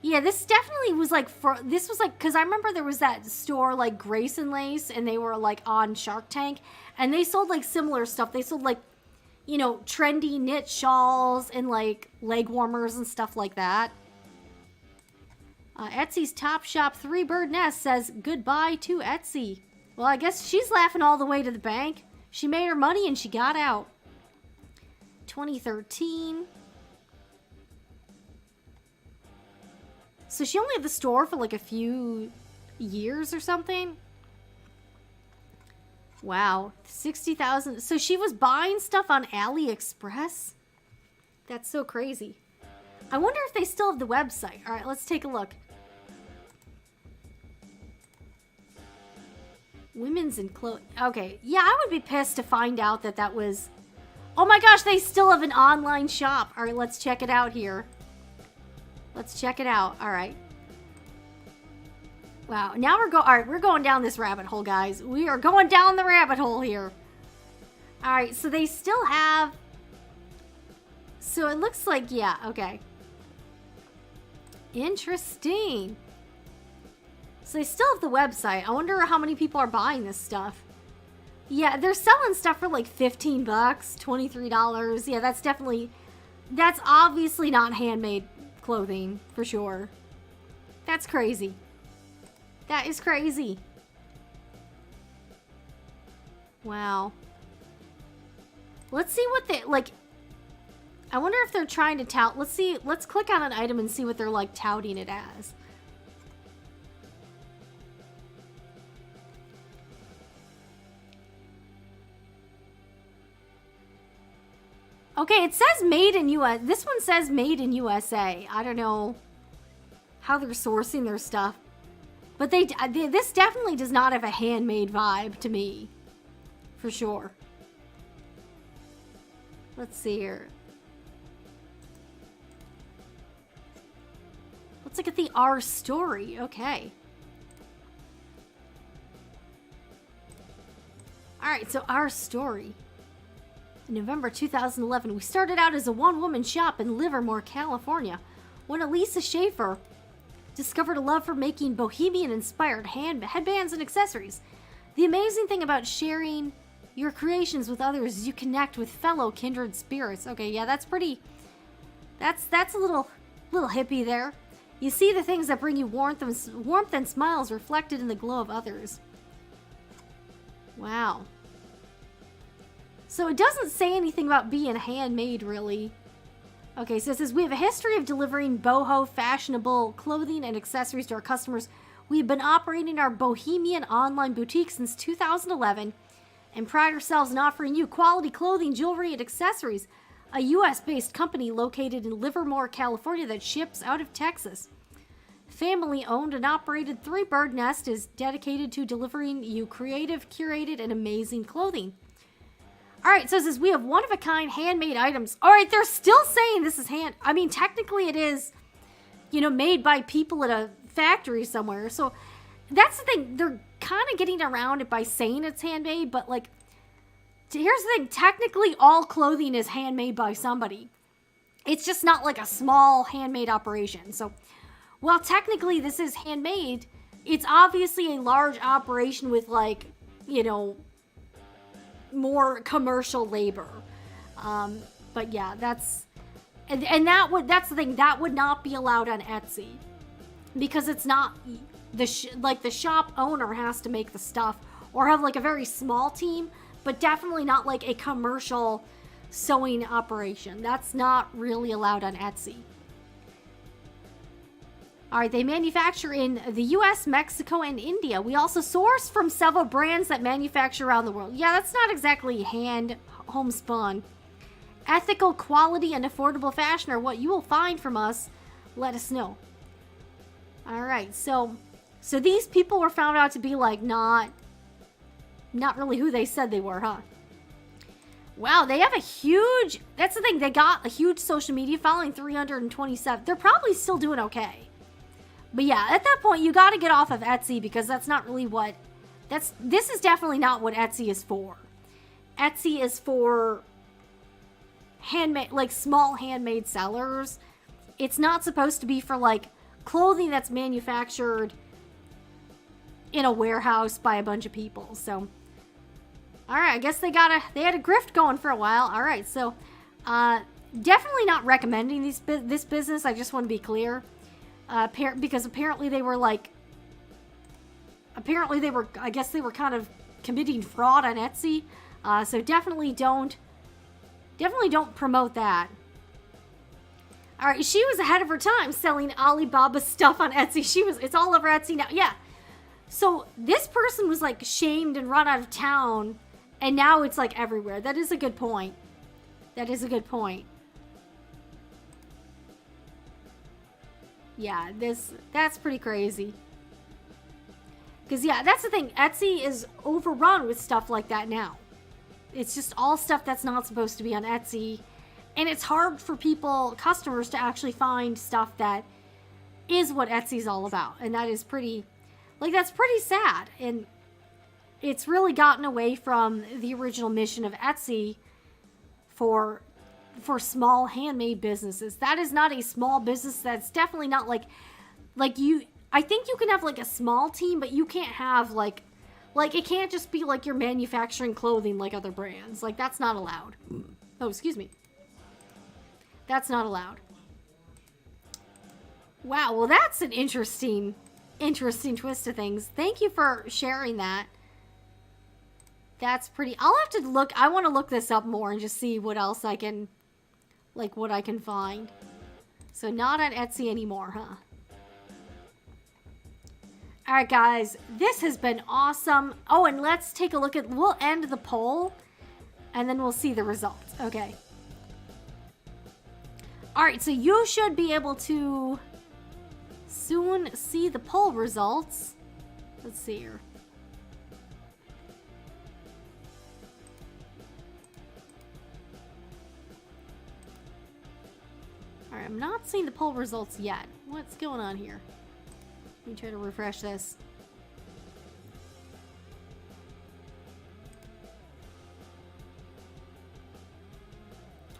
Yeah, this definitely was like this was like, because I remember there was that store like Grace and Lace, and they were like on Shark Tank, and they sold like similar stuff. They sold like, you know, trendy knit shawls and like leg warmers and stuff like that. Etsy's Top Shop 3 bird nest says goodbye to Etsy. Well, I guess she's laughing all the way to the bank. She made her money and she got out. 2013. So she only had the store for like a few years or something. Wow. 60,000. So she was buying stuff on AliExpress? That's so crazy. I wonder if they still have the website. All right, let's take a look. Women's and clothes. Okay. Yeah, I would be pissed to find out that that was... Oh my gosh, they still have an online shop. All right, let's check it out here. Let's check it out. All right. Wow. Now all right, we're going down this rabbit hole, guys. We are going down the rabbit hole here. All right, so they still have... So it looks like, yeah, okay. Interesting. So they still have the website. I wonder how many people are buying this stuff. Yeah, they're selling stuff for like 15 bucks, $23. Yeah, that's obviously not handmade clothing, for sure. That's crazy. That is crazy. Wow. Let's see what they, like, I wonder if they're trying to tout, let's click on an item and see what they're, like, touting it as. Okay, it says made in US. This one says made in USA. I don't know how they're sourcing their stuff. But this definitely does not have a handmade vibe to me. For sure. Let's see here. Let's look at the Our Story. Okay. Alright, so Our Story. In November 2011, we started out as a one-woman shop in Livermore, California, when Elisa Schaefer discovered a love for making bohemian-inspired headbands and accessories. The amazing thing about sharing your creations with others is you connect with fellow kindred spirits. Okay, yeah, that's pretty... That's a little hippie there. You see the things that bring you warmth and smiles reflected in the glow of others. Wow. So it doesn't say anything about being handmade, really. Okay, so it says, we have a history of delivering boho fashionable clothing and accessories to our customers. We have been operating our bohemian online boutique since 2011 and pride ourselves in offering you quality clothing, jewelry, and accessories. A US-based company located in Livermore, California that ships out of Texas. Family-owned and operated, Three Bird Nest is dedicated to delivering you creative, curated, and amazing clothing. Alright, so it says we have one-of-a-kind handmade items. Alright, they're still saying this is I mean, technically it is, you know, made by people at a factory somewhere. So that's the thing. They're kind of getting around it by saying it's handmade, but, like, here's the thing. Technically, all clothing is handmade by somebody. It's just not, like, a small handmade operation. So while technically this is handmade, it's obviously a large operation with, like, you know, more commercial labor. But yeah, that's the thing, that would not be allowed on Etsy because it's not like the shop owner has to make the stuff or have like a very small team, but definitely not like a commercial sewing operation. That's not really allowed on Etsy. Alright, they manufacture in the US, Mexico, and India. We also source from several brands that manufacture around the world. Yeah, that's not exactly homespun. Ethical, quality, and affordable fashion are what you will find from us. Let us know. Alright, so these people were found out to be like not really who they said they were, huh? Wow, they have that's the thing, they got a huge social media following, 327. They're probably still doing okay. But yeah, at that point, you gotta get off of Etsy because that's not really what... This is definitely not what Etsy is for. Etsy is for handmade, like small handmade sellers. It's not supposed to be for like clothing that's manufactured in a warehouse by a bunch of people. So, alright, I guess they had a grift going for a while. Alright, so, definitely not recommending this business. I just want to be clear. Because apparently they were I guess they were kind of committing fraud on Etsy. So definitely don't promote that. Alright, she was ahead of her time selling Alibaba stuff on Etsy. It's all over Etsy now. Yeah. So this person was like shamed and run out of town, and now it's like everywhere. That is a good point. That is a good point. Yeah, that's pretty crazy. Because, yeah, that's the thing. Etsy is overrun with stuff like that now. It's just all stuff that's not supposed to be on Etsy. And it's hard for customers to actually find stuff that is what Etsy's all about. And that is that's pretty sad. And it's really gotten away from the original mission of Etsy for for small handmade businesses. That is not a small business. That's definitely not like you, I think you can have like a small team, but you can't have like it can't just be like you're manufacturing clothing like other brands. Like, that's not allowed. Oh, excuse me. That's not allowed. Wow, well, that's an interesting twist to things. Thank you for sharing that. That's pretty... I'll have to look... I want to look this up more and just see what else I can... Like, what I can find. So, not on Etsy anymore, huh? Alright, guys. This has been awesome. Oh, and let's take a look at... We'll end the poll. And then we'll see the results. Okay. Alright, so you should be able to... soon see the poll results. Let's see here. Alright, I'm not seeing the poll results yet. What's going on here? Let me try to refresh this.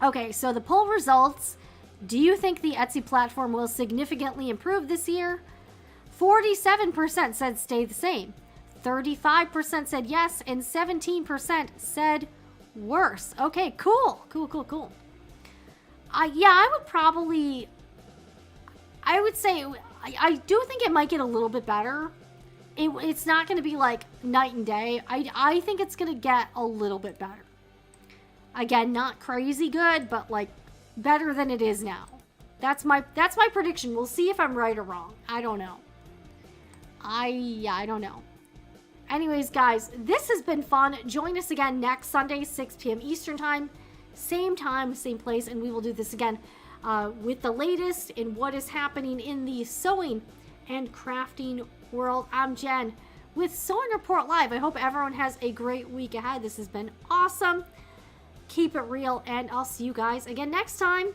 Okay, so the poll results. Do you think the Etsy platform will significantly improve this year? 47% said stay the same. 35% said yes, and 17% said worse. Okay, cool. Cool. Yeah, I would probably... I would say... I do think it might get a little bit better. It's not going to be like night and day. I think it's going to get a little bit better. Again, not crazy good, but like better than it is now. That's my prediction. We'll see if I'm right or wrong. I don't know. I don't know. Anyways, guys, this has been fun. Join us again next Sunday, 6 p.m. Eastern time, same place, and we will do this again with the latest in what is happening in the sewing and crafting world. I'm Jen with Sewing Report Live. I hope everyone has a great week ahead. This has been awesome. Keep it real, and I'll see you guys again next time.